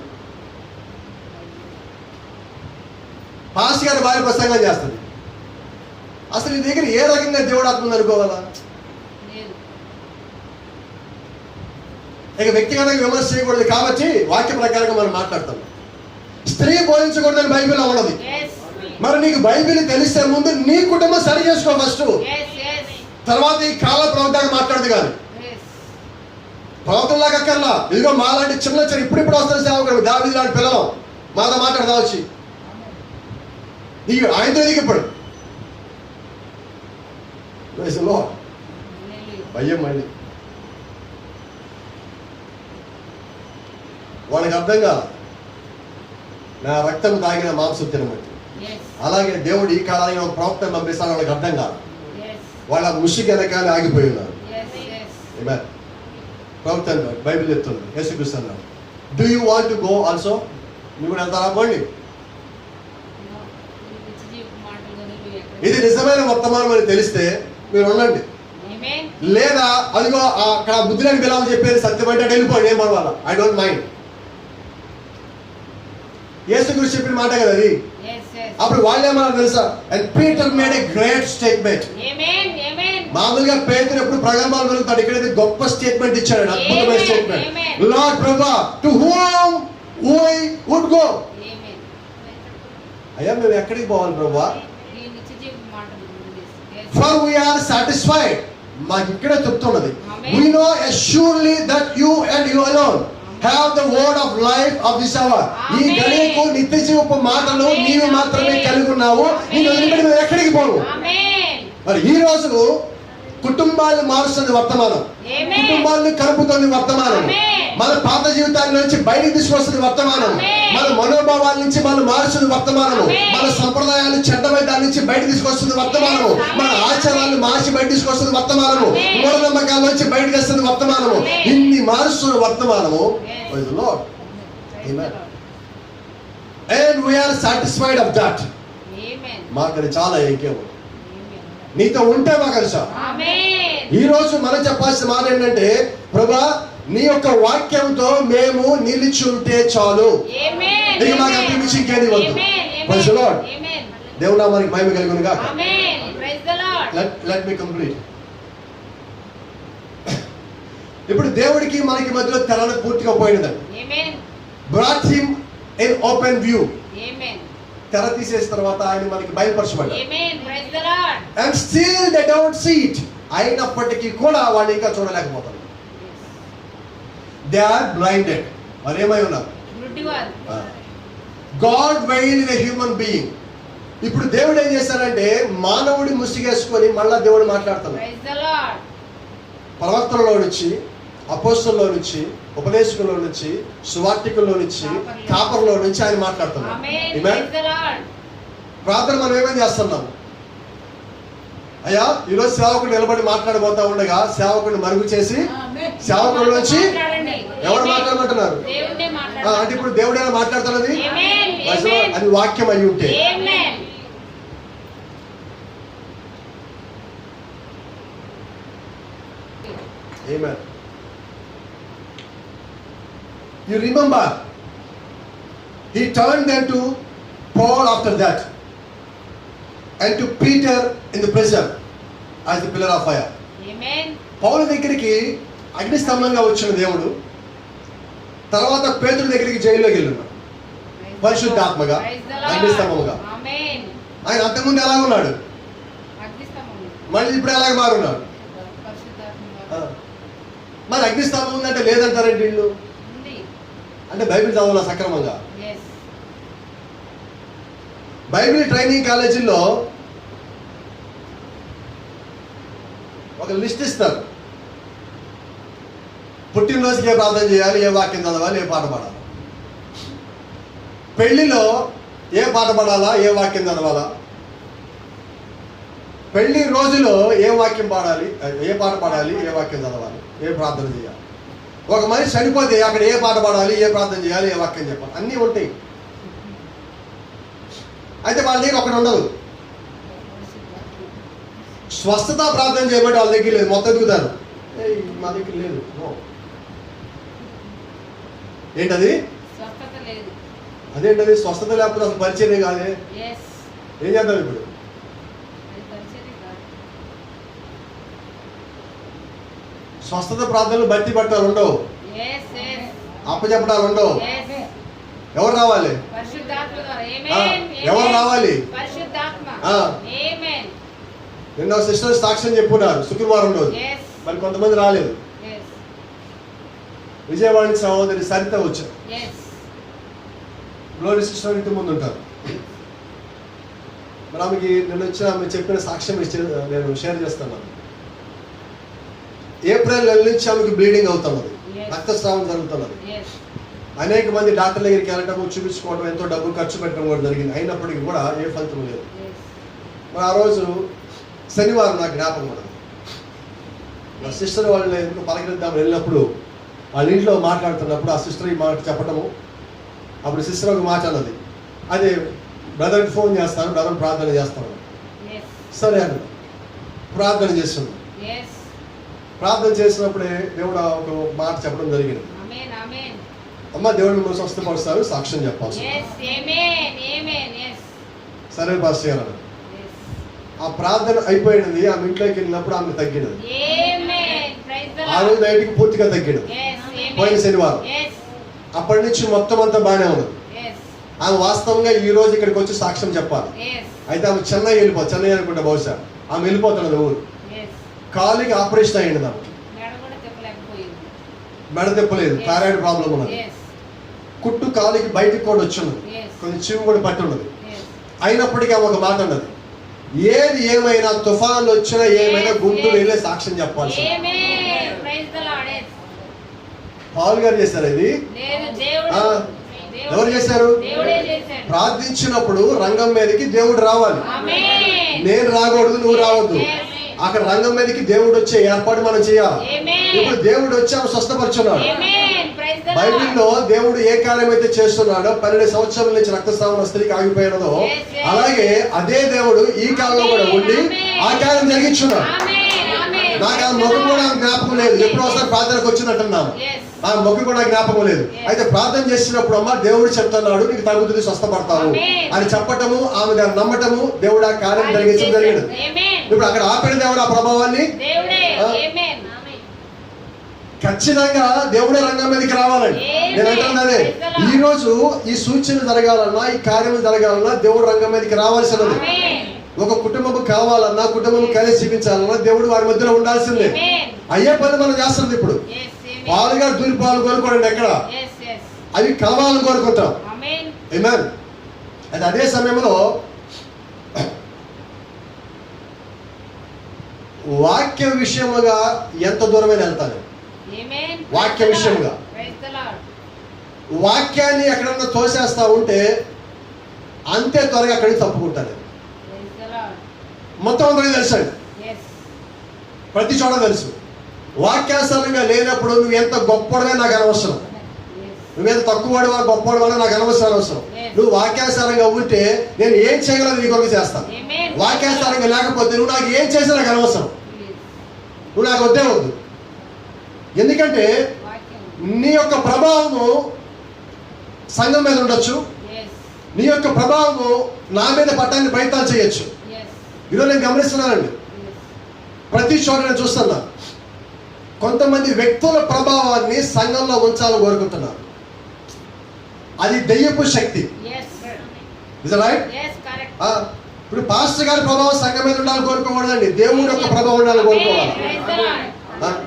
పాస్టర్ గారి భార్య ప్రసంగం చేస్తుంది. అసలు ఈ దగ్గర ఏ రకంగా దేవుడు ఆత్మ అనుకోవాలా? ఇక వ్యక్తిగతంగా విమర్శ చేయకూడదు కాబట్టి వాక్య ప్రకారంగా మనం మాట్లాడతాం. స్త్రీ బోధించకూడదని బైబిల్ ఉన్నది. మరి నీకు బైబిల్ తెలిసే ముందు నీ కుటుంబం సరి చేసుకో ఫస్ట్, తర్వాత ఈ కాల ప్రవక్తగా మాట్లాడదు. కానీ ప్రవక్తలాగా అక్కర్లా. ఇదిగో మాలాంటి చిన్న ఇప్పుడు వస్తారు సేవకుడు, దావీదు లాంటి పిల్లలు మాతో మాట్లాడదా వచ్చి నీకు ఆయనతో నీకు ఇప్పుడు భయం మళ్ళీ వాళ్ళకి అర్థం కాదు. నా రక్తం తాగిన మాంసం తినబట్టి, అలాగే దేవుడు ఈ కాలానికి ఒక ప్రవక్తను పంపిస్తాను వాళ్ళకి అర్థం కాదు. వాళ్ళ ముషికి వెనకాల ఆగిపోయి ఉన్నారు. ప్రవక్త బైబిల్ చెప్తుంది, యేసుక్రీస్తు అన్నాడు, do you want to go also? నువ్వు కూడా వెళ్తారా? పోండి. ఇది నిజమైన వర్తమానం అని తెలిస్తే మీరు ఉండండి, లేదా అదిగో అక్కడ బుద్ధి లేని పిల్లలు చెప్పేది సత్యం అంటే వెళ్ళిపోండి, ఏం పర్వాలా, ఐ డోంట్ మైండ్. యేసుక్రీస్తు చెప్పిన మాట కదా అది. అప్పుడు వాళ్ళేమన్నా తెలుసా? And Peter made a great statement. మామూలుగా పేతురు ఎప్పుడు ప్రగల్భాలు వెళ్తాడు, ఇక్కడైతే గొప్ప స్టేట్మెంట్ ఇచ్చాడు, అద్భుతమైన స్టేట్మెంట్. లార్డ్ ప్రభువా, to whom we would go. అయ్యా మేము ఎక్కడికి పోవాలి ప్రభువా? For we are satisfied. మాకు ఇక్కడే చెప్తున్నది, we know assuredly that you and you alone have the word of life of this hour. ఈ గడియకు నిత్య జీవపు మాటలు నీవు మాత్రమే కలిగి ఉన్నావు. నేను వదిలిపెట్టి మేము ఎక్కడికి పోను. మరి ఈ రోజు కుటుంబాలను మారుస్తుంది వర్తమానం, కుటుంబాలను కలుపుతుంది వర్తమానం, మన పాత జీవితాల నుంచి బయటికి తీసుకొస్తుంది వర్తమానం, మన మనోభావాల నుంచి మనం మారుస్తుంది వర్తమానము, మన సంప్రదాయాలు చెడ్డమైన దాని నుంచి బయట తీసుకొస్తుంది వర్తమానము, మన ఆచారాలను మార్చి బయట తీసుకొస్తుంది వర్తమానము, మూఢనమ్మకాల నుంచి బయటకు వస్తుంది వర్తమానము. ఇన్ని మారుస్తున్న వర్తమానము. And we are satisfied of that. మాకు అది చాలా ఏకేమో నీతో ఉంటే మాకు తెలుసా. ఈ రోజు మనం చెప్పాల్సిన మాట ఏంటంటే, ప్రభా నీ యొక్క వాక్యంతో మేము నిలిచి ఉంటే చాలు, ఇక మాకు అంతమించి ఇంకేది వద్దు. Praise the lord. దేవుడు నామానికి మహిమ కలుగును గాక. Let me complete. ఇప్పుడు దేవుడికి మనకి మధ్యలో తెరలు పూర్తిగా పోయినదండి. Brought him in open view. తెర తీసేసిన తర్వాత ఆయన మనకి బయలుపరచబడ్డాడు. And still they don't see it. అయినప్పటికీ కూడా వాళ్ళు ఇంకా చూడలేకపోతారు. They are blinded. మరి ఏమై ఉన్నారు? God veil in a human being. ఇప్పుడు దేవుడు ఏం చేశారంటే మానవుడి ముసిగేసుకొని మళ్ళా దేవుడు మాట్లాడుతున్నాడు. ప్రవక్తలలో నుంచి, అపోస్తలులో నుంచి, ఉపదేశకుల్లో నుంచి, సువార్తికుల్లో నుంచి, కాపర్లో నుంచి ఆయన మాట్లాడుతున్నాడు. ప్రార్థన మనం ఏమేమి చేస్తున్నాం? అయ్యా ఈరోజు సేవకుడు నిలబడి మాట్లాడబోతా ఉండగా సేవకుడిని మరుగు చేసి సేవకుడి నుంచి ఎవరు మాట్లాడమంటున్నారు అంటే ఇప్పుడు దేవుడైనా మాట్లాడుతున్నది అది వాక్యం అయి ఉంటే. Amen. You remember, he turned them to Paul after that, and to Peter in the prison as the pillar of fire. Amen. పౌలు దగ్గరికి అగ్ని స్తంభంగా వచ్చిన దేవుడు తర్వాత పేతురు దగ్గరికి జైల్లోకి వెళ్ళాడు. పరిశుద్ధాత్మగా, Praise the Lord. అగ్నిస్తంభముగా. Amen. ఆయన అంతకుముందు ఎలాగ ఉన్నాడు, అగ్నిస్తంభము. మళ్ళీ ఇప్పుడు ఎలాగ మారున్నాడు. పరిశుద్ధాత్మ ఆ. మరి అగ్నిస్తంభం ఉందంటే లేదంటారండి వీళ్ళు. ఉంది. అంటే బైబిల్ చదవాల సక్రమంగా. Yes. బైబిల్ ట్రైనింగ్ కాలేజీల్లో ఒక లిస్ట్ ఇస్తారు. పుట్టినరోజుకి ఏ ప్రార్థన చేయాలి, ఏ వాక్యం చదవాలి, ఏ పాట పాడాలి. పెళ్లిలో ఏ పాట పాడాలా, ఏ వాక్యం చదవాలా. పెళ్లి రోజులో ఏ వాక్యం పాడాలి, ఏ పాట పాడాలి, ఏ వాక్యం చదవాలి, ఏ ప్రార్థన చేయాలి. ఒక మనిషి చనిపోతే అక్కడ ఏ పాట పాడాలి, ఏ ప్రార్థన చేయాలి, ఏ వాక్యం చెప్పాలి, అన్నీ ఉంటాయి. అయితే వాళ్ళ దగ్గర ఒకటి ఉండదు. స్వస్థత ప్రార్థన చేయబట్టి వాళ్ళ దగ్గర లేదు, మొత్తం ఎదుగుతారు. మా దగ్గర లేదు. ఏంటది? స్వస్థత లేదు. అదేంటది? స్వస్థత లేకపోతే అసలు పరిచయమే కాదే. Yes. ఏం చేద్దాం ఇప్పుడు? అది పరిచర్య కాదు. స్వస్థత ప్రార్థనలు బట్టి పట్టాలు ఉండవు, Yes, yes. అప్పచెప్పటాలు ఉండవు. Yes. ఎవరు రావాలి? పరిశుద్ధాత్మ ద్వారా. ఆ, Amen. ఎవరు Amen. రావాలి? పరిశుద్ధాత్మ. ఆ. Amen. నిన్న సిస్టర్ సాక్ష్యం చెప్పున్నారు శుక్రవారం రోజు. Yes. మరి కొంతమంది రాలేదు. Yes. విజయవాడ నుంచి సహోదరి సరిత వచ్చారు. Yes. గ్లోరీ సిస్టర్ ఇంటి ముందు ఉంటారు. మరి ఆమెకి నిన్న వచ్చిన ఆమె చెప్పిన సాక్ష్యం నేను షేర్ చేస్తున్నాను. ఏప్రిల్ నెల నుంచి ఆమెకి బ్లీడింగ్ అవుతున్నది, Yes. రక్తస్రావం జరుగుతున్నది. Yes. అనేక మంది డాక్టర్ దగ్గరికి వెళ్ళటము, చూపించుకోవడం, ఎంతో డబ్బులు ఖర్చు పెట్టడం కూడా జరిగింది. అయినప్పటికీ కూడా ఏ ఫలితం లేదు. Yes. మరి ఆ రోజు శనివారం నాకు జ్ఞాపకం ఉన్నది. మా సిస్టర్ వాళ్ళు ఎందుకు పలకరిద్దామని వెళ్ళినప్పుడు వాళ్ళ ఇంట్లో మాట్లాడుతున్నప్పుడు ఆ సిస్టర్ ఈ మాట చెప్పటము, అప్పుడు సిస్టర్ ఒక మాట అన్నది, అదే బ్రదర్కి ఫోన్ చేస్తాను, బ్రదర్ ప్రార్థన చేస్తాను. Yes. సరే అన్న ప్రార్థన చేస్తున్నాను. Yes. ప్రార్థన చేసినప్పుడే దేవుడు ఒక మాట చెప్పడం జరిగింది. Amen. Amen. అమ్మ దేవుడు మిమ్మల్ని స్వస్థపరుస్తారు, సాక్ష్యం చెప్పాల్సి. Yes. Amen. Amen. Yes. సరే పాస్టర్ గారు అన్నారు. Yes. ఆ ప్రార్థన అయిపోయినది. ఆమె ఇంట్లోకి వెళ్ళినప్పుడు ఆమె తగ్గినది. Amen. Praise the ఆ Lord. రోజు నైట్కి పూర్తిగా తగ్గినది. Yes. Amen. పోయిన శనివారం. Yes. అప్పటి నుంచి మొత్తం అంతా బాగానే ఉన్నది. Yes. ఆమె వాస్తవంగా ఈ రోజు ఇక్కడికి వచ్చి సాక్ష్యం చెప్పాలి. Yes. అయితే ఆమె చెన్నై అనుకుంటా బహుశా. ఆమె వెళ్ళిపోతున్నది ఊరు. Yes. కాలికి ఆపరేషన్ అయ్యింది. ఆమె మెడ కూడా తిప్పలేకపోయింది. మెడ తిప్పలేదు, Yes. థైరాయిడ్ ప్రాబ్లం ఉన్నది. Yes. కుట్టు కాలికి బయటికి కూడా వచ్చి ఉన్నది, Yes. కొంచెం చీము కూడా పట్టి ఉన్నది. Yes. అయినప్పటికీ ఆమె ఒక మాట ఉన్నది, ఏది ఏమైనా తుఫాన్లు వచ్చినా ఏమైనా Yes, గుంటూరు yes. వెళ్ళే సాక్ష్యం చెప్పాల్సి. Amen. Praise the Lord. Yes. Paul గారు చేశారు ఇది. లేదు, దేవుడు. ఆ, దేవుడు. ఎవరు చేశారు? దేవుడే చేశాడు. ప్రార్థించినప్పుడు రంగం మీదకి దేవుడు రావాలి. Amen. నేను రాకూడదు, నువ్వు రావద్దు. Yes. అక్కడ రంగం మీదకి దేవుడు వచ్చే ఏర్పాటు మనం చేయాలి. Amen. ఇప్పుడు దేవుడు వచ్చి ఆమె స్వస్థపరుచున్నాడు. Amen. Praise the Lord. బైబిల్లో దేవుడు ఏ కార్యం అయితే చేస్తున్నాడో 12 సంవత్సరాల నుంచి రక్తస్రావం స్త్రీకి ఆగిపోయినదో, Yes, yes. అలాగే అదే దేవుడు ఈ కాలంలో కూడా ఉండి ఆ కార్యం జరిగించున్నాడు. Amen. Amen. నాకు ఆ ముఖం కూడా జ్ఞాపకం లేదు, ఎప్పుడో ఒకసారి ప్రార్థనకు వచ్చినట్టున్నాను. Yes. ఆ ముఖం కూడా జ్ఞాపకం లేదు. Yes. అయితే ప్రార్థన చేసినప్పుడు అమ్మ దేవుడు చెప్తున్నాడు నీకు తగ్గుతుంది, స్వస్థపడతావు Amen. అని చెప్పటము, ఆమె దాన్ని నమ్మటము, దేవుడు ఆ కార్యం జరిగించడం జరిగింది. Amen. ఇప్పుడు అక్కడ ఆపిన దేవుడు ఆ ప్రభావాన్ని దేవుడే. ఆ. Amen. ఖచ్చితంగా దేవుడే రంగం మీదకి రావాలండి. Amen. నేను అంటున్నది అదే, ఈ రోజు ఈ సూచన జరగాలన్నా, ఈ కార్యం జరగాలన్నా దేవుడు రంగం మీదకి రావాల్సినది. Amen. ఒక కుటుంబం కావాలన్నా, కుటుంబం కలిసి జీవించాలన్నా దేవుడు వారి మధ్యలో ఉండాల్సిందే. Amen. అయ్యే పని మనం చేస్తుంది. ఇప్పుడు Yes. Amen. పాలుగా దూరి పాలు కోరుకోండి ఎక్కడ, Yes. Yes. అవి కావాలని కోరుకుంటాం. Amen. ఆమేన్. అది అదే సమయంలో వాక్య విషయముగా ఎంత దూరమైన వెళ్తాను. Amen. వాక్య విషయముగా. Praise the Lord. వాక్యాన్ని ఎక్కడన్నా తోసేస్తా ఉంటే అంతే త్వరగా అక్కడికి తప్పుకుంటాను. Praise the Lord. మొత్తం అందరికీ తెలుసు అండి, Yes. ప్రతి చోట తెలుసు. వాక్యాసరంగా లేనప్పుడు నువ్వు ఎంత గొప్పవాడివే నాకు అనవసరం, Yes. నువ్వెంత తక్కువవాడివా గొప్పవాడివా నాకు అనవసరం. Yes. నువ్వు వాక్యాసారంగా ఉంటే నేను ఏం చేయగలను నీ కొరకు చేస్తాను. Amen. వాక్యాసారంగా లేకపోతే నువ్వు నాకు ఏం చేసినా నాకు అనవసరం, Yes. నువ్వు నాకు వద్దే వద్దు. ఎందుకంటే వాక్యం. నీ యొక్క ప్రభావము సంఘం మీద ఉండొచ్చు, Yes. నీ యొక్క ప్రభావము నా మీద పట్టాన్ని ప్రయత్నాలు చేయొచ్చు. Yes. ఈరోజు నేను గమనిస్తున్నానండి, Yes. ప్రతి చోట నేను చూస్తున్నా కొంతమంది వ్యక్తుల ప్రభావాన్ని సంఘంలో ఉంచాలని కోరుకుంటున్నారు. అది దెయ్యపు శక్తి. Yes. Is right? Yes, correct. ఇప్పుడు పాస్టర్ గారి ప్రభావం సంఘం మీద ఉండాలని కోరుకోకూడదండి, దేవుడి యొక్క ప్రభావం ఉండాలని కోరుకోవాలి. Praise the Lord.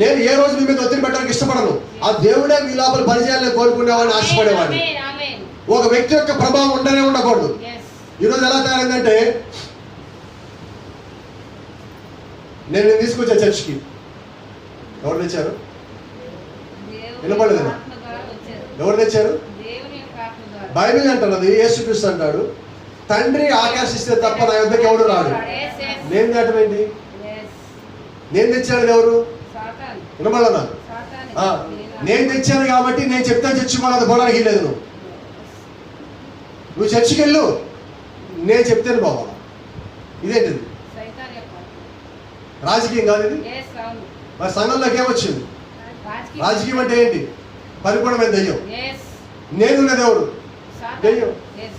నేను ఏ రోజు మీ మీద ఒత్తిడి పెట్టడానికి ఇష్టపడను. ఆ దేవుడే మీ లోపల పనిచేయాలని కోరుకునేవాడిని, ఆశపడేవాడిని. Amen, amen. ఒక వ్యక్తి యొక్క ప్రభావం ఉండనే ఉండకూడదు. Yes. ఈరోజు ఎలా తయారైందంటే, నేను తీసుకొచ్చా చర్చ్కి, ఎవరు తెచ్చారు? దేవుని వినపడలేదు. ఆత్మ ద్వారా వచ్చారు. ఎవరు తెచ్చారు? దేవుని యొక్క ఆత్మ ద్వారా. బైబిల్ అంటున్నది, యేసుక్రీస్తు అంటాడు, తండ్రి ఆకర్షిస్తే తప్ప నా యొద్దకు ఎవడు రాడు. Yes, yes. నేను తేటం ఏంటి? Yes. నేను తెచ్చాడు ఎవరు? సాతాను. వినపడనా? సాతాను. నేను తెచ్చాను కాబట్టి నేను చెప్తాను చర్చిపోవాలి, పోవడానికి లేదు. నువ్వు చర్చికి వెళ్ళు, నేను చెప్తాను పోవాలి. ఇదేంటిది? సైతాన్ యొక్క. రాజకీయం కాదు ఇది. Yes, అవును. మరి సంఘంలోకి ఏమొచ్చింది? రాజకీయం అంటే ఏంటి? పరిపూర్ణమైన దెయ్యం. Yes. నేనున్నది ఎవరు? సాతాను. దెయ్యం. Yes.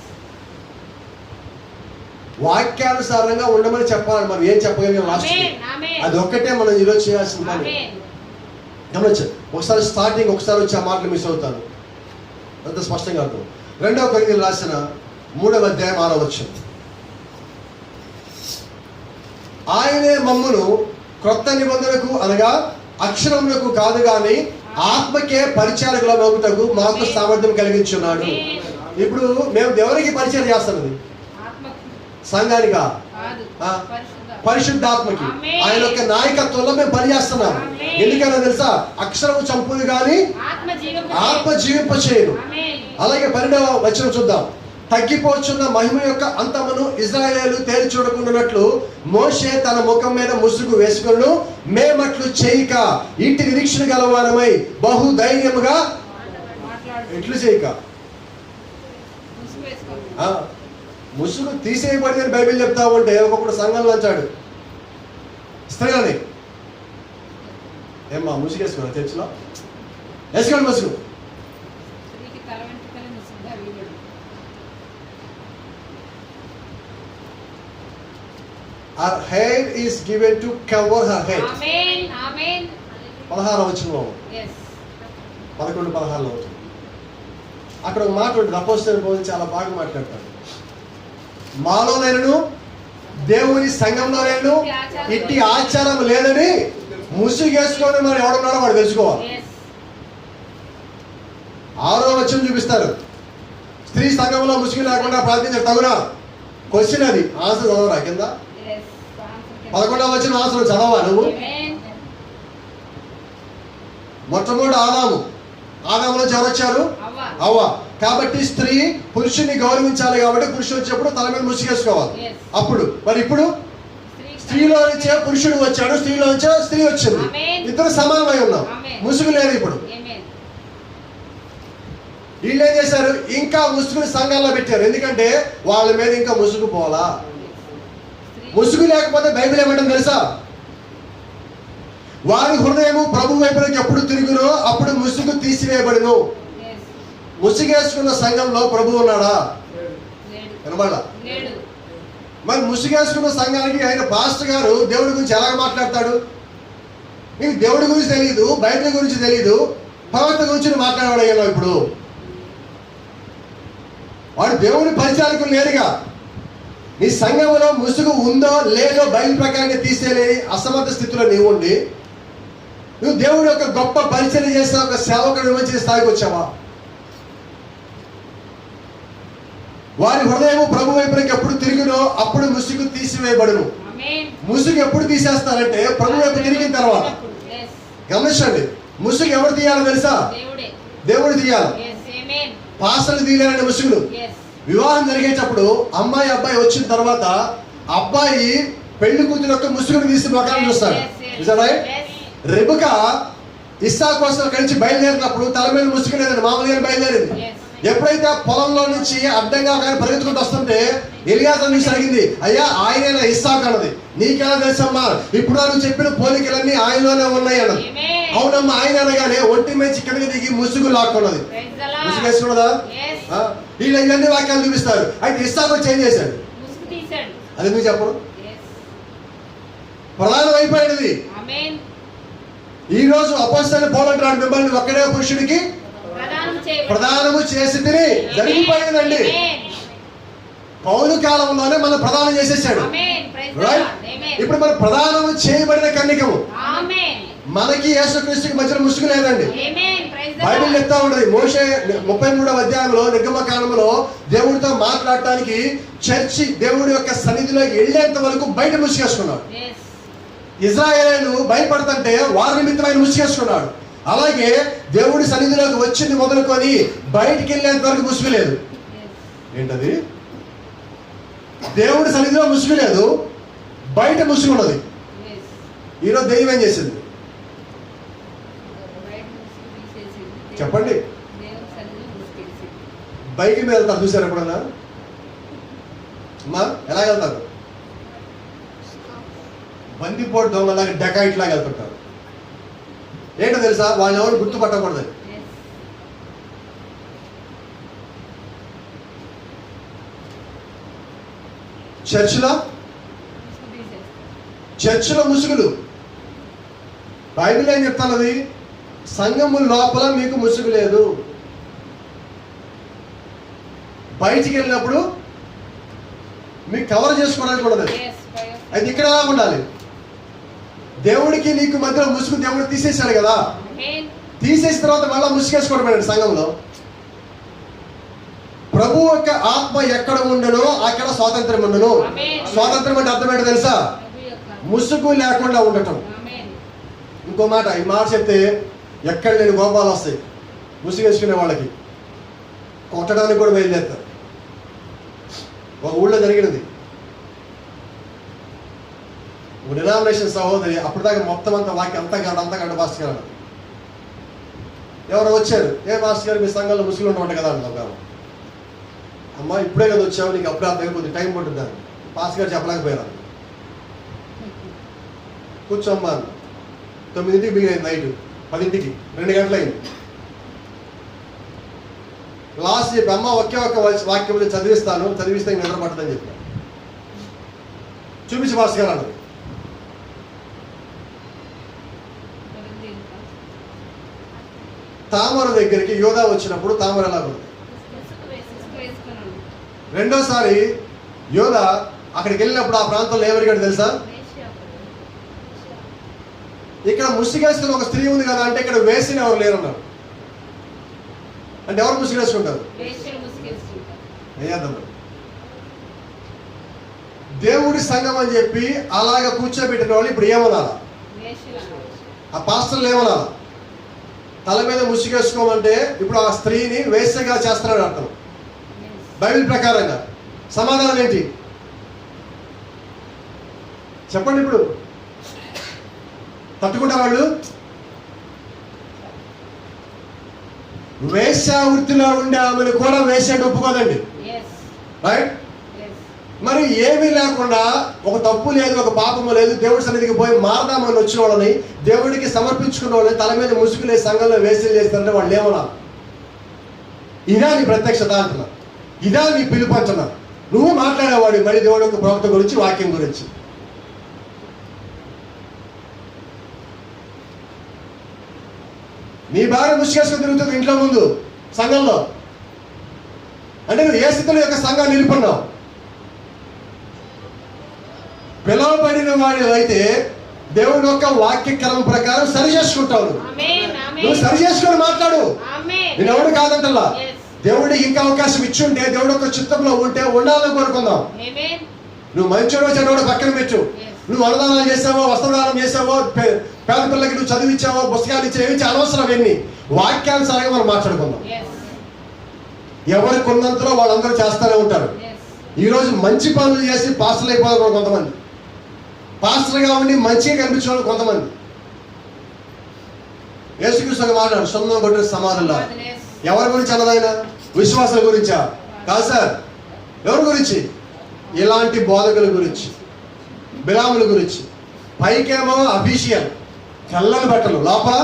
వాక్యానుసారంగా ఉండమని చెప్పాలి. మనం ఏం చెప్పగలిగాం లాస్ట్? Amen, amen. అది ఒక్కటే మనం ఈరోజు చేయాల్సిన పని. Amen. గమనించండి, ఒకసారి స్టార్టింగ్ ఒకసారి వచ్చి ఆ మాటలు మిస్ అవుతాను, అంత స్పష్టంగా అర్థం. 2వ కొరింథీయులకు రాసిన 3వ అధ్యాయం 6వ వచనం. ఆయనే మమ్మును క్రొత్త నిబంధనకు అనగా అక్షరములకు కాదు గాని ఆత్మకే పరిచారకుల మగుటకు మాకు సామర్థ్యం కలిగించున్నాడు. ఇప్పుడు మేము ఎవరికి పరిచయం చేస్తున్నది? ఆత్మకు సంఘానిగా? కాదు, ఆ. పరిశుద్ధ. పరిశుద్ధాత్మకి, ఆమేన్. ఆయన యొక్క నాయకత్వంలో మేము పనిచేస్తున్నాం. ఆమేన్. ఎందుకన్నా తెలుసా? అక్షరము చంపుదు గాని ఆత్మ జీవము. ఆత్మ జీవింప చేయను. ఆమేన్. అలాగే 12వ వచనం చూద్దాం. తగ్గిపోచున్న మహిమ యొక్క అంతమును ఇశ్రాయేలు తేరి చూడకుండానట్లు మోషే తన ముఖం మీద ముసుగు వేసుకొను, మేమట్లు చేయక ఇంటి నిరీక్షణ గలవారమై బహు ధైర్యముగా మాట్లాడు. ఎట్లు చేయక. ముసుగు వేసుకో. ముసుగు తీసేయబడిందని బైబిల్ చెప్తా ఉంటే ఒక్కొక్కడు సంఘంలో అంచాడు స్త్రీలని, ఏమ్మా ముసుగు వేసుకున్నా చర్చిలో? వేసుకోండి ముసుగు. స్త్రీకి తల వెంట్రుకలు ముసుగుగా వీయడు. Her hair is given to cover her head. ఆమేన్, ఆమేన్. 16వ వచనంలో, Yes. 11-16లో ఉంటుంది. అక్కడ ఒక మాట ఉంటుంది, అపోస్తలుల పౌలు చాలా బాగా మాట్లాడతాడు. మాలోనైనను దేవుని సంఘంలోనైనను ఇట్టి ఆచారం లేదని ముసుగేసుకొని మరి ఎవడున్నాడో వాడు తెలుసుకోవాలి. Yes. 6వ వచనం చూపిస్తారు. స్త్రీ సంఘంలో ముసుగు లేకుండా ప్రార్థించడం తగునా? క్వశ్చన్ అది. ఆన్సర్ చదవరా కింద? Yes. 11వ వచనం ఆన్సర్ చదవా నువ్వు? Amen. మొట్టమొదటి ఆదాములో ఎవరు వచ్చారు? అవ్వ. అవ్వ. కాబట్టి స్త్రీ పురుషుని గౌరవించాలి కాబట్టి పురుషుడు వచ్చినప్పుడు తల మీద ముసుగేసుకోవాలి. Yes. అప్పుడు మరి ఇప్పుడు స్త్రీలో నుంచే పురుషుడు వచ్చాడు, స్త్రీలో నుంచే స్త్రీ వచ్చింది. Amen. ఇద్దరు సమానమై ఉన్నాం. Amen. ముసుగు లేదు ఇప్పుడు. Amen. వీళ్ళు ఏం చేశారు? ఇంకా ముసుగుని సంఘాల్లో పెట్టారు. ఎందుకంటే వాళ్ళ మీద ఇంకా ముసుగు పోలా. స్త్రీ. ముసుగు లేకపోతే బైబిల్ ఏమంటుంది తెలుసా? వారి హృదయము ప్రభు వైపునకు ఎప్పుడు తిరుగునో అప్పుడు ముసుగు తీసివేయబడును. Yes. ముసుగేసుకున్న సంఘంలో ప్రభు ఉన్నాడా? లేడు. వినబడలా? లేడు. మరి ముసుగేసుకున్న సంఘానికి ఆయన పాస్టర్ గారు దేవుడి గురించి ఎలా మాట్లాడతాడు? నీకు దేవుడి గురించి తెలియదు, బైబిల్ గురించి తెలియదు, ప్రవక్త గురించి నువ్వు మాట్లాడగలవు. ఇప్పుడు వాడు దేవుడి పరిచారకులు లేరుగా. నీ సంఘంలో ముసుగు ఉందో లేదో బైబిల్ ప్రకారంగా తీసేలేని అసమర్థ స్థితిలో నీవు ఉండి నువ్వు దేవుడి యొక్క గొప్ప పరిచయం చేసిన ఒక సేవకుడు మంచి స్థాయికి వచ్చావా? వారి హృదయం ప్రభు వైపునకు ఎప్పుడు తిరుగునో అప్పుడు ముసుగు తీసివేయబడును. Amen. ముసుగు ఎప్పుడు తీసేస్తారంటే ప్రభు వైపు తిరిగిన తర్వాత. Yes. గమనించండి, ముసుగు ఎవరు తీయాలో తెలుసా? దేవుడే. దేవుడు తీయాలి. Yes. Amen. పాస్టర్లు తీయలేరండి ముసుగులు. Yes. వివాహం జరిగేటప్పుడు అమ్మాయి అబ్బాయి వచ్చిన తర్వాత అబ్బాయి పెళ్లి కూతురు యొక్క ముసుగును తీసి మొఖాన్ని చూస్తాడు. Is that right? Yes. Rebekah ఇస్సాకు కోసం కలిసి బయలుదేరినప్పుడు తల మీద ముసుగు లేదండి, మామూలుగా బయలుదేరింది. Yes. ఎప్పుడైతే పొలంలో నుంచి అడ్డంగా ఒక ఆయన పరిగెత్తుకుంటూ వస్తుంటే ఎలియాజరు నుంచి అడిగింది, అయ్యా ఆయనైనా ఇస్సాకు అన్నది. నీకెలా తెలుసమ్మా? ఇప్పుడు నువ్వు చెప్పిన పోలికలన్నీ ఆయనలోనే ఉన్నాయి అన్నది. Amen. అవునమ్మా ఆయన అనగానే ఒంటి మీద కిందకి దిగి ముసుగు లాక్కున్నది. Praise the Lord. ముసుగు వేసుకున్నదా? Yes. వీళ్ళు ఇవన్నీ వాక్యాలు చూపిస్తారు. అయితే ఇస్సాకు చేంజ్ చేశాడు. ముసుగు తీశాడు. అది ఎందుకు చెప్పరు? Yes. ప్రధానం అయిపోయినది. Amen. ఈ రోజు అపోస్తలులు పౌలంటాడు, మిమ్మల్ని ఒక్కడే పురుషుడికి ప్రదానం చేయబడింది. ప్రదానము చేసి తిని జరిగిపోయిందండి. Amen. పౌలు కాలంలోనే మనం ప్రదానం చేసేసాడు. ఆమేన్. Praise the right? లార్డ్. ఆమేన్. ఇప్పుడు మన ప్రదానం చేయబడిన కన్యకము. ఆమేన్. మనకి యేసుక్రీస్తుకి మధ్యలో ముసుగు లేదండి. ఆమేన్. Praise the Bible Lord. చెప్తా ఉండదు. మోషే 33వ అధ్యాయంలో నిర్గమకాండంలో దేవుడితో మాట్లాడటానికి చర్చి దేవుడి యొక్క సన్నిధిలోకి వెళ్ళేంత వరకు బయట ముసుగేసుకున్నాడు. yes. ఇజ్రాయేలు భయపడుతుంటే వారి నిమిత్తమైన ముసుగేసుకున్నాడు. అలాగే దేవుడి సన్నిధిలోకి వచ్చింది మొదలుకొని బయటికి వెళ్ళేంత వరకు ముసుగు లేదు. yes. ఏంటది? దేవుడి సన్నిధిలో ముసుగు లేదు, బయట ముసుగు ఉన్నది. yes. ఈరోజు దెయ్యం ఏం చేసింది బయట ముసుగు తీసేసింది. చెప్పండి. దేవుని సన్నిధిలో ముసుగేసింది. బైక్ మీద వెళ్తారు, చూసారు ఎప్పుడన్నా? అమ్మా ఎలా వెళ్తారు? బందిపోటు దొంగలాగా డెకాయిట్ లాగా వెళ్తుంటారు. ఏంటో తెలుసా? వాళ్ళని ఎవరు గుర్తుపట్టకూడదు. yes. చర్చిలో ముసుగు తీసేస్తారు. చర్చిలో ముసుగులు. బైబిల్ ఏం చెప్తానది? సంఘము లోపల మీకు ముసుగు లేదు, బయటికి వెళ్ళినప్పుడు మీకు కవర్ చేసుకోవడానికి ఉండదు. yes. అయితే ఇక్కడ ఎలా ఉండాలి? దేవుడికి నీకు మధ్యలో ముసుగు దేవుడు తీసేశాడు కదా. ఆమేన్. తీసేసిన తర్వాత మళ్ళీ ముసుగేసుకోవడం సంఘంలో. ప్రభు యొక్క ఆత్మ ఎక్కడ ఉండనో అక్కడ స్వాతంత్రం ఉండను. ఆమేన్. స్వాతంత్రం అంటే అర్థం ఏంటో తెలుసా? ప్రభు యొక్క ముసుగు లేకుండా ఉండటం. ఆమేన్. ఇంకో మాట, ఈ మాట చెప్తే ఎక్కడ లేని కోపాలు వస్తాయి ముసుగేసుకునే వాళ్ళకి. కొట్టడానికి కూడా బయలుదేరుతారు. ఒక ఊళ్ళో జరిగినది. ఒక డినామినేషన్ సహోదరి అప్పటిదాకా మొత్తం అంతా వాక్యం అంతా గంట మాస్టర్ గారు. ఎవరో వచ్చారు, ఏ మాస్టర్ గారు మీ సంఘంలో ముసుగులు ఉండమంట కదా అంటారు. అమ్మ ఇప్పుడే కదా వచ్చావు, నీకు అప్పుడే అర్థం కొద్దిగా టైం పట్టుద్ది. పాస్టర్ గారు చెప్పలేకపోయారు. కూర్చోమ్మా 9ంటికి బిగినైంది, నైట్ 10ంటికి 2 గంటలైంది. లాస్ట్ చెప్పి అమ్మ ఒకే ఒక్క వాక్యం చదివిస్తే నిద్ర పట్టదని చెప్పాను. చూపించి పాస్టర్ గారు అన్నది. తామర దగ్గరికి యోధా వచ్చినప్పుడు తామర ఎలా ఉంది? రెండోసారి యోధా అక్కడికి వెళ్ళినప్పుడు ఆ ప్రాంతంలో ఎవరికాడు తెలుసా? ఇక్కడ ముసుగేసుకుని ఒక స్త్రీ ఉంది కదా అంటే ఇక్కడ వేసిన ఎవరు లేరన్నారు. అంటే ఎవరు ముసుగేసుకుంటారు? ఏదమ్మా దేవుడి సంఘం అని చెప్పి అలాగ కూర్చోబెట్టిన వాళ్ళు ఇప్పుడు ఏమనాలా? ఆ పాస్టర్లు ఏమనాలా? తల మీద ముసుగేసుకోమంటే ఇప్పుడు ఆ స్త్రీని వేశ్యగా చేస్తున్నాడు అర్థం. బైబిల్ ప్రకారంగా సమాధానం ఏంటి చెప్పండి? ఇప్పుడు తట్టుకుంటారు వాళ్ళు? వేశ్య వృత్తిలో ఉండే ఆమెను కూడా వేశ్యని ఒప్పుకోదండి. రైట్? మరి ఏమీ లేకుండా, ఒక తప్పు లేదు, ఒక పాపము లేదు, దేవుడి సన్నిధికి పోయి మారదామని వచ్చిన వాళ్ళని, దేవుడికి సమర్పించుకున్న వాళ్ళని తల మీద ముసుగులే సంఘంలో వేశ్యలు చేస్తారంటే వాళ్ళు ఏమన్నా? ఇదా నీ ప్రత్యక్షత అంటున్నా, ఇదా నీ పిలుపు అంటున్నా. నువ్వు మాట్లాడేవాడు మరి దేవుడి యొక్క ప్రవక్త గురించి, వాక్యం గురించి. నీ భార్య ముసుగేసుకుని తిరుగుతుంది ఇంట్లో ముందు సంఘంలో అంటే నువ్వు ఏ స్థితిలో యొక్క సంఘాన్ని నిలుపున్నావు? పిలవబడిన వాడి అయితే దేవుడి యొక్క వాక్య క్రమం ప్రకారం సరి చేసుకుంటావు. నువ్వు సరి చేసుకొని మాట్లాడు. నేను ఎవడు కాదంటలా. దేవుడికి ఇంకా అవకాశం ఇచ్చుంటే, దేవుడి యొక్క చిత్తంలో ఉంటే ఉండాలని కోరుకుందాం. నువ్వు మంచోడో చెడోడో పక్కన పెట్టు. నువ్వు అన్నదానం చేసావో, వస్త్రదానం చేసావో, పేద పిల్లలకి నువ్వు చదివించావో, పుస్తకాలు ఇచ్చావో, అవసరం అవన్నీ వాక్యానుసారంగా మనం మాట్లాడుకుందాం. ఎవరికి ఉన్నంతలో వాళ్ళందరూ చేస్తూనే ఉంటారు. ఈరోజు మంచి పనులు చేసి పాస్టర్లు అయిపోతారు కొంతమంది. పాస్టర్గా ఉండి మంచిగా కనిపించిన వాళ్ళు కొంతమంది. యేసుక్రీస్తు మాట్లాడు, సొంతం కొట్టిన సమాధుల్లో. ఎవరి గురించి అన్నదైనా? విశ్వాసాల గురించా? కాదు సార్. ఎవరి గురించి? ఇలాంటి బోధకుల గురించి, బిలాముల గురించి. పైకేమో అఫీషియల్, తెల్లని బట్టలు, లోపల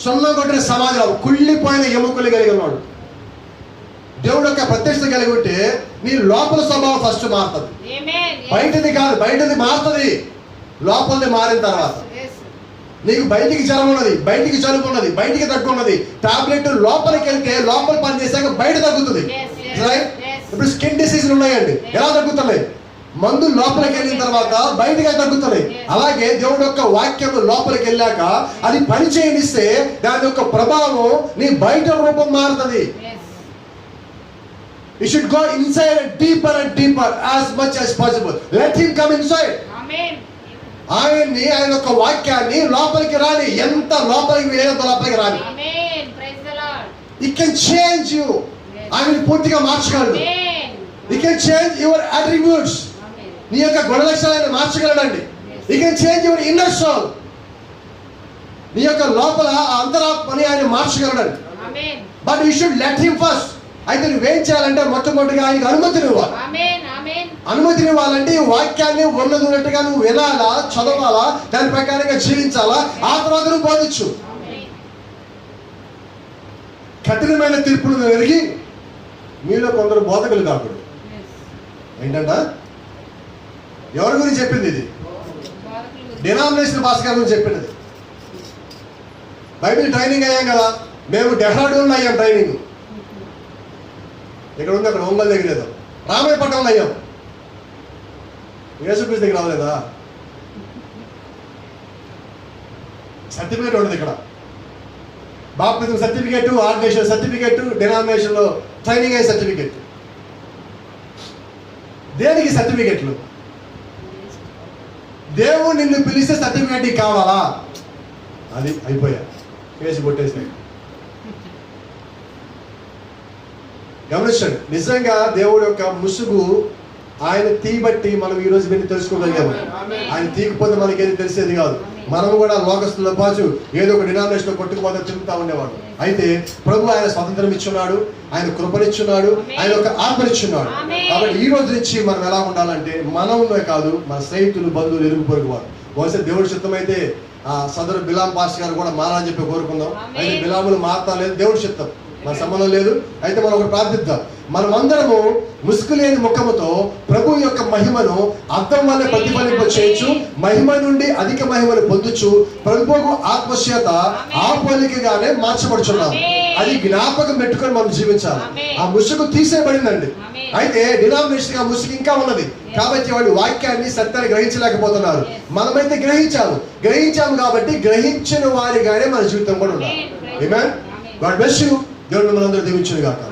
సొంతం కొట్టిన సమాధిలో కుళ్ళిపోయిన ఎముకలు కలిగి ఉన్నాడు. దేవుడు యొక్క ప్రత్యక్షత కలిగి ఉంటే నీ లోపల స్వభావం ఫస్ట్ మారుతుంది. బయటది కాదు, బయటది మారుతుంది లోపలిది మారిన తర్వాత. నీకు బయటికి జ్వరం ఉన్నది, బయటికి జలుబు ఉన్నది, బయటికి దగ్గు ఉన్నది, టాబ్లెట్ లోపలికి వెళ్తే లోపల పని చేశాక బయట తగ్గుతుంది. రైట్? ఇప్పుడు స్కిన్ డిసీజులు ఉన్నాయండి, ఎలా తగ్గుతున్నాయి? మందు లోపలికి వెళ్ళిన తర్వాత బయటగా తగ్గుతున్నాయి. అలాగే దేవుడి యొక్క వాక్యం లోపలికి వెళ్ళాక అది పని చేయనిస్తే దాని యొక్క ప్రభావం నీ బయట రూపం మారుతుంది. You should go inside and deeper as much as possible. Let him come inside. ఆయన్ని, ఆయన యొక్క వాక్యాన్ని లోపలికి రాని, ఎంత లోపలికి వీలైనంత లోపలికి రాని. He can change you. ఆయన్ని పూర్తిగా మార్చగలడు. He can change your attributes. నీ యొక్క గుణ లక్షణాలను మార్చగలడండి. He can change your inner soul. నీ యొక్క లోపల అంతరాత్మని ఆయన మార్చగలడండి. But you should let him first. అయితే నువ్వేం చేయాలంటే మొట్టమొదటిగా ఆయనకు అనుమతినివ్వాలి. అనుమతినివ్వాలంటే ఈ వాక్యాన్ని ఉన్నట్టుగా నువ్వు వినాలా, చదవాలా, దాని ప్రకారంగా జీవించాలా, ఆ తర్వాత నువ్వు బోధించు. కఠినమైన తీర్పును ఎరిగి మీలో కొందరు బోధకులు కాకూడదు. ఏంటంట? ఎవరి గురించి చెప్పింది ఇది? డినామినేషన్ భాస్కర్ గురించి చెప్పింది. బైబిల్ ట్రైనింగ్ అయ్యాం కదా, మేము డెహ్రాడూన్లో అయ్యాం ట్రైనింగ్. ఇక్కడ ఉంది, అక్కడ ఒంగోలు దగ్గర ఏదో రామాయపట్నంలో అయ్యాం. యేసుక్రీస్తు దగ్గర రాలేదా? సర్టిఫికేట్ ఉండదు ఇక్కడ. బాప్తిజం సర్టిఫికేట్, ఆర్డినేషన్ సర్టిఫికేట్, డినామినేషన్లో ట్రైనింగ్ అయ్యే సర్టిఫికేట్. దేనికి సర్టిఫికేట్లు? దేవుడు నిన్ను పిలిస్తే సర్టిఫికేట్ కావాలా? అది అయిపోయా, వేసి కొట్టేసినాయి. గమనించండి, నిజంగా దేవుడు యొక్క ముసుగు ఆయన తీయబట్టి మనం ఈ రోజు వెళ్ళి తెలుసుకోగలిగాము. ఆయన తీయకపోతే మనకి ఏది తెలిసేది కాదు. మనం కూడా లోకస్తుల పాటు ఏదో ఒక డినామినేషన్ లో కొట్టుకుపోతే తిరుగుతూ ఉండేవాడు. అయితే ప్రభు ఆయన స్వాతంత్రం ఇచ్చున్నాడు, ఆయన కృపనిచ్చున్నాడు, ఆయన ఒక ఆత్మనిచ్చున్నాడు. కాబట్టి ఈ రోజు నుంచి మనం ఎలా ఉండాలంటే, మనమే కాదు మన స్నేహితులు, బంధువులు, ఇరుగు పొరుగు వారు. బహుశా దేవుడి చిత్తం అయితే సదరు బిలాం పాస్టర్ గారు కూడా మారాలని చెప్పి కోరుకుందాం. అయితే బిలాములు మారతా లేదు, దేవుడి చిత్తం, మన సంబంధం లేదు. అయితే మనం ఒకటి ప్రార్థిద్దాం. మనమందరము ముసుగు లేని ముఖముతో ప్రభు యొక్క మహిమను అర్థం వల్ల ప్రతిఫలింప చేయొచ్చు, మహిమ నుండి అధిక మహిమను పొందుచు ప్రభువుకు ఆత్మచేత ఆ పోలికగానే మార్చబడుచున్నాం. అది జ్ఞాపకం పెట్టుకొని మనం జీవించాలి. ఆ ముసుగు తీసేయబడిందండి. అయితే డినామినేషన్ గా ముసుగు ఇంకా ఉన్నది. కాబట్టి వాళ్ళు వాక్యాన్ని, సత్యాన్ని గ్రహించలేకపోతున్నారు. మనమైతే గ్రహించాము కాబట్టి గ్రహించిన వారిగానే మన జీవితం కూడా ఉండాలి. ఆమేన్. God bless you. దేవుడు మిమ్మల్ని అందరూ దీవించును గాక.